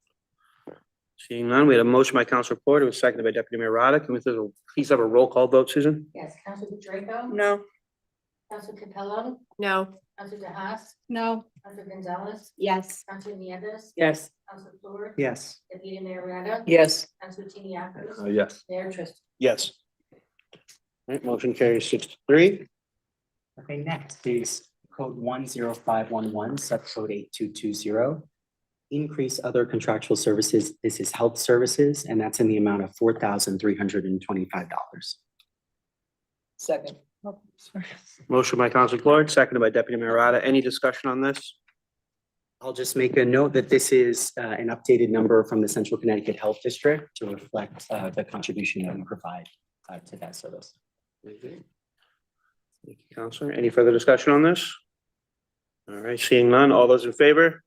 Seeing none, we had a motion by Councilor Floyd, it was seconded by Deputy Mayor Rada. Can we please have a roll call vote, Susan? Yes, Councilor Draco? No. Councilor Capello? No. Councilor DeHaas? No. Councilor Gonzalez? Yes. Councilor Nieves? Yes. Councilor Flores? Yes. Deputy Mayor Rada? Yes. Councilor Tiniakis? Yes. Mayor Tristan? Yes. All right, motion carries 6-3. Okay, next is code 10511, subcode 8220. Increase other contractual services. This is health services, and that's in the amount of $4,325. Second. Motion by Councilor Floyd, seconded by Deputy Mayor Rada. Any discussion on this? I'll just make a note that this is an updated number from the Central Connecticut Health District to reflect the contribution that we provide to that service. Thank you, Councilor. Any further discussion on this? All right, seeing none, all those in favor?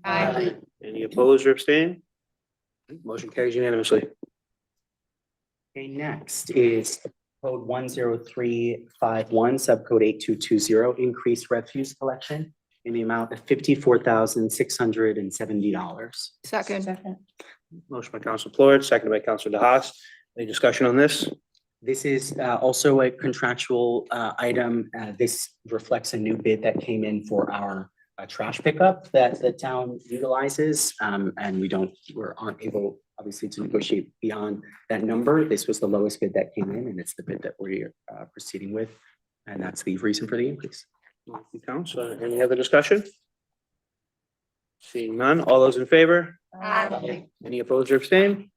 Aye. Any opposed or abstain? Motion carries unanimously. Okay, next is code 10351, subcode 8220, increased refuse collection in the amount of $54,670. Second. Motion by Councilor Floyd, seconded by Councilor DeHaas. Any discussion on this? This is also a contractual item. This reflects a new bid that came in for our trash pickup that the town utilizes, and we aren't able obviously to negotiate beyond that number. This was the lowest bid that came in, and it's the bid that we're proceeding with. And that's the reason for the increase. Thank you, Council. Any other discussion? Seeing none, all those in favor? Any opposed or abstained?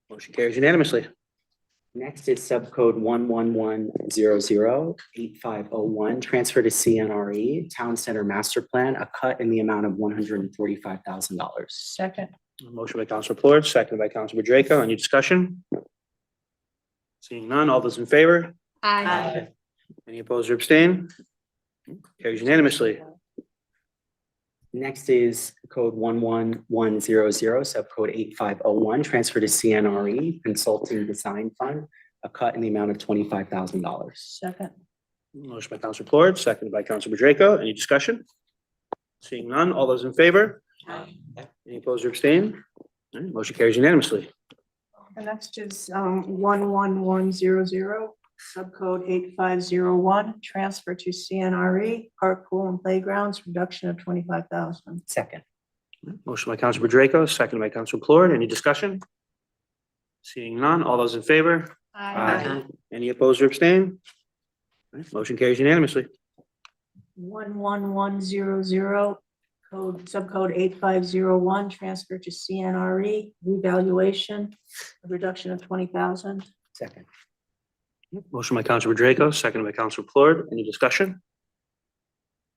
Motion carries unanimously. Next is subcode 111008501, transfer to CNRE, Town Center Master Plan, a cut in the amount of $145,000. Second. Motion by Council Plord, seconded by Council Draco. Any discussion? Seeing none, all those in favor? Any opposed or abstained? Carries unanimously. Next is code 11100, subcode 8501, transfer to CNRE, Consulting Design Fund, a cut in the amount of $25,000. Second. Motion by Council Plord, seconded by Council Draco. Any discussion? Seeing none, all those in favor? Any opposed or abstained? All right, motion carries unanimously. The next is 11100, subcode 8501, transfer to CNRE, park, pool, and playgrounds, reduction of 25,000. Second. Motion by Council Draco, seconded by Council Plord. Any discussion? Seeing none, all those in favor? Any opposed or abstained? All right, motion carries unanimously. 11100, subcode 8501, transfer to CNRE, revaluation, a reduction of 20,000. Second. Motion by Council Draco, seconded by Council Plord. Any discussion?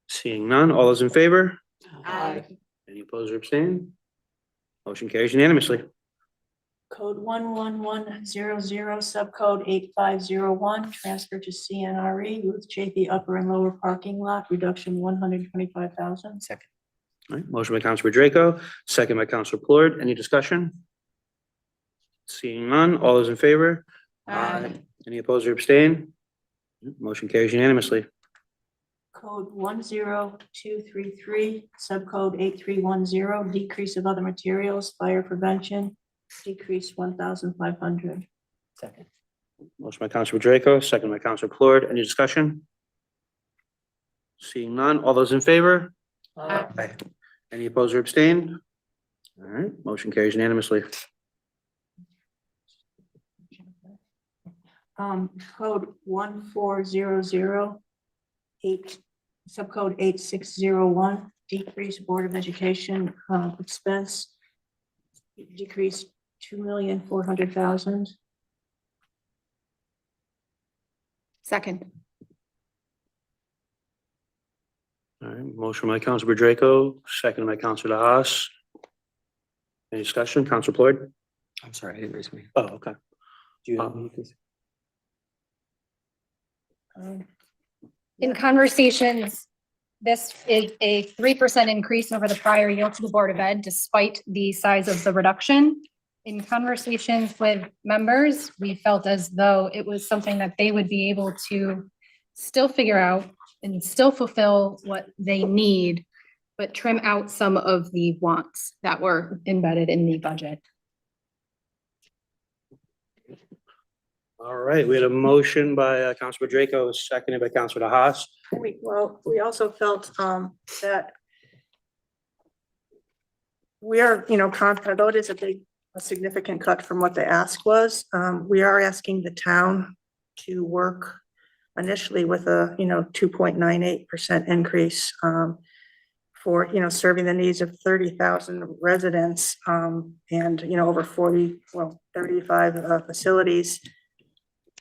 Seeing none, all those in favor? Any opposed or abstained? Motion carries unanimously. Code 11100, subcode 8501, transfer to CNRE, Ruth Chafee upper and lower parking lot, reduction 125,000. Second. All right, motion by Council Draco, second by Council Plord. Any discussion? Seeing none, all those in favor? Any opposed or abstained? Motion carries unanimously. Code 10233, subcode 8310, decrease of other materials, fire prevention, decrease 1,500. Second. Motion by Council Draco, second by Council Plord. Any discussion? Seeing none, all those in favor? Any opposed or abstained? All right, motion carries unanimously. Code 14008, subcode 8601, decrease Board of Education expense, decrease 2,400,000. Second. All right, motion by Council Draco, second by Council Haas. Any discussion? Council Plord? I'm sorry, I didn't raise my. Oh, okay. Do you have any, please? In conversations, this is a 3% increase over the prior year to the Board of Ed, despite the size of the reduction. In conversations with members, we felt as though it was something that they would be able to still figure out and still fulfill what they need, but trim out some of the wants that were embedded in the budget. All right, we had a motion by Councilor Draco, seconded by Councilor Haas. We also felt that we are, confident, although it is a significant cut from what the ask was, we are asking the town to work initially with a, 2.98% increase for, serving the needs of 30,000 residents and, over 35 facilities,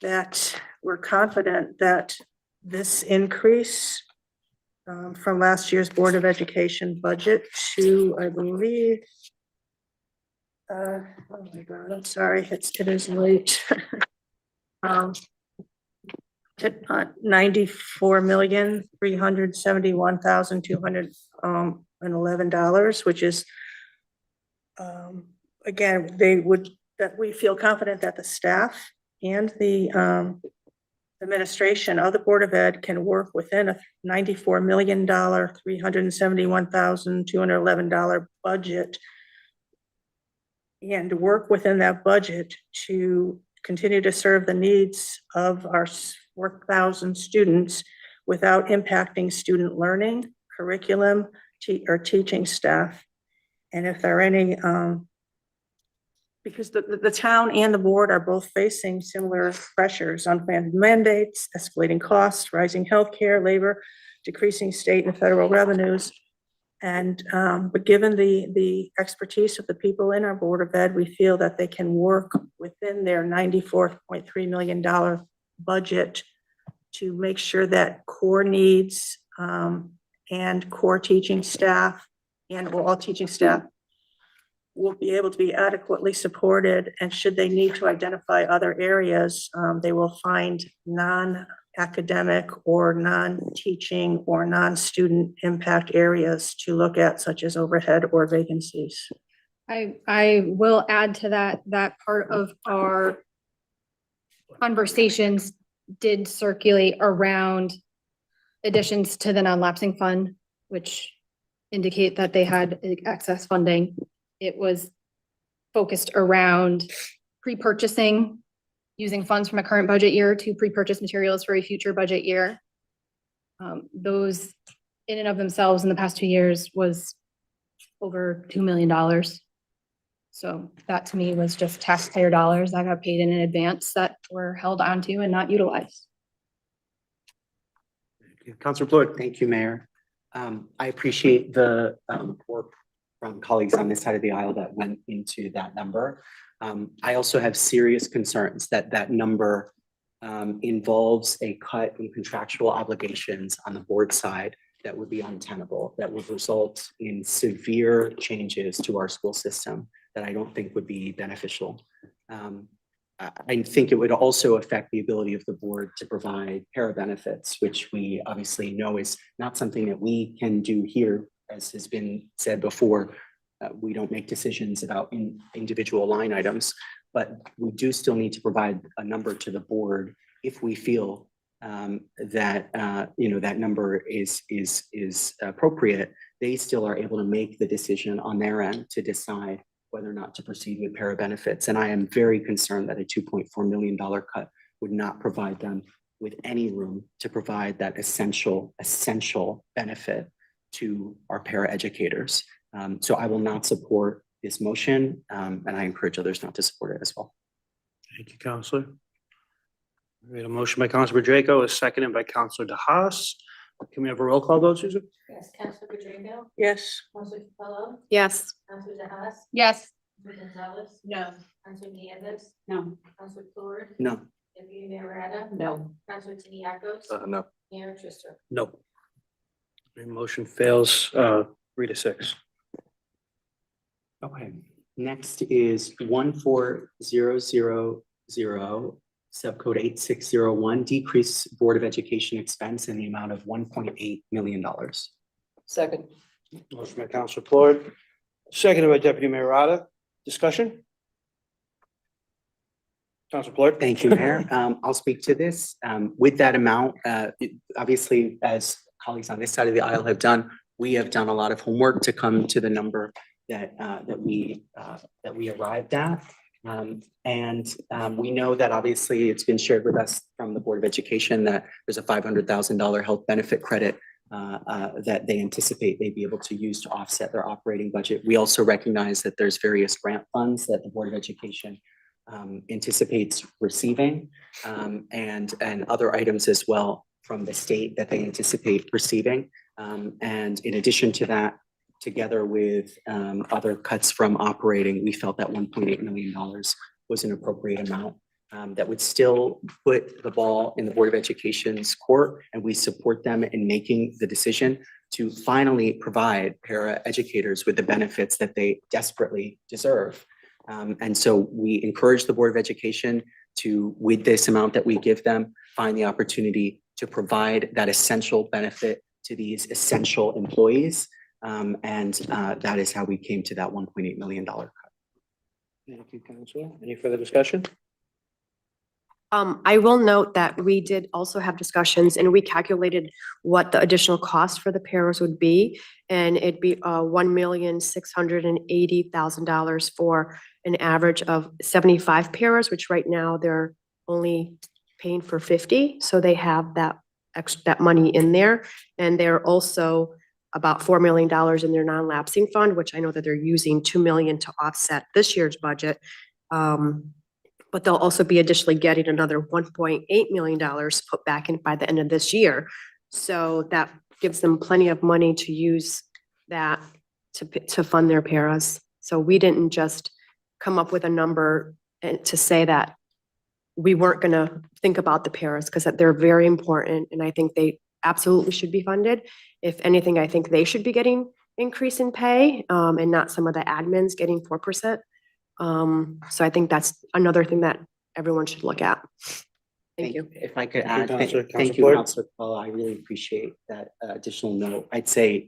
that we're confident that this increase from last year's Board of Education budget to, I believe, oh my God, I'm sorry, it is late. $94,371,211, which is, again, that we feel confident that the staff and the administration of the Board of Ed can work within a $94,371,211 budget and work within that budget to continue to serve the needs of our 4,000 students without impacting student learning, curriculum, or teaching staff. And if there are any because the town and the board are both facing similar pressures, unplanned mandates, escalating costs, rising healthcare, labor, decreasing state and federal revenues. And, but given the expertise of the people in our Board of Ed, we feel that they can work within their $94.3 million budget to make sure that core needs, and core teaching staff and all teaching staff will be able to be adequately supported, and should they need to identify other areas, they will find non-academic or non-teaching or non-student impact areas to look at, such as overhead or vacancies. I will add to that part of our conversations did circulate around additions to the non-lapsing fund, which indicate that they had excess funding. It was focused around pre-purchasing, using funds from a current budget year to pre-purchase materials for a future budget year. Those in and of themselves in the past 2 years was over $2 million. So that to me was just taxpayer dollars that got paid in advance that were held onto and not utilized. Counselor Floyd. Thank you, Mayor. I appreciate the work from colleagues on this side of the aisle that went into that number. I also have serious concerns that that number involves a cut in contractual obligations on the board side that would be untenable, that would result in severe changes to our school system that I don't think would be beneficial. I think it would also affect the ability of the board to provide para benefits, which we obviously know is not something that we can do here, as has been said before. We don't make decisions about individual line items, but we do still need to provide a number to the board if we feel that that number is appropriate. They still are able to make the decision on their end to decide whether or not to proceed with para benefits. And I am very concerned that a $2.4 million cut would not provide them with any room to provide that essential benefit to our para educators. So I will not support this motion, and I encourage others not to support it as well. Thank you, Counselor. We had a motion by Counselor Draco, a seconded by Counselor DeHaas. Can we have a roll call vote, Susan? Yes, Councilor Pedrinho, Yes. Councilor Capello, Yes. Councilor DeHaas, Yes. Councilor Gonzalez, No. Councilor Nieves, No. Councilor Ford, No. Deputy Mayor Rada, No. Councilor Tiniakos, No. Mayor Truster. No. The motion fails, 3-6. Okay, next is 14000, subcode 8601, decrease Board of Education expense in the amount of $1.8 million. Second. Motion by Counselor Floyd, seconded by Deputy Mayor Rada. Discussion? Counselor Floyd. Thank you, Mayor. I'll speak to this. With that amount, obviously, as colleagues on this side of the aisle have done, we have done a lot of homework to come to the number that we arrived at. We know that obviously it's been shared with us from the Board of Education that there's a $500,000 health benefit credit that they anticipate they'd be able to use to offset their operating budget. We also recognize that there's various grant funds that the Board of Education anticipates receiving, and other items as well from the state that they anticipate receiving. And in addition to that, together with other cuts from operating, we felt that $1.8 million was an appropriate amount that would still put the ball in the Board of Education's court, and we support them in making the decision to finally provide para educators with the benefits that they desperately deserve. And so we encourage the Board of Education to, with this amount that we give them, find the opportunity to provide that essential benefit to these essential employees. And that is how we came to that $1.8 million cut. Thank you, Counselor. Any further discussion? I will note that we did also have discussions and we calculated what the additional cost for the paras would be. And it'd be $1,680,000 for an average of 75 paras, which right now they're only paying for 50. So they have that money in there. And they're also about $4 million in their non-lapsing fund, which I know that they're using $2 million to offset this year's budget. But they'll also be additionally getting another $1.8 million put back in by the end of this year. So that gives them plenty of money to use that to fund their paras. So we didn't just come up with a number and to say that we weren't gonna think about the paras, because they're very important, and I think they absolutely should be funded. If anything, I think they should be getting increase in pay, and not some of the admins getting 4%. So I think that's another thing that everyone should look at. Thank you. If I could Thank you, add, Counselor. thank Counselor you, Floyd. Counselor Paul. I really appreciate that additional note. I'd say,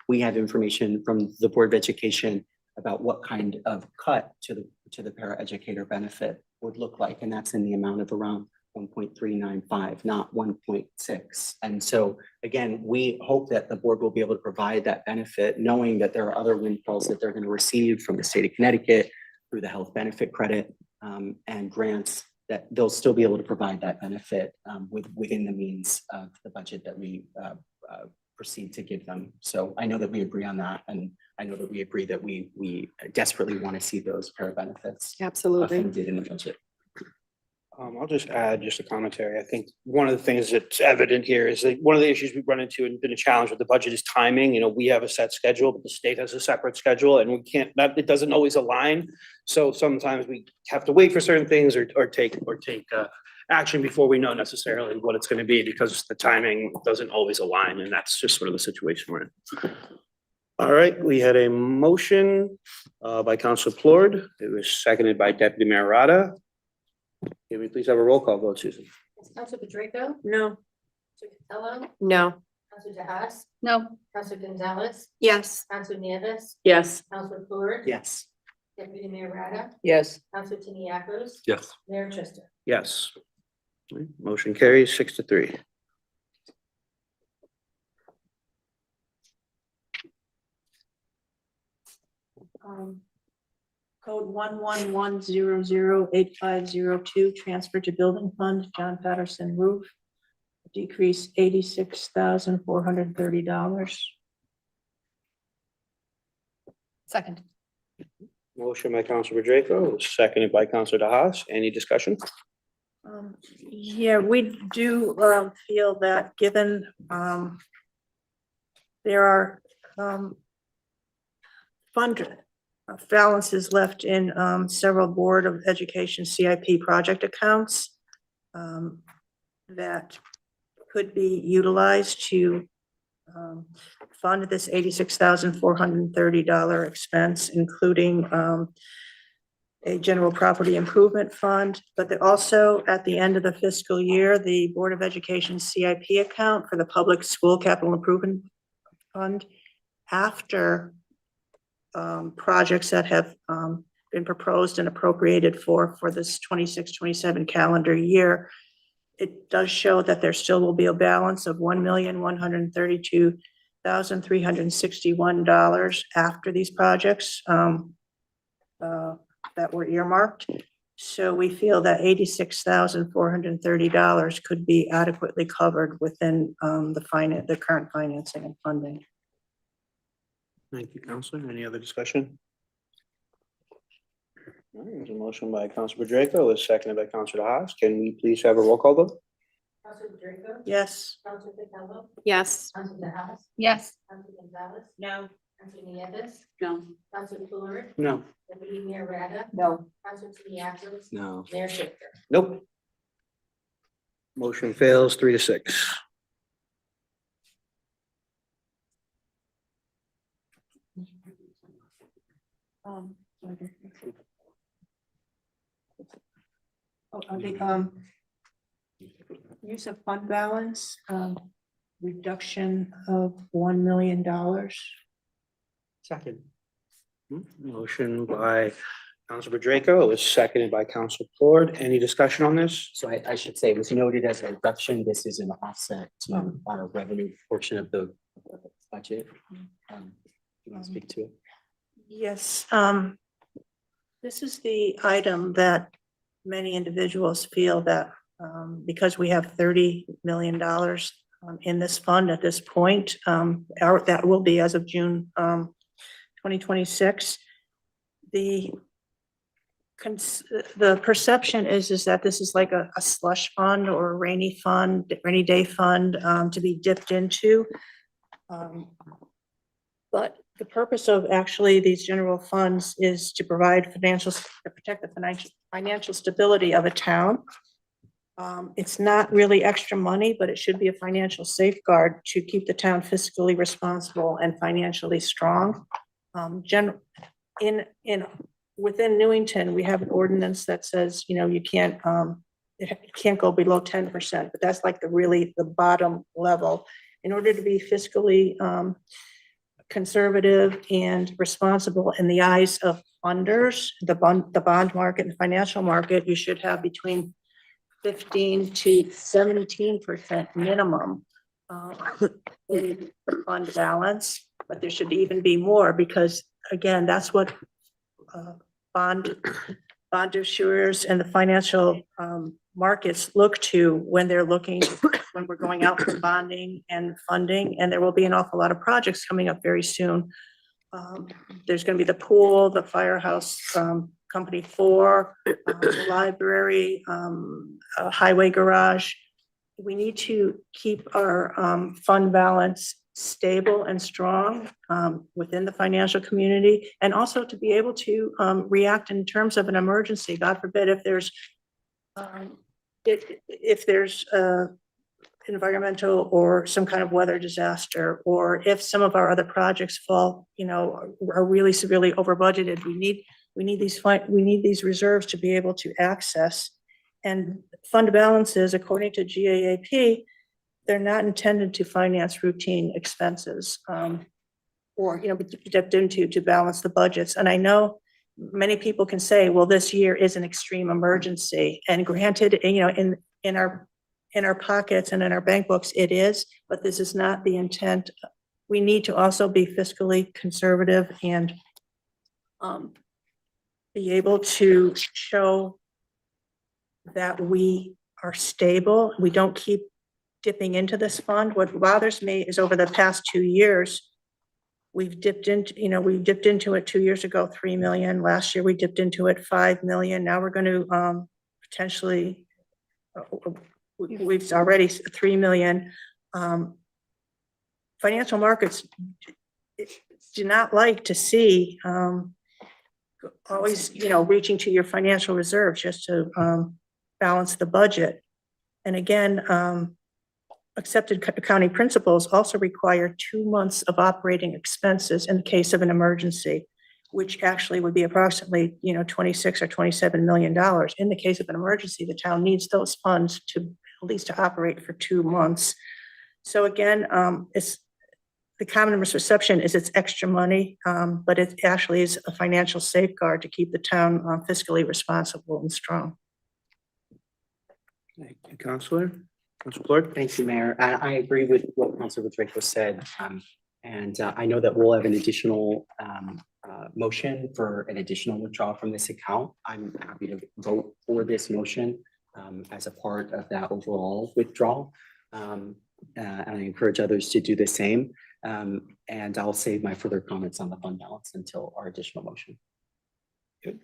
we have information from the Board of Education about what kind of cut to the paraeducator benefit would look like, and that's in the amount of around 1.395, not 1.6. And so again, we hope that the board will be able to provide that benefit, knowing that there are other windfalls that they're going to receive from the state of Connecticut through the health benefit credit and grants, that they'll still be able to provide that benefit within the means of the budget that we proceed to give them. So I know that we agree on that, and I know that we agree that we desperately want to see those para benefits Absolutely. funded in the budget. I'll just add just a commentary. I think one of the things that's evident here is that one of the issues we've run into and been a challenge with the budget is timing. We have a set schedule, but the state has a separate schedule, and it doesn't always align. So sometimes we have to wait for certain things or take action before we know necessarily what it's going to be, because the timing doesn't always align, and that's just sort of the situation we're in. All right, we had a motion by Councilor Plord. It was seconded by Deputy Mayor Rada. Can we please have a roll call vote, Susan? Council Pacheco? No. Council Capello? No. Council DeHaas? No. Council Gonzalez? Yes. Council Nieves. Yes. Council Floyd? Yes. Deputy Mayor Rada? Yes. Council Tiniakos? Yes. Mayor Chester? Yes. Motion carries 6-3. Code 111008502, transfer to building fund, John Patterson roof. Decrease $86,430. Second. Motion by Councilor Draco, seconded by Councilor DeHaas. Any discussion? Yeah, we do feel that given there are fund balances left in several Board of Education CIP project accounts that could be utilized to fund this $86,430 expense, including a general property improvement fund, but also at the end of the fiscal year, the Board of Education CIP account for the public school capital improvement fund, after projects that have been proposed and appropriated for this 26-27 calendar year, it does show that there still will be a balance of $1,132,361 after these projects that were earmarked. So we feel that $86,430 could be adequately covered within the current financing and funding. Thank you, Councilor. Any other discussion? All right, there's a motion by Councilor Draco, is seconded by Councilor DeHaas. Can we please have a roll call vote? Council Pacheco? Yes. Council Capello? Yes. Council DeHaas? Yes. Council Gonzalez? No. Council Nieves. No. Council Floyd? No. Deputy Mayor Rada? No. Council Tiniakos? No. Mayor Chester? Nope. Motion fails 3-6. Use of fund balance, reduction of $1 million. Second. Motion by Councilor Draco, is seconded by Councilor Plord. Any discussion on this? So I should say, it was noted as a reduction. This is an offset to our revenue portion of the budget. You want to speak to it? Yes, this is the item that many individuals feel that because we have $30 million in this fund at this point, that will be as of June 2026. The the perception is that this is like a slush fund or a rainy day fund, to be dipped into. But the purpose of actually these general funds is to provide to protect the financial stability of a town. It's not really extra money, but it should be a financial safeguard to keep the town fiscally responsible and financially strong. Within Newington, we have an ordinance that says, you can't, it can't go below 10%, but that's like the bottom level. In order to be fiscally conservative and responsible in the eyes of funders, the bond market and financial market, you should have between 15 to 17% minimum in the fund balance, but there should even be more because, again, that's what bond issuers and the financial markets look to when when we're going out for bonding and funding, and there will be an awful lot of projects coming up very soon. There's going to be the pool, the firehouse, company 4, the library, a highway garage. We need to keep our fund balance stable and strong within the financial community, and also to be able to react in terms of an emergency. God forbid if there's environmental or some kind of weather disaster, or if some of our other projects fall, are really severely over budgeted. We need these reserves to be able to access. And fund balances, according to GAAP, they're not intended to finance routine expenses, or, be dipped into to balance the budgets. And I know many people can say, well, this year is an extreme emergency. And granted, in our pockets and in our bank books, it is, but this is not the intent. We need to also be fiscally conservative and be able to show that we are stable. We don't keep dipping into this fund. What bothers me is over the past 2 years, we've dipped into it 2 years ago, 3 million. Last year, we dipped into it 5 million. Now we're going to potentially, we've already 3 million. Financial markets do not like to see always, reaching to your financial reserves just to balance the budget. And again, accepted accounting principles also require 2 months of operating expenses in the case of an emergency, which actually would be approximately, $26 or $27 million. In the case of an emergency, the town needs those funds to at least to operate for 2 months. So again, it's the common misperception is it's extra money, but it actually is a financial safeguard to keep the town fiscally responsible and strong. Thank you, Counselor. Counselor Plord? Thank you, Mayor. I agree with what Councilor Draco said. And I know that we'll have an additional motion for an additional withdrawal from this account. I'm happy to vote for this motion as a part of that overall withdrawal. And I encourage others to do the same. And I'll save my further comments on the fund balance until our additional motion. Good.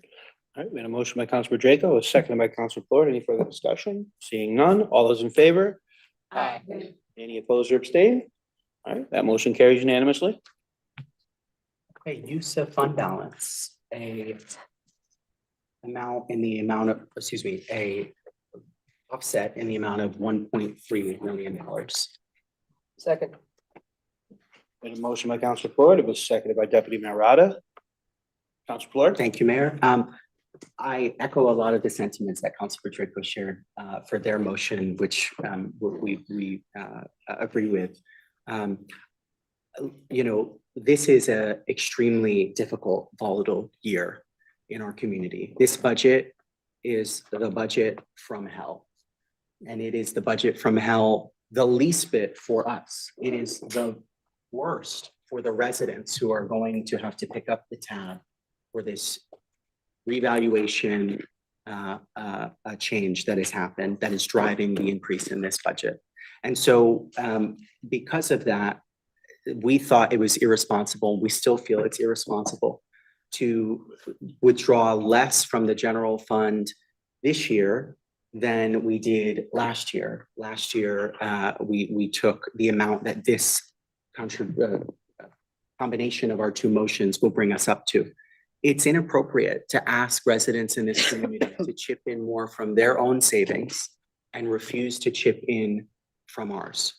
All right, we had a motion by Councilor Draco, a second by Councilor Plord. Any further discussion? Seeing none, all those in favor? Aye. Any opposed or abstained? All right, that motion carries unanimously. Okay, use of fund balance, a offset in the amount of $1.3 million. Second. We had a motion by Councilor Plord. It was seconded by Deputy Mayor Rada. Councilor Plord? Thank you, Mayor. I echo a lot of the sentiments that Councilor Draco shared for their motion, which we agree with. This is an extremely difficult, volatile year in our community. This budget is the budget from hell. And it is the budget from hell, the least bit for us. It is the worst for the residents who are going to have to pick up the tab for this revaluation change that has happened, that is driving the increase in this budget. And so because of that, we thought it was irresponsible. We still feel it's irresponsible to withdraw less from the general fund this year than we did last year. Last year, we took the amount that this combination of our two motions will bring us up to. It's inappropriate to ask residents in this community to chip in more from their own savings and refuse to chip in from ours.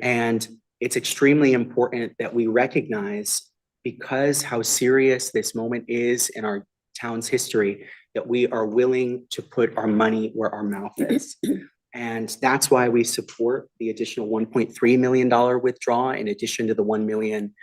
And it's extremely important that we recognize, because how serious this moment is in our town's history, that we are willing to put our money where our mouth is. And that's why we support the additional $1.3 million withdrawal in addition to the 1 million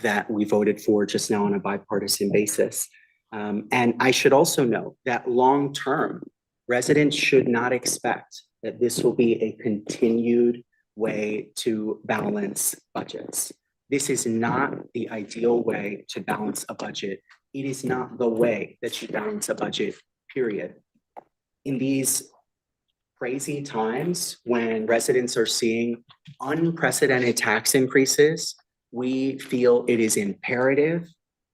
that we voted for just now on a bipartisan basis. And I should also note that long-term, residents should not expect that this will be a continued way to balance budgets. This is not the ideal way to balance a budget. It is not the way that you balance a budget, period. In these crazy times when residents are seeing unprecedented tax increases, we feel it is imperative,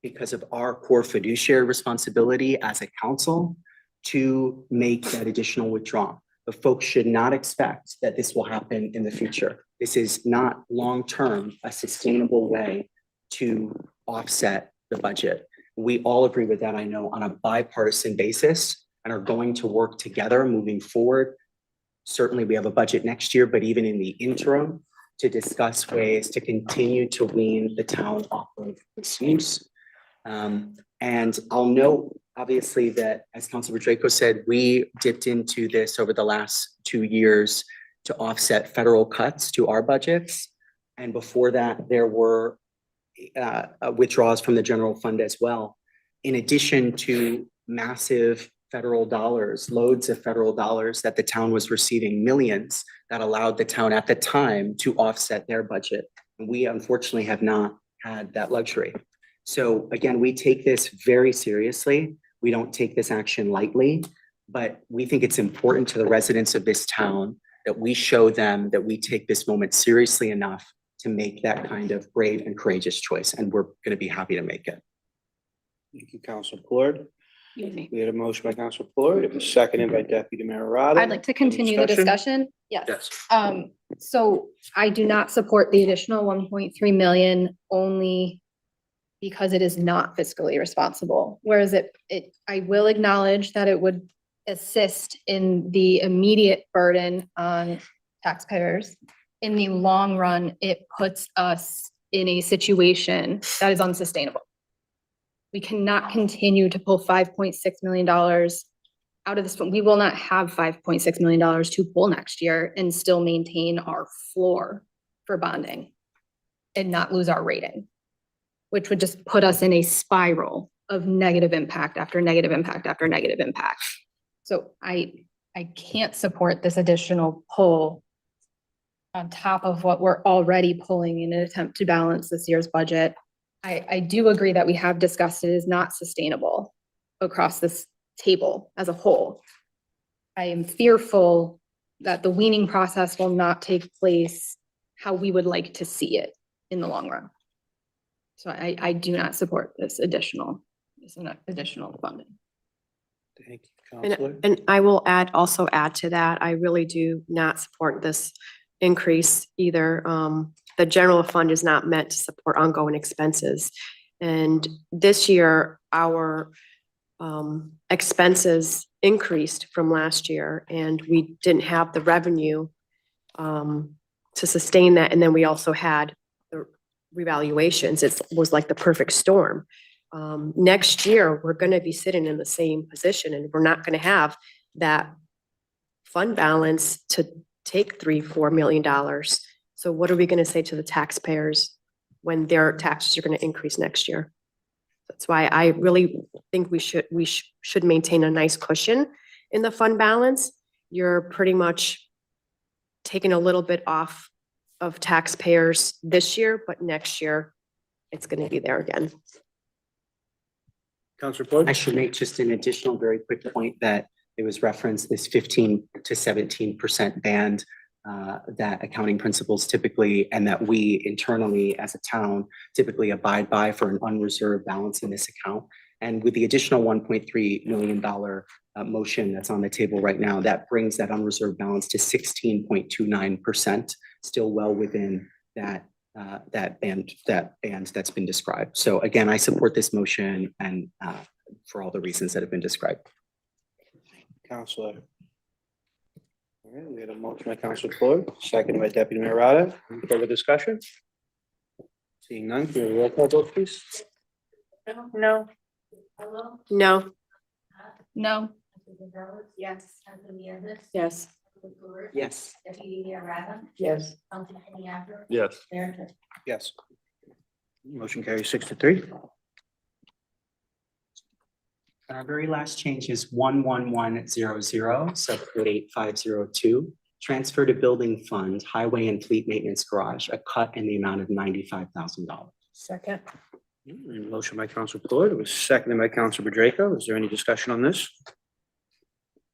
because of our core fiduciary responsibility as a council, to make that additional withdrawal. But folks should not expect that this will happen in the future. This is not long-term a sustainable way to offset the budget. We all agree with that, I know, on a bipartisan basis, and are going to work together moving forward. Certainly, we have a budget next year, but even in the interim, to discuss ways to continue to wean the town off of this use. And I'll note, obviously, that as Councilor Draco said, we dipped into this over the last 2 years to offset federal cuts to our budgets. And before that, there were withdrawals from the general fund as well. In addition to massive federal dollars, loads of federal dollars that the town was receiving, millions, that allowed the town at the time to offset their budget. And we unfortunately have not had that luxury. So again, we take this very seriously. We don't take this action lightly, but we think it's important to the residents of this town that we show them that we take this moment seriously enough to make that kind of brave and courageous choice. And we're going to be happy to make it. Thank you, Councilor Plourd. We had a motion by Councilor Plourd. It was seconded by Deputy Mayor Arado. I'd like to continue the discussion. Yes. Yes. So I do not support the additional 1.3 million only because it is not fiscally responsible. Whereas I will acknowledge that it would assist in the immediate burden on taxpayers. In the long run, it puts us in a situation that is unsustainable. We cannot continue to pull $5.6 million out of this. We will not have $5.6 million to pull next year and still maintain our floor for bonding and not lose our rating, which would just put us in a spiral of negative impact after negative impact after negative impact. So I can't support this additional pull on top of what we're already pulling in an attempt to balance this year's budget. I do agree that we have discussed it is not sustainable across this table as a whole. I am fearful that the weaning process will not take place how we would like to see it in the long run. So I do not support this additional funding. Thank you, Councilor. And I will also add to that, I really do not support this increase either. The general fund is not meant to support ongoing expenses. And this year, our expenses increased from last year, and we didn't have the revenue to sustain that. And then we also had the revaluations. It was like the perfect storm. Next year, we're going to be sitting in the same position, and we're not going to have that fund balance to take $3-4 million. So what are we going to say to the taxpayers when their taxes are going to increase next year? That's why I really think we should maintain a nice cushion in the fund balance. You're pretty much taking a little bit off of taxpayers this year, but next year it's going to be there again. Councilor Plourd. I should make just an additional very quick point that it was referenced, this 15 to 17% band that accounting principles typically, and that we internally as a town typically abide by for an unreserved balance in this account. And with the additional $1.3 million motion that's on the table right now, that brings that unreserved balance to 16.29%, still well within that band that's been described. So again, I support this motion and for all the reasons that have been described. Counselor. All right, we had a motion by Counselor Floyd, second by Deputy Mayor Rada. Any further discussion? Seeing none, can we have a roll call vote, please? No. Hello? No. No. Yes. Yes. Yes. Yes. Deputy Mayor Rada? Yes. Councilman Iapper? Yes. Mayor Tush? Yes. Motion carries 6-3. And our very last change is 11100, subcode 8502, transfer to building fund, highway and fleet maintenance garage, a cut in the amount of $95,000. Second. Motion by Counselor Floyd, it was seconded by Counselor Bedrejko. Is there any discussion on this?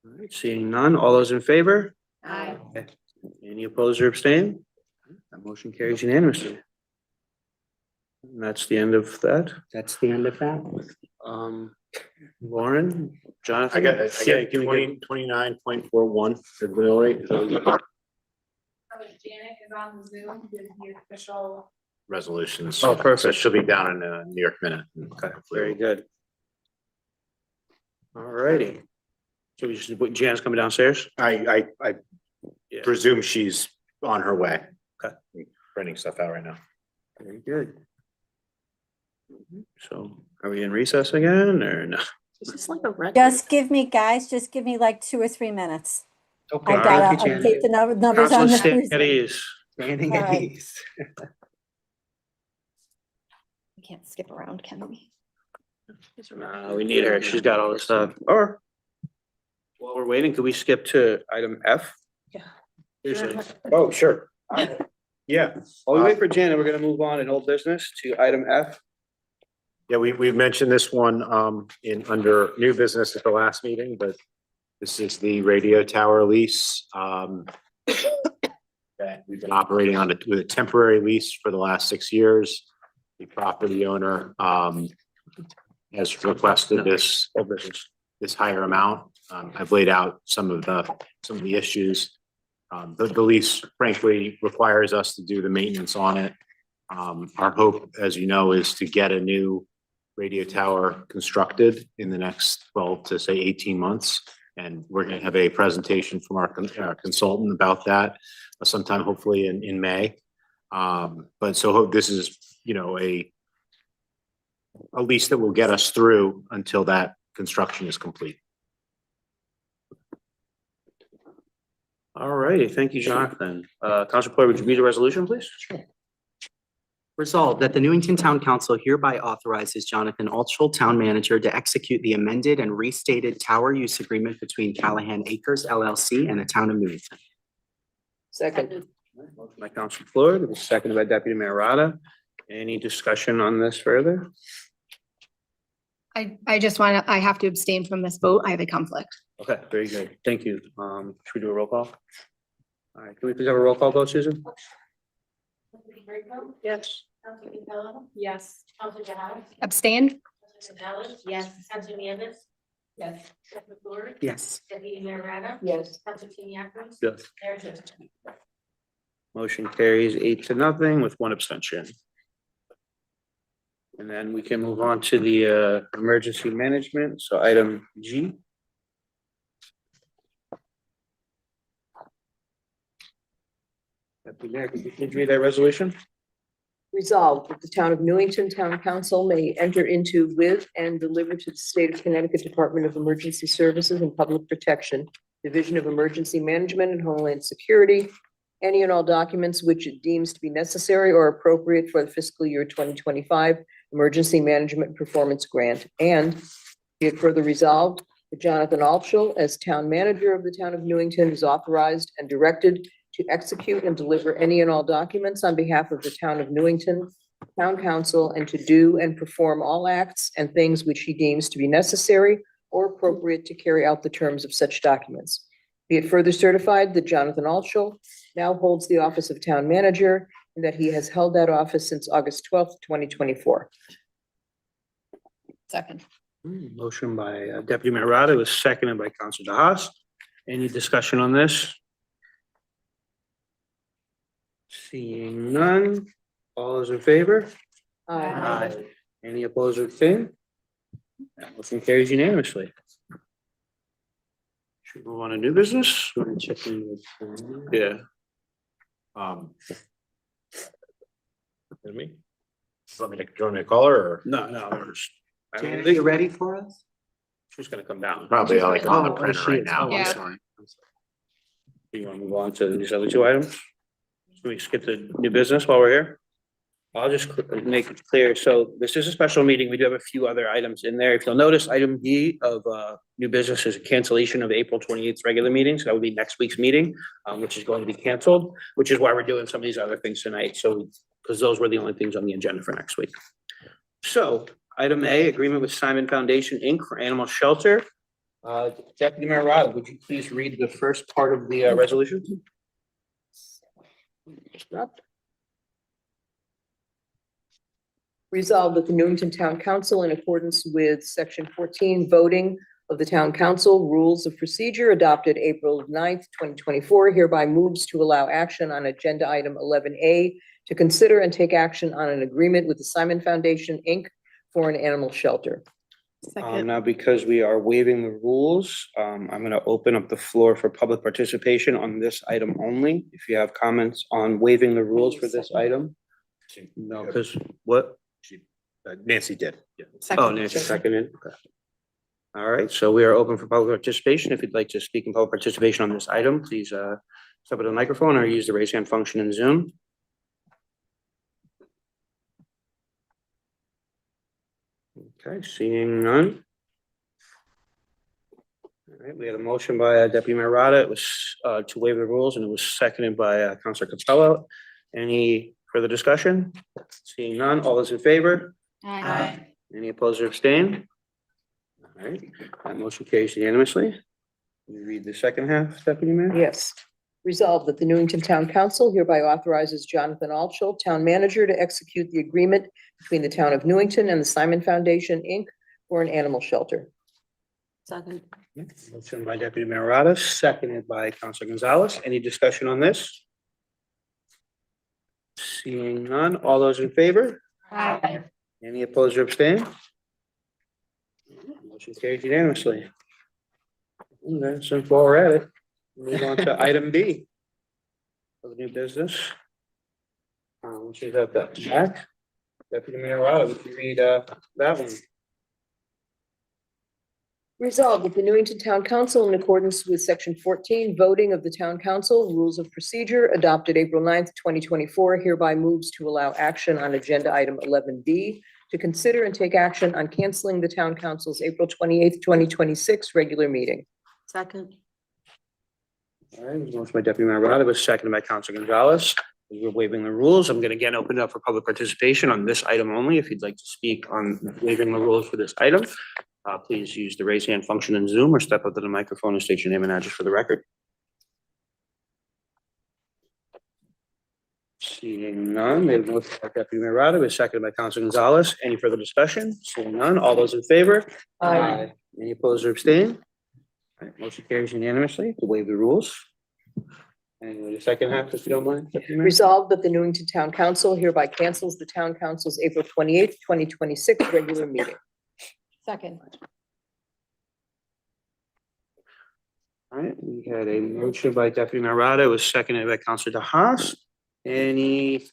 All right, seeing none, all those in favor? Aye. Any opposed or abstain? That motion carries unanimously. And that's the end of that. That's the end of that. Lauren, Jonathan? I got Yeah, give me 29.41 for the mill rate. Janet is on the Zoom, the official. Resolutions. Oh, perfect. So she'll be down in New York Minute. Okay, very good. All righty. So we just, Jan's coming downstairs? I Yeah. presume she's on her way. Okay. Printing stuff out right now. Very good. So are we in recess again or no? Is this like a record? Just give me, guys, just give me like 2 or 3 minutes. Okay. I All gotta right, Jan. update the numbers on Counselor, the. stand at ease. Standing All at right. ease. We can't skip around, can we? No, we need her. She's got all this stuff. Or while we're waiting, could we skip to item F? Yeah. Usually. Oh, sure. Yeah. While we wait for Janet, we're gonna move on in old business to item F. Yeah, we've mentioned this one under new business at the last meeting, but this is the radio tower lease. That we've been operating on with a temporary lease for the last 6 years. The property owner has requested this higher amount. I've laid out some of the issues. The lease frankly requires us to do the maintenance on it. Our hope, as you know, is to get a new radio tower constructed in the next 12 to say 18 months. And we're going to have a presentation from our consultant about that sometime hopefully in May. But so this is, a lease that will get us through until that construction is complete. All righty, thank you, Jonathan. Counselor Floyd, would you read the resolution, please? Sure. Resolved that the Newington Town Council hereby authorizes Jonathan Altschul, Town Manager, to execute the amended and restated tower use agreement between Callahan Acres LLC and the Town of Newington. Second. Motion by Counselor Floyd, it was seconded by Deputy Mayor Rada. Any discussion on this further? I just want to, I have to abstain from this vote. I have a conflict. Okay, very good. Thank you. Should we do a roll call? All right, can we please have a roll call vote, Susan? Yes. Councilman Capello? Yes. Councilman Jahar? Abstain? Councilman Gonzalez? Yes. Councilman Nieves? Yes. Councilman Floyd? Yes. Deputy Mayor Rada? Yes. Councilman Iapper? Yes. Mayor Tush? Motion carries 8-0 with 1 abstention. And then we can move on to the emergency management. So item G. Deputy Mayor, could you please read that resolution? Resolved that the town of Newington Town Council may enter into with and deliver to the state of Connecticut Department of Emergency Services and Public Protection, Division of Emergency Management and Homeland Security, any and all documents which it deems to be necessary or appropriate for the fiscal year 2025 Emergency Management Performance Grant. And be it further resolved that Jonathan Altschul, as Town Manager of the Town of Newington, is authorized and directed to execute and deliver any and all documents on behalf of the Town of Newington, Town Council, and to do and perform all acts and things which he deems to be necessary or appropriate to carry out the terms of such documents. Be it further certified that Jonathan Altschul, now holds the office of town manager and that he has held that office since August 12th, 2024. Second. Motion by Deputy Mayor Rada was seconded by Councilor DeHaas. Any discussion on this? Seeing none, all those in favor? Aye. Any opposed or abstained? That motion carries unanimously. Should we move on to new business? We're gonna check in with, yeah. Me? Want me to join me a caller or? No, we're just. I mean, Janet, you ready for us? she's gonna come down. Probably like on the Oh, printer she right is. now. Oh, I'm Yeah. sorry. Do you want to move on to these other two items? Can we skip the new business while we're here? I'll just make it clear. So this is a special meeting. We do have a few other items in there. If you'll notice, item D of new business is a cancellation of the April 28th regular meeting. So that would be next week's meeting, which is going to be canceled, which is why we're doing some of these other things tonight. So, because those were the only things on the agenda for next week. So item A, agreement with Simon Foundation, Inc. for animal shelter. Deputy Mayor Rada, would you please read the first part of the resolution? Resolved that the Newington Town Council, in accordance with section 14, voting of the Town Council Rules of Procedure adopted April 9th, 2024, hereby moves to allow action on agenda item 11A to consider and take action on an agreement with the Simon Foundation, Inc. for an animal shelter. Now, because we are waiving the rules, I'm gonna open up the floor for public participation on this item only. If you have comments on waiving the rules for this item. No, because what? Nancy did. Yeah. Oh, Nancy seconded. Okay. All right, so we are open for public participation. If you'd like to speak in public participation on this item, please step up to the microphone or use the raise hand function in Zoom. Okay, seeing none. All right, we had a motion by Deputy Mayor Rada. It was to waive the rules and it was seconded by Councilor Capello. Any further discussion? Seeing none, all those in favor? Aye. Any opposed or abstain? All right, that motion carries unanimously. Can you read the second half, Deputy Mayor? Yes. Resolved that the Newington Town Council hereby authorizes Jonathan Altschul, Town Manager, to execute the agreement between the Town of Newington and the Simon Foundation, Inc. for an animal shelter. Second. Motion by Deputy Mayor Rada, seconded by Councilor Gonzalez. Any discussion on this? Seeing none, all those in favor? Aye. Any opposed or abstain? Motion carries unanimously. Okay, so while we're at it, move on to item B of the new business. We should have that back. Deputy Mayor Rada, would you read that one? Resolved that the Newington Town Council, in accordance with section 14, voting of the Town Council Rules of Procedure adopted April 9th, 2024, hereby moves to allow action on agenda item 11B to consider and take action on canceling the Town Council's April 28th, 2026 regular meeting. Second. All right, motion by Deputy Mayor Rada was seconded by Councilor Gonzalez. We're waiving the rules. I'm going to again open it up for public participation on this item only. If you'd like to speak on waiving the rules for this item, please use the raise hand function in Zoom or step up to the microphone and state your name and address for the record. Seeing none, we have motion by Deputy Mayor Rada was seconded by Councilor Gonzalez. Any further discussion? Seeing none, all those in favor? Aye. Any opposed or abstained? All right, motion carries unanimously to waive the rules. And the second half, if you don't mind. Deputy Mayor? Resolved that the Newington Town Council hereby cancels the Town Council's April 28th, 2026 regular meeting. Second. All right, we had a motion by Deputy Mayor Rada. It was seconded by Councilor DeHaas. Any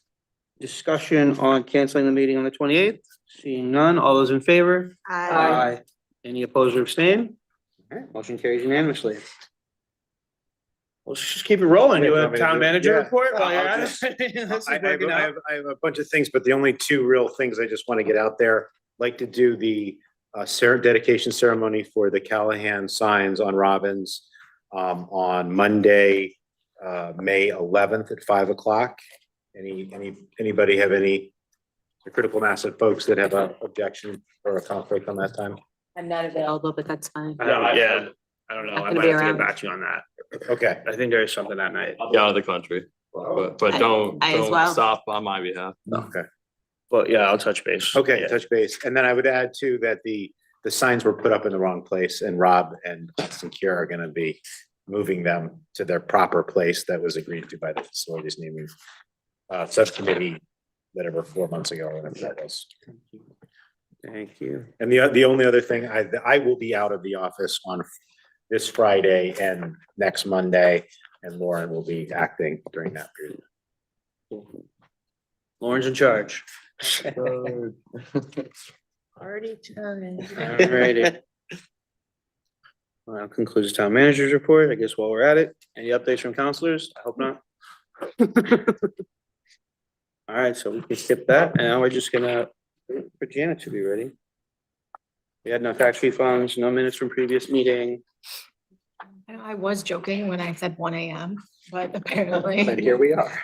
discussion on canceling the meeting on the 28th? Seeing none, all those in favor? Aye. Any opposed or abstain? All right, motion carries unanimously. Let's just keep it rolling. You have town manager Yeah. report while you're I'll at just- it? This is I working out. have a bunch of things, but the only two real things I just want to get out there, like to do the dedication ceremony for the Callahan signs on Robbins on Monday, May 11th at 5 o'clock. Anybody have any critical mass of folks that have an objection or a conflict on that time? I'm not available, but that's fine. Yeah, I don't know. Not I gonna might be have to around. get back to you on that. Okay. I think there is something that night. I'll be out of the country. but don't I as well. stop on my behalf. Okay. But yeah, I'll touch base. Okay, Yeah. touch base. And then I would add too that the signs were put up in the wrong place and Rob and Austin Kier are gonna be moving them to their proper place that was agreed to by the facilities naming subcommittee, whatever, 4 months ago, or whatever that was. Thank you. And the only other thing, I will be out of the office on this Friday and next Monday, and Lauren will be acting during that period. Lauren's in charge. Party time. Alrighty. Well, that concludes the town manager's report. I guess while we're at it, any updates from counselors? I hope not. All right, so we can skip that, and now we're just gonna wait for Janet to be ready. We had no tax refunds, no minutes from previous meeting, I was joking when I said 1 AM, but apparently. but here we are.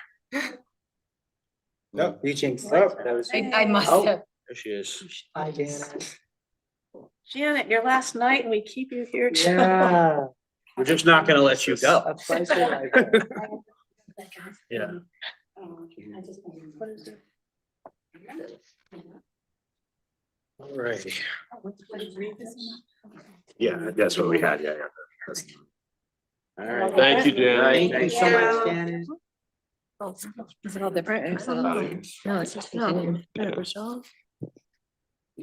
No, you jinxed. Oh, that was. I must Oh, have. there she is. Hi, Janet. Janet, your last night and we keep you here. till- Yeah. We're just not gonna let you go. A pleasure like that. Yeah. What is it? All right. Yeah, that's what we had, yeah. That's- All right. Thank you, Janet. Thank you so much, Janet. Is it all different? No, it's just.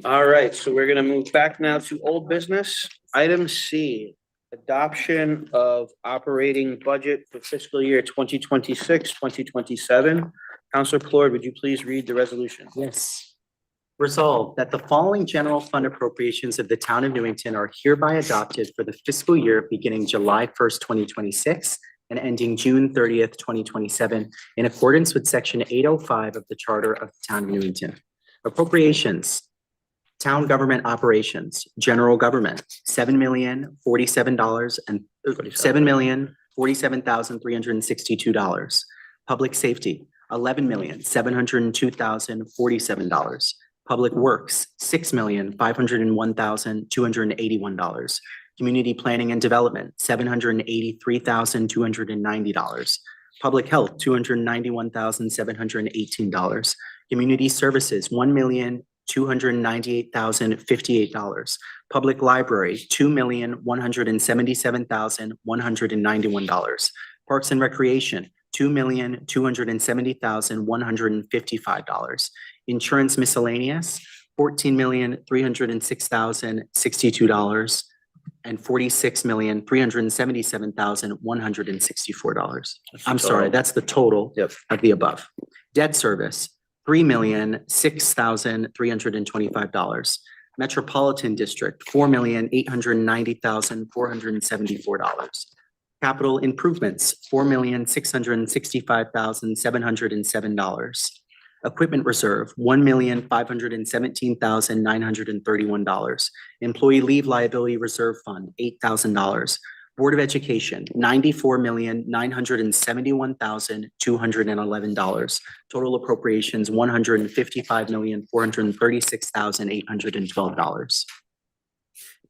All right, so we're gonna move back now to old business. Item C, adoption of operating budget for fiscal year 2026-2027. Counselor Plord, would you please read the resolution? Yes. Resolved that the following general fund appropriations of the town of Newington are hereby adopted for the fiscal year beginning July 1st, 2026 and ending June 30th, 2027, in accordance with section 805 of the charter of the town of Newington. Appropriations. Town government operations, general government, $7,047,362. Public safety, $11,702,047. Public works, $6,501,281. Community planning and development, $783,290. Public health, $291,718. Community services, $1,298,058. Public library, $2,177,191. Parks and recreation, $2,270,155. Insurance miscellaneous, $14,306,062 and $46,377,164. I'm sorry, that's the total Yep. of the above. Debt service, $3,006,325. Metropolitan District, $4,890,474. Capital improvements, $4,665,707. Equipment reserve, $1,517,931. Employee leave liability reserve fund, $8,000. Board of Education, $94,971,211. Total appropriations, $155,436,812.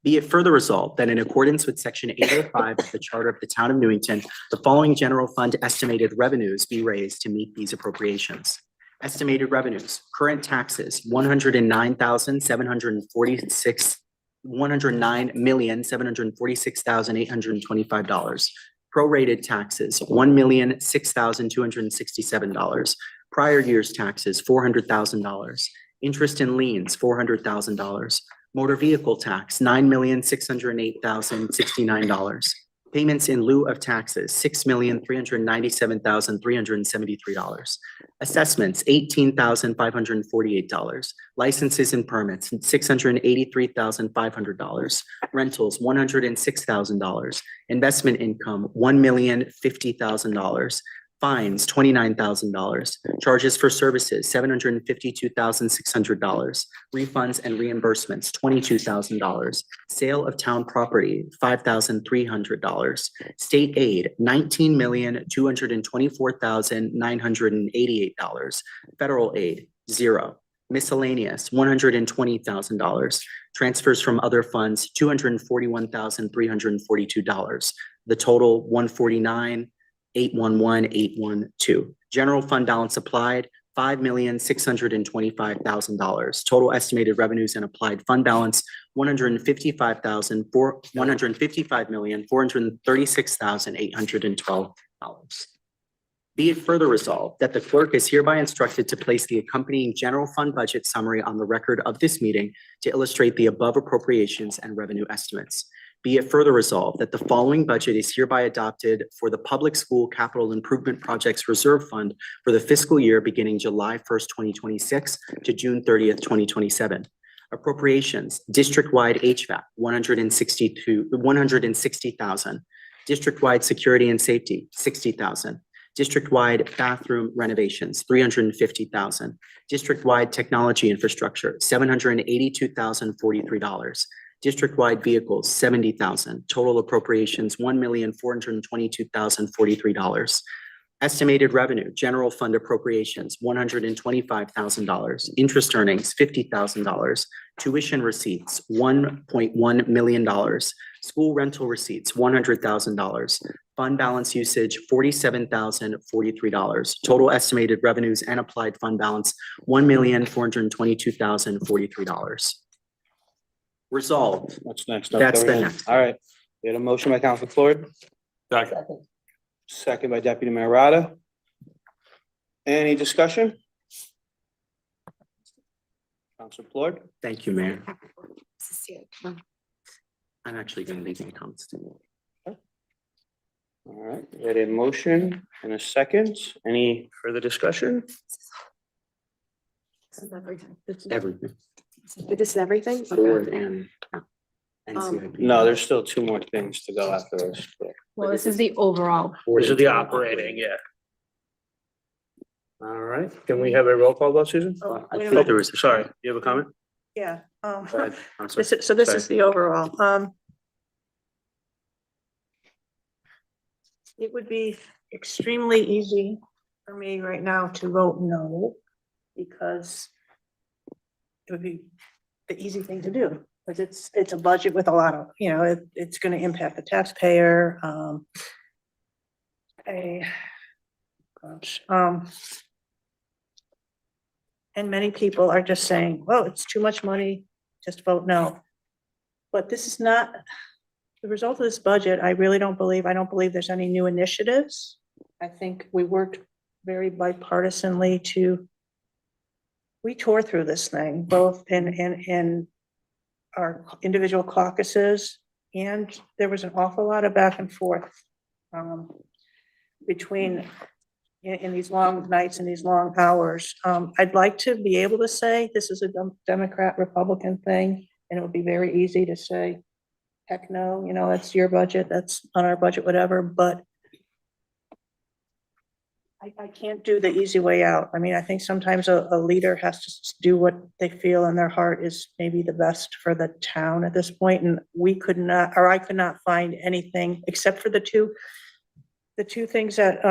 Be it further resolved that in accordance with section 805 of the charter of the town of Newington, the following general fund estimated revenues be raised to meet these appropriations. Estimated revenues, current taxes, $109,746,825. Prorated taxes, $1,006,267. Prior year's taxes, $400,000. Interest and liens, $400,000. Motor vehicle tax, $9,608,069. Payments in lieu of taxes, $6,397,373. Assessments, $18,548. Licenses and permits, $683,500. Rentals, $106,000. Investment income, $1,050,000. Fines, $29,000. Charges for services, $752,600. Refunds and reimbursements, $22,000. Sale of town property, $5,300. State aid, $19,224,988. Federal aid, $0. Miscellaneous, $120,000. Transfers from other funds, $241,342. The total, $149,000. 811,812. General fund balance applied, $5,625,000. Total estimated revenues and applied fund balance, $155,436,812. Be it further resolved that the clerk is hereby instructed to place the accompanying general fund budget summary on the record of this meeting to illustrate the above appropriations and revenue estimates. Be it further resolved that the following budget is hereby adopted for the Public School Capital Improvement Projects Reserve Fund for the fiscal year beginning July 1st, 2026 to June 30th, 2027. Appropriations, district-wide HVAC, $160,000. District-wide security and safety, $60,000. District-wide bathroom renovations, $350,000. District-wide technology infrastructure, $782,043. District-wide vehicles, $70,000. Total appropriations, $1,422,043. Estimated revenue, general fund appropriations, $125,000. Interest earnings, $50,000. Tuition receipts, $1.1 million. School rental receipts, $100,000. Fund balance usage, $47,043. Total estimated revenues and applied fund balance, $1,422,043. Resolved. What's next? up, That's the everyone? next. All right. We had a motion by Council Floyd, second by Deputy Mayor Rada. Any discussion? Council Floyd? Thank you, Mayor. I'm actually going to leave my comments to you. All right, we had a motion and a second. Any further discussion? Everything. Everything. This is everything? Board and CIP. No, there's still two more things to go after this. Well, this is the overall. This is the operating, yeah. All right, can we have a roll call vote, Susan? Oh, I wait a think minute. there was. Sorry, you have a comment? Yeah, Go ahead, Counselor. so this Sorry. is the overall. It would be extremely easy for me right now to vote no, because it would be the easy thing to do, because it's a budget with a lot of, it's gonna impact the taxpayer, and many people are just saying, well, it's too much money, just vote no. But this is not, the result of this budget, I don't believe there's any new initiatives. I think we worked very bipartisanly we tore through this thing, both in our individual caucuses, and there was an awful lot of back and forth between in these long nights and these long hours. I'd like to be able to say this is a Democrat Republican thing, and it would be very easy to say, heck no, that's your budget, that's on our budget, whatever, but I can't do the easy way out. I mean, I think sometimes a leader has to do what they feel in their heart is maybe the best for the town at this point, and I could not find anything except for the two things that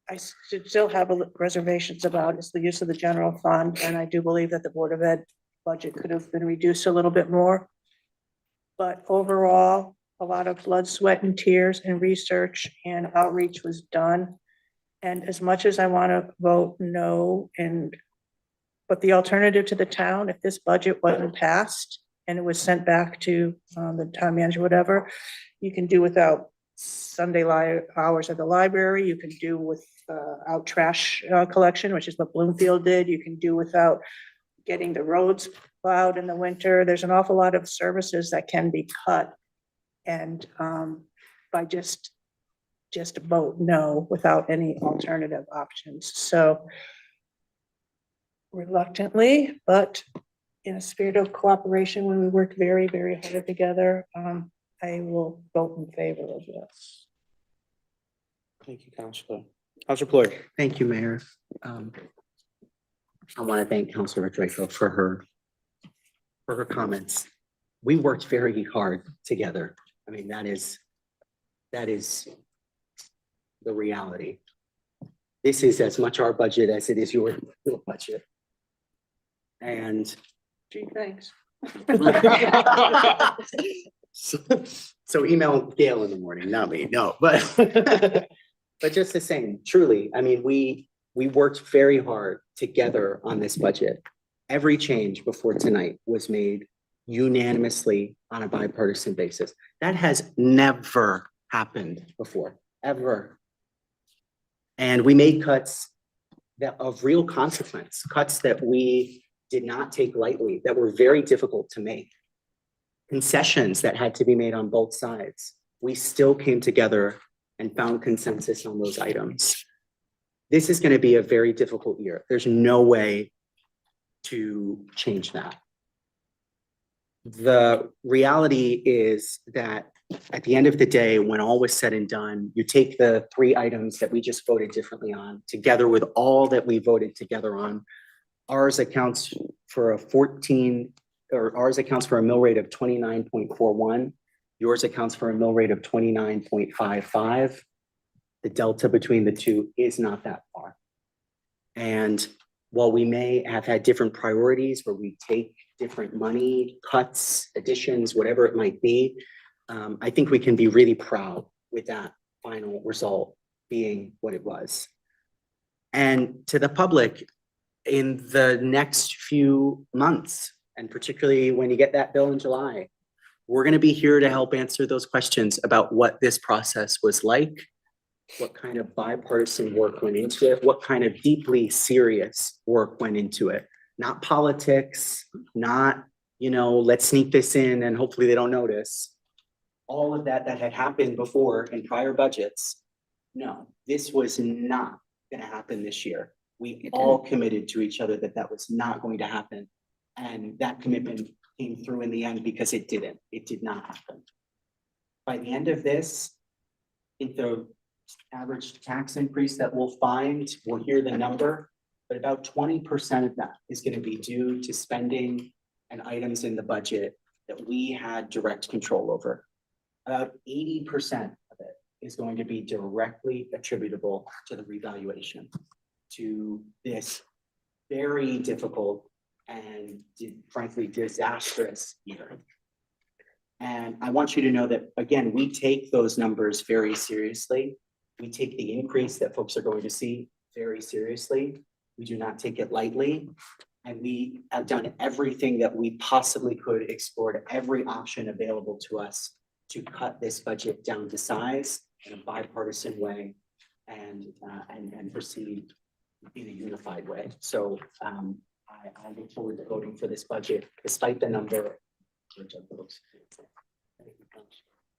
I still have reservations about is the use of the general fund, and I do believe that the Board of Ed budget could have been reduced a little bit more. But overall, a lot of blood, sweat, and tears and research and outreach was done. And as much as I want to vote no, but the alternative to the town, if this budget wasn't passed and it was sent back to the town manager, whatever, you can do without Sunday hours at the library. You can do without trash collection, which is what Bloomfield did. You can do without getting the roads plowed in the winter. There's an awful lot of services that can be cut. And by just vote no without any alternative options. So reluctantly, but in a spirit of cooperation, when we work very, very hard together, I will vote in favor of this. Thank you, Counselor. Counselor Floyd? Thank you, Mayor. I want to thank Councilor Draco for her comments. We worked very hard together. I mean, that is the reality. This is as much our budget as it is your budget. And Gee, thanks. so email Gail in the morning, not me, no, but But just the same, truly, I mean, we worked very hard together on this budget. Every change before tonight was made unanimously on a bipartisan basis. That has never happened before, ever. And we made cuts that of real consequence, cuts that we did not take lightly, that were very difficult to make. Concessions that had to be made on both sides. We still came together and found consensus on those items. This is going to be a very difficult year. There's no way to change that. The reality is that at the end of the day, when all was said and done, you take the 3 items that we just voted differently on, together with all that we voted together on, ours accounts for ours accounts for a mill rate of 29.41. Yours accounts for a mill rate of 29.55. The delta between the two is not that far. And while we may have had different priorities where we take different money, cuts, additions, whatever it might be, I think we can be really proud with that final result being what it was. And to the public, in the next few months, and particularly when you get that bill in July, we're going to be here to help answer those questions about what this process was like, what kind of bipartisan work went into it, what kind of deeply serious work went into it. Not politics, not, let's sneak this in and hopefully they don't notice. All of that had happened before in prior budgets. No, this was not going to happen this year. We all committed to each other that was not going to happen. And that commitment came through in the end because it didn't. It did not happen. By the end of this, I think the average tax increase that we'll find, we'll hear the number, but about 20% of that is going to be due to spending and items in the budget that we had direct control over. About 80% of it is going to be directly attributable to the revaluation, to this very difficult and frankly disastrous year. And I want you to know that, again, we take those numbers very seriously. We take the increase that folks are going to see very seriously. We do not take it lightly. And we have done everything that we possibly could, explored every option available to us to cut this budget down to size in a bipartisan way and proceed in a unified way. So I look forward to voting for this budget, despite the number of votes.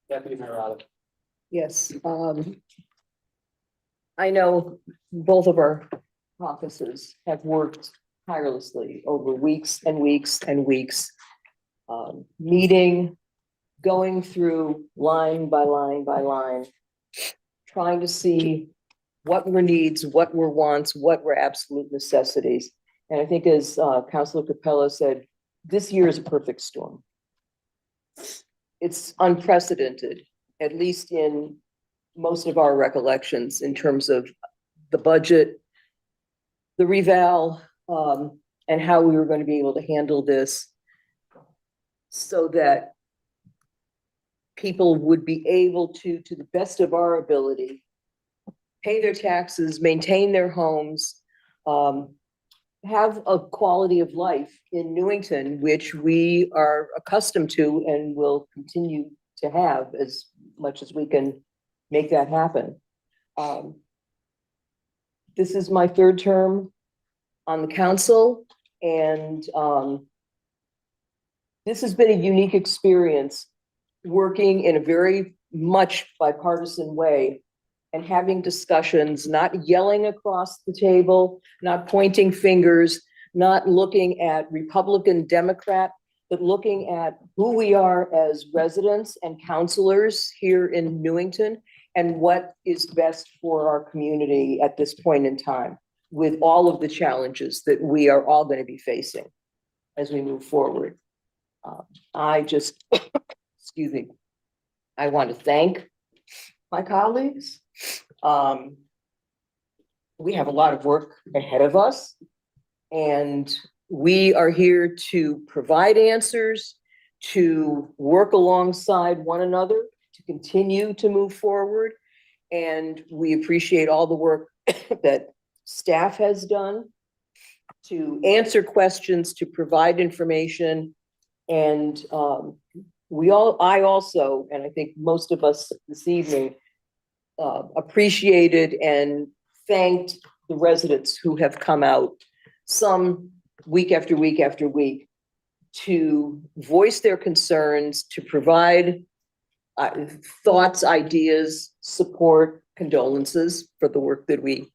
Deputy Mayor Raleigh. Yes, I know both of our offices have worked tirelessly over weeks and weeks and weeks, meeting, going through line by line by line, trying to see what were needs, what were wants, what were absolute necessities. And I think as Councilor Capella said, this year is a perfect storm. It's unprecedented, at least in most of our recollections in terms of the budget, the reval, and how we were going to be able to handle this so that people would be able to the best of our ability, pay their taxes, maintain their homes, have a quality of life in Newington, which we are accustomed to and will continue to have as much as we can make that happen. This is my 3rd term on the council, and this has been a unique experience working in a very much bipartisan way and having discussions, not yelling across the table, not pointing fingers, not looking at Republican, Democrat, but looking at who we are as residents and councilors here in Newington and what is best for our community at this point in time with all of the challenges that we are all going to be facing as we move forward. I just, excuse me, I want to thank my colleagues. We have a lot of work ahead of us, and we are here to provide answers, to work alongside one another, to continue to move forward. And we appreciate all the work that staff has done to answer questions, to provide information. And I also, and I think most of us this evening, appreciated and thanked the residents who have come out, some week after week after week, to voice their concerns, to provide thoughts, ideas, support, condolences for the work that we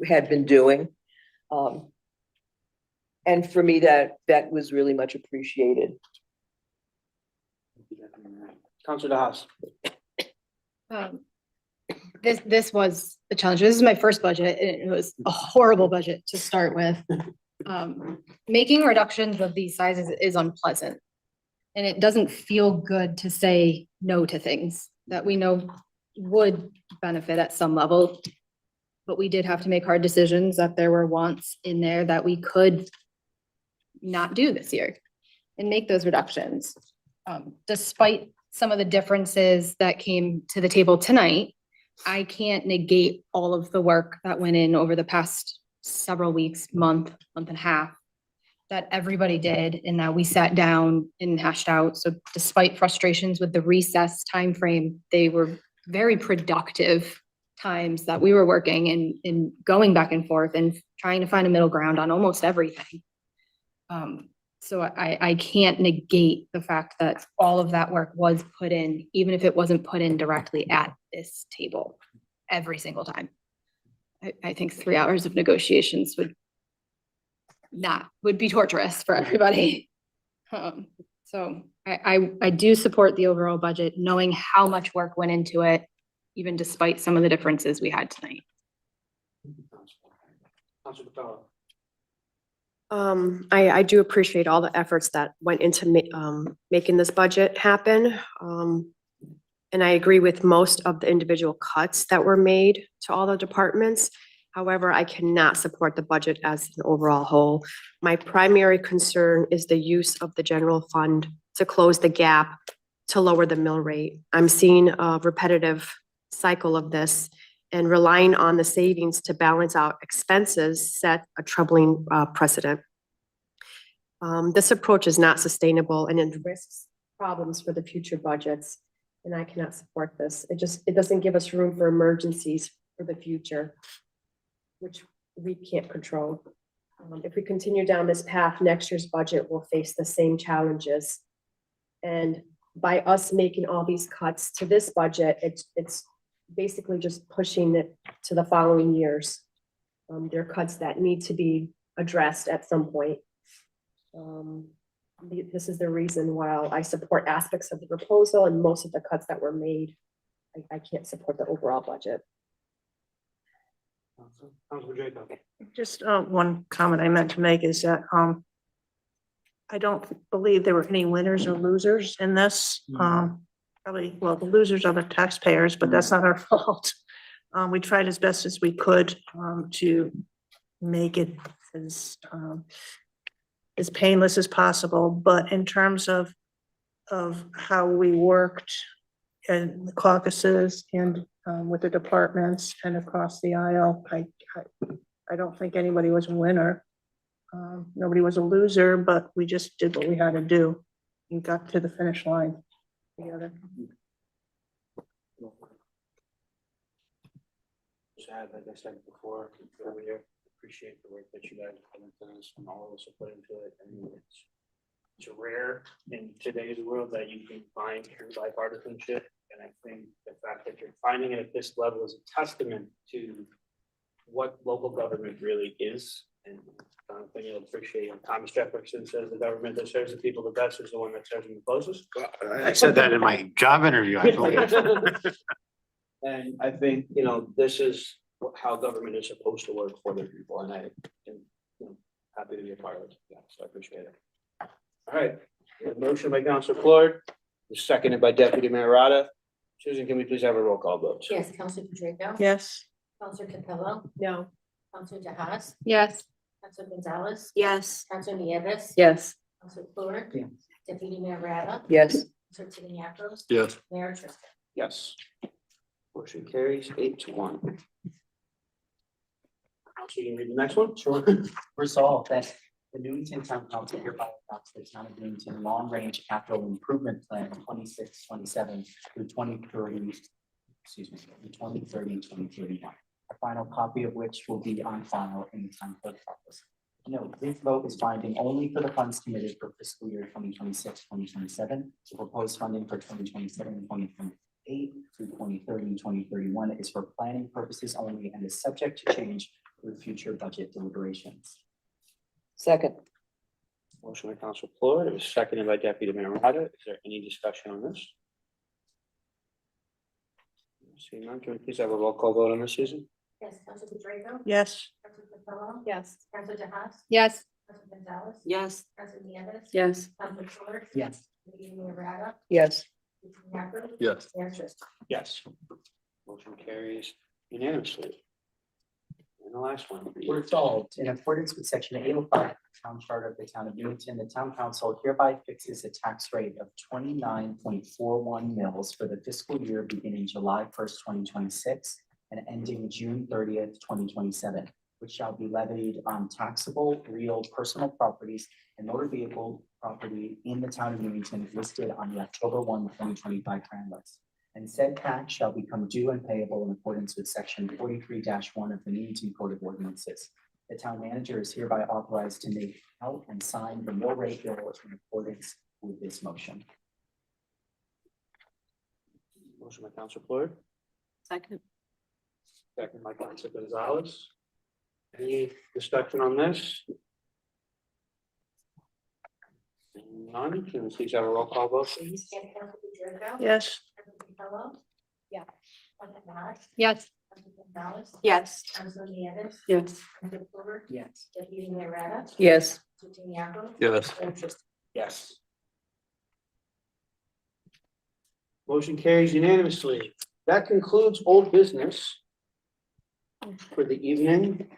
had been doing. And for me, that was really much appreciated. Counselor DeHaas. This was a challenge. This is my first budget, and it was a horrible budget to start with. Making reductions of these sizes is unpleasant. And it doesn't feel good to say no to things that we know would benefit at some level. But we did have to make hard decisions, that there were wants in there that we could not do this year and make those reductions. Despite some of the differences that came to the table tonight, I can't negate all of the work that went in over the past several weeks, month and a half, that everybody did, and that we sat down and hashed out. So despite frustrations with the recess timeframe, they were very productive times that we were working and going back and forth and trying to find a middle ground on almost everything. So I can't negate the fact that all of that work was put in, even if it wasn't put in directly at this table every single time. I think 3 hours of negotiations would be torturous for everybody. So I do support the overall budget, knowing how much work went into it, even despite some of the differences we had tonight. Counselor Capella. I do appreciate all the efforts that went into making this budget happen. And I agree with most of the individual cuts that were made to all the departments. However, I cannot support the budget as an overall whole. My primary concern is the use of the general fund to close the gap to lower the mill rate. I'm seeing a repetitive cycle of this, and relying on the savings to balance out expenses set a troubling precedent. This approach is not sustainable and it risks problems for the future budgets, and I cannot support this. It doesn't give us room for emergencies for the future, which we can't control. If we continue down this path, next year's budget will face the same challenges. And by us making all these cuts to this budget, it's basically just pushing it to the following years. There are cuts that need to be addressed at some point. This is the reason why I support aspects of the proposal, and most of the cuts that were made, I can't support the overall budget. Counselor Jacob. Just one comment I meant to make is that I don't believe there were any winners or losers in this. Probably, well, the losers are the taxpayers, but that's not our fault. We tried as best as we could to make it as painless as possible, but in terms of how we worked in the caucuses and with the departments and across the aisle, I don't think anybody was a winner. Nobody was a loser, but we just did what we had to do and got to the finish line together. Sad, like I said before, earlier, appreciate the work that you guys put into this and all of us have put into it. I mean, it's rare in today's world that you can find true bipartisanship. And I think the fact that you're finding it at this level is a testament to what local government really is. And I think you'll appreciate it. Thomas Jefferson says the government that serves the people the best is the one that serves them the closest. I said that in my job interview, I believe. And I think, this is how government is supposed to work for the people, and I am happy to be a part of it. Yeah, so I appreciate it. All right, we have a motion by Councilor Floyd, seconded by Deputy Mayor Rada. Susan, can we please have a roll call vote? Yes, Counselor Pedrico. Yes. Counselor Capello. No. Counselor DeHaas. Yes. Counselor Gonzalez. Yes. Counselor Nieves. Yes. Counselor Floyd. Yes. Deputy Mayor Rada. Yes. Counselor Tiliakoos. Yes. Mayor Tristan. Yes. Motion carries 8-1. Council, you can read the next one? Sure. Resolved that the Newington Town Council hereby adopts the Town of Newington Long Range Capital Improvement Plan 26-27 through 2030, excuse me, 2030-2031. A final copy of which will be on file in the town clerk's office. Note, this vote is binding only for the funds committed for fiscal year 2026-2027. The proposed funding for 2027 and 2028 through 2030 and 2031 is for planning purposes only and is subject to change with future budget deliberations. Second. Motion by Council Floyd, it was seconded by Deputy Mayor Rada. Is there any discussion on this? Seeing none, can we please have a roll call vote on this, Susan? Yes, Council DeDrago? Yes. Council Capello? Yes. Council Jahas? Yes. Council Gonzalez? Yes. Council Nieves? Yes. Council Short? Yes. Deputy Mayor Rada? Yes. Yaku? Yes. Mayor Schuster? Yes. Motion carries unanimously. And the last one. Resolved in accordance with section 805 of the Town Charter of the Town of Newington, the Town Council hereby fixes a tax rate of 29.41 mils for the fiscal year beginning July 1st, 2026 and ending June 30th, 2027, which shall be levied on taxable real personal properties and motor vehicle property in the Town of Newington listed on the October 1, 2025 plan list. And said tax shall become due and payable in accordance with section 43-1 of the Newington Code of Ordinances. The town manager is hereby authorized to make out and sign the mill rate bill in accordance with this motion. Motion by Council Floyd, Second. second by Council Gonzalez. Any discussion on this? None, can we please have a roll call vote, please? Yes, Council DeDrago? Yes. Council Capello? Yeah. Council Jahas? Yes. Council Gonzalez? Yes. Council Nieves? Yes. Council Short? Yes. Deputy Mayor Rada? Yes. Council Yaku? Yes. Mayor Schuster? Yes. Motion carries unanimously. That concludes old business for the evening.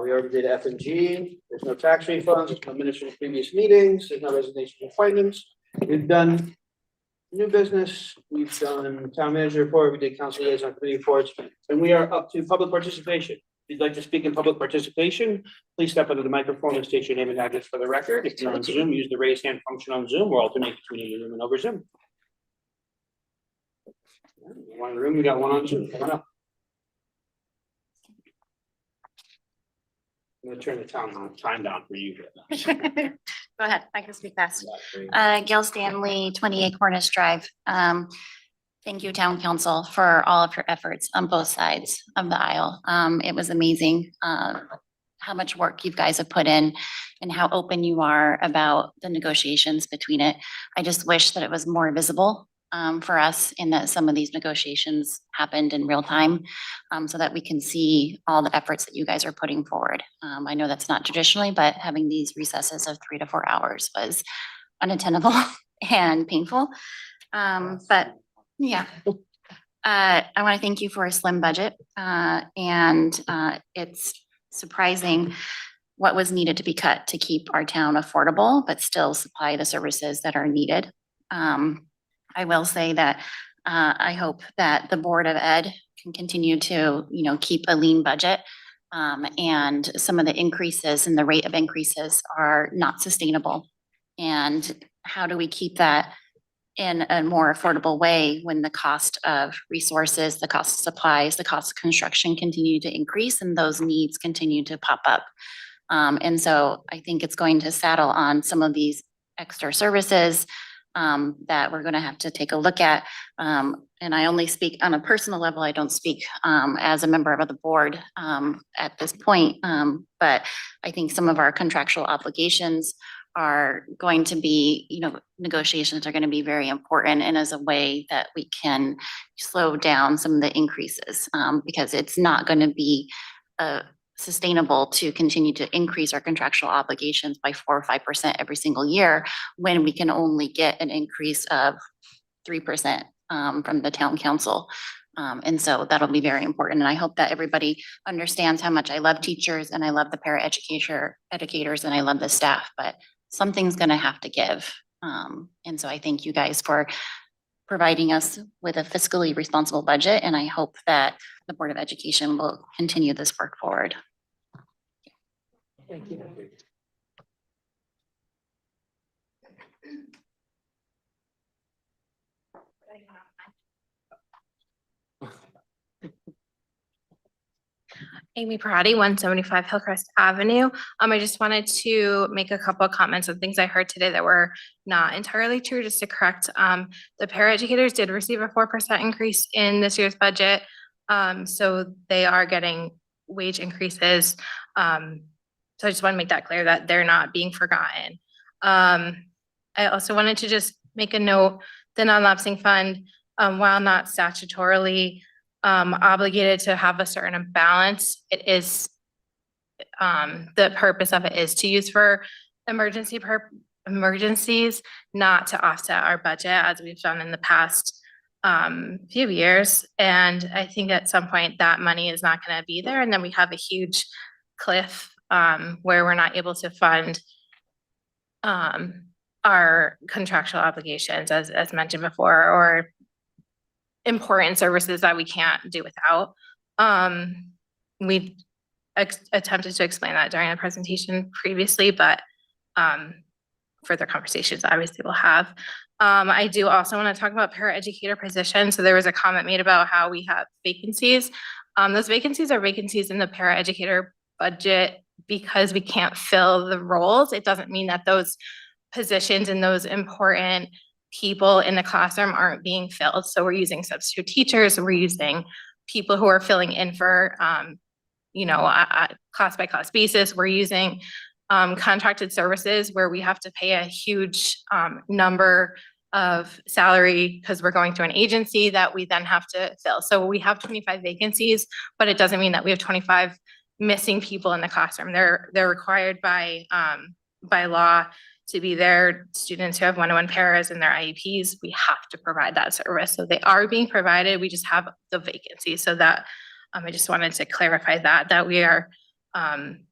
We already did F and G. There's no tax refunds, there's no minutes from previous meetings, there's no resignation of appointments. We've done new business, we've done town manager report, we did council liaison committee reports, and we are up to public participation. If you'd like to speak in public participation, please step up to the microphone and state your name and address for the record. If you're on Zoom, use the raise hand function on Zoom or alternate between your Zoom and over Zoom. One room, we got one on Zoom. Come on up. I'm gonna turn the time down for you. Go ahead, I can speak fast. Gil Stanley, 28 Cornish Drive. Thank you, Town Council, for all of your efforts on both sides of the aisle. It was amazing how much work you guys have put in and how open you are about the negotiations between it. I just wish that it was more visible for us in that some of these negotiations happened in real time so that we can see all the efforts that you guys are putting forward. I know that's not traditionally, but having these recesses of 3 to 4 hours was unattainable and painful. But yeah, I want to thank you for a slim budget and it's surprising what was needed to be cut to keep our town affordable, but still supply the services that are needed. I will say that I hope that the Board of Ed can continue to, keep a lean budget. And some of the increases and the rate of increases are not sustainable. And how do we keep that in a more affordable way when the cost of resources, the cost of supplies, the cost of construction continue to increase and those needs continue to pop up? And so I think it's going to saddle on some of these extra services that we're going to have to take a look at. And I only speak on a personal level. I don't speak as a member of the board at this point. But I think some of our contractual obligations are going to be, negotiations are going to be very important and as a way that we can slow down some of the increases because it's not going to be sustainable to continue to increase our contractual obligations by 4 or 5% every single year when we can only get an increase of 3% from the town council. And so that'll be very important. And I hope that everybody understands how much I love teachers and I love the educators and I love the staff, but something's going to have to give. And so I thank you guys for providing us with a fiscally responsible budget, and I hope that the Board of Education will continue this work forward. Thank you. Amy Parati, 175 Hillcrest Avenue. I just wanted to make a couple of comments on things I heard today that were not entirely true, just to correct. The paraeducators did receive a 4% increase in this year's budget. So they are getting wage increases. So I just want to make that clear that they're not being forgotten. I also wanted to just make a note, the non-lapsing fund, while not statutorily obligated to have a certain balance, it is the purpose of it is to use for emergencies, not to offset our budget as we've done in the past few years. And I think at some point that money is not going to be there, and then we have a huge cliff where we're not able to fund our contractual obligations as mentioned before, or important services that we can't do without. We attempted to explain that during the presentation previously, but further conversations obviously we'll have. I do also want to talk about paraeducator positions. So there was a comment made about how we have vacancies. Those vacancies are vacancies in the paraeducator budget because we can't fill the roles. It doesn't mean that those positions and those important people in the classroom aren't being filled. So we're using substitute teachers, we're using people who are filling in for, a class by class basis. We're using contracted services where we have to pay a huge number of salary because we're going through an agency that we then have to fill. So we have 25 vacancies, but it doesn't mean that we have 25 missing people in the classroom. They're required by law to be there. Students who have one-on-one paras in their IEPs, we have to provide that service. So they are being provided, we just have the vacancy. So that, I just wanted to clarify that we are,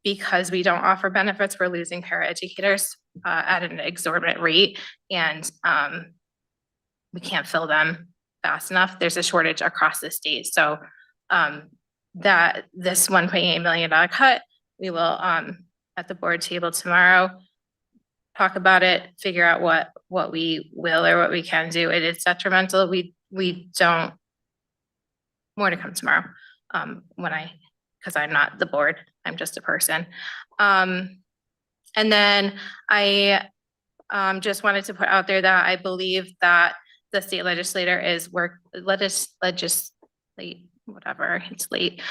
because we don't offer benefits, we're losing paraeducators at an exorbitant rate, and we can't fill them fast enough. There's a shortage across the state. So that this $1.8 million cut, we will at the board table tomorrow, talk about it, figure out what we will or what we can do. It is detrimental. We don't, more to come tomorrow. Because I'm not the board, I'm just a person. And then I just wanted to put out there that I believe that the state legislator is whatever, it's late.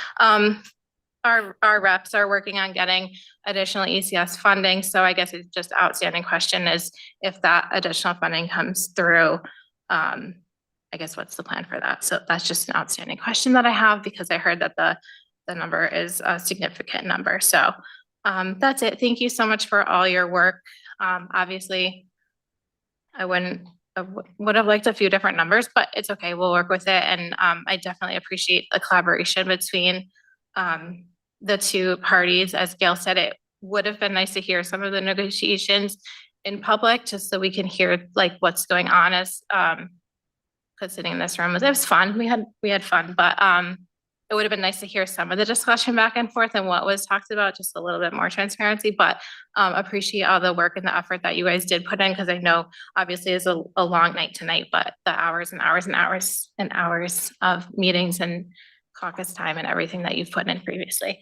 Our reps are working on getting additional ECS funding. So I guess it's just outstanding question is if that additional funding comes through, I guess what's the plan for that? So that's just an outstanding question that I have because I heard that the number is a significant number. So that's it. Thank you so much for all your work. Obviously, I would have liked a few different numbers, but it's okay. We'll work with it. And I definitely appreciate the collaboration between the two parties. As Gail said, it would have been nice to hear some of the negotiations in public, just so we can hear like what's going on as because sitting in this room it was fun. We had fun, but it would have been nice to hear some of the discussion back and forth and what was talked about, just a little bit more transparency, but appreciate all the work and the effort that you guys did put in, because I know obviously it's a long night tonight, but the hours and hours and hours and hours of meetings and caucus time and everything that you've put in previously.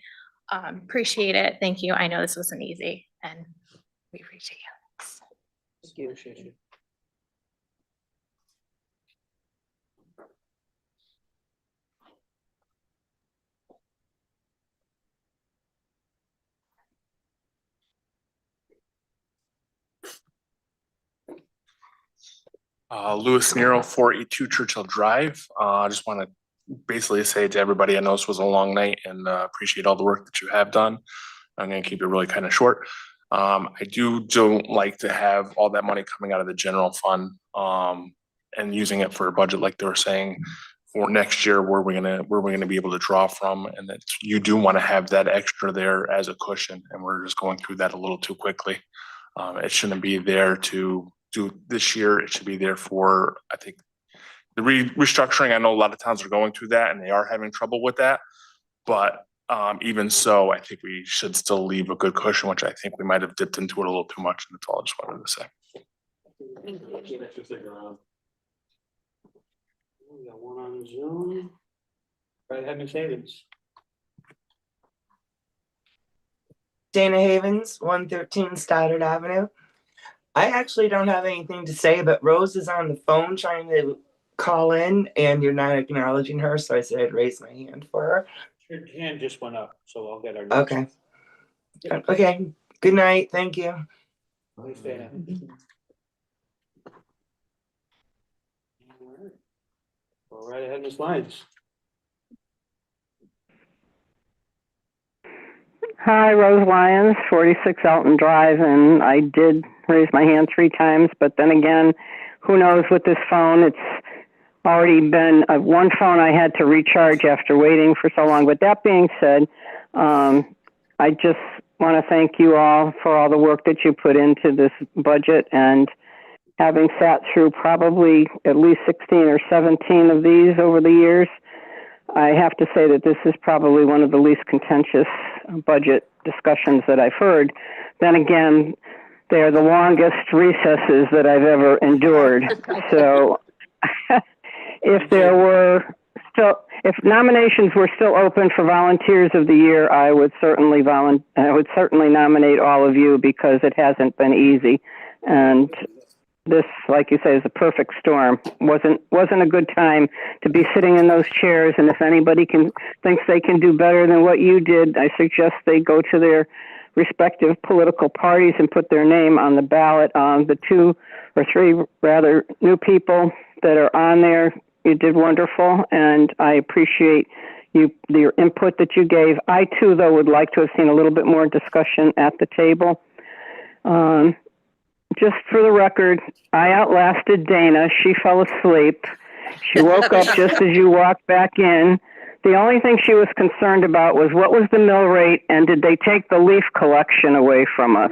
Appreciate it. Thank you. I know this wasn't easy and we appreciate you. Thank you. Appreciate you. Louis Nero, 482 Churchill Drive. I just want to basically say to everybody, I know this was a long night and appreciate all the work that you have done. I'm going to keep it really kind of short. I don't like to have all that money coming out of the general fund and using it for a budget like they were saying for next year, where we're gonna be able to draw from, and that you do want to have that extra there as a cushion, and we're just going through that a little too quickly. It shouldn't be there to do this year. It should be there for, I think, the restructuring, I know a lot of towns are going through that and they are having trouble with that. But even so, I think we should still leave a good cushion, which I think we might have dipped into it a little too much, and that's all I just wanted to say. We got one on Zoom. Right ahead, Ms. Havens. Dana Havens, 113 Stoddard Avenue. I actually don't have anything to say, but Rose is on the phone trying to call in and you're not acknowledging her, so I said I'd raise my hand for her. Your hand just went up, so I'll get her. Okay. Okay, good night, thank you. Thanks, Dana. All right. Go right ahead, Ms. Lyons. Hi, Rose Lyons, 46 Elton Drive, and I did raise my hand 3 times, but then again, who knows with this phone, it's already been, one phone I had to recharge after waiting for so long. But that being said, I just want to thank you all for all the work that you put into this budget, and having sat through probably at least 16 or 17 of these over the years, I have to say that this is probably one of the least contentious budget discussions that I've heard. Then again, they are the longest recesses that I've ever endured. So if nominations were still open for volunteers of the year, I would certainly nominate all of you, because it hasn't been easy. And this, like you say, is a perfect storm. Wasn't a good time to be sitting in those chairs. And if anybody thinks they can do better than what you did, I suggest they go to their respective political parties and put their name on the ballot. The 2 or 3 rather new people that are on there, you did wonderful, and I appreciate your input that you gave. I too, though, would like to have seen a little bit more discussion at the table. Just for the record, I outlasted Dana. She fell asleep. She woke up just as you walked back in. The only thing she was concerned about was what was the mill rate and did they take the leaf collection away from us?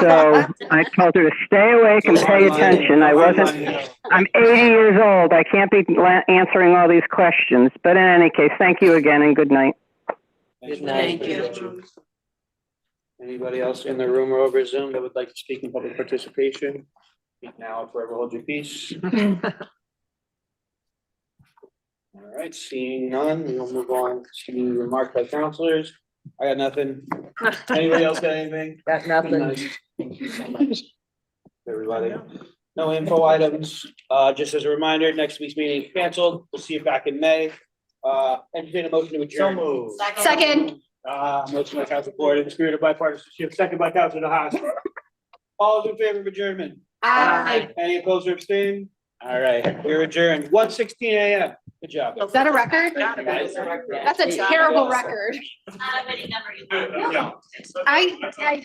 So I told her to stay awake and pay attention. I'm 80 years old. I can't be answering all these questions. But in any case, thank you again and good night. Good night. Thank you. Anybody else in the room or over Zoom that would like to speak in public participation? Speak now or forever hold your peace. All right, seeing none, we'll move on to remarks by counselors. I got nothing. Anybody else got anything? Got nothing. Everybody, no info items. Just as a reminder, next week's meeting is canceled. We'll see you back in May. Entertain a motion to adjourn. So moved. Second. Motion by Council Ford in the spirit of bipartisanship, second by Council Haas. All those in favor of adjournment? Aye. Any opposed or abstained? All right, we're adjourned, 1:16 a.m. Good job. Is that a record? That's a terrible record. I.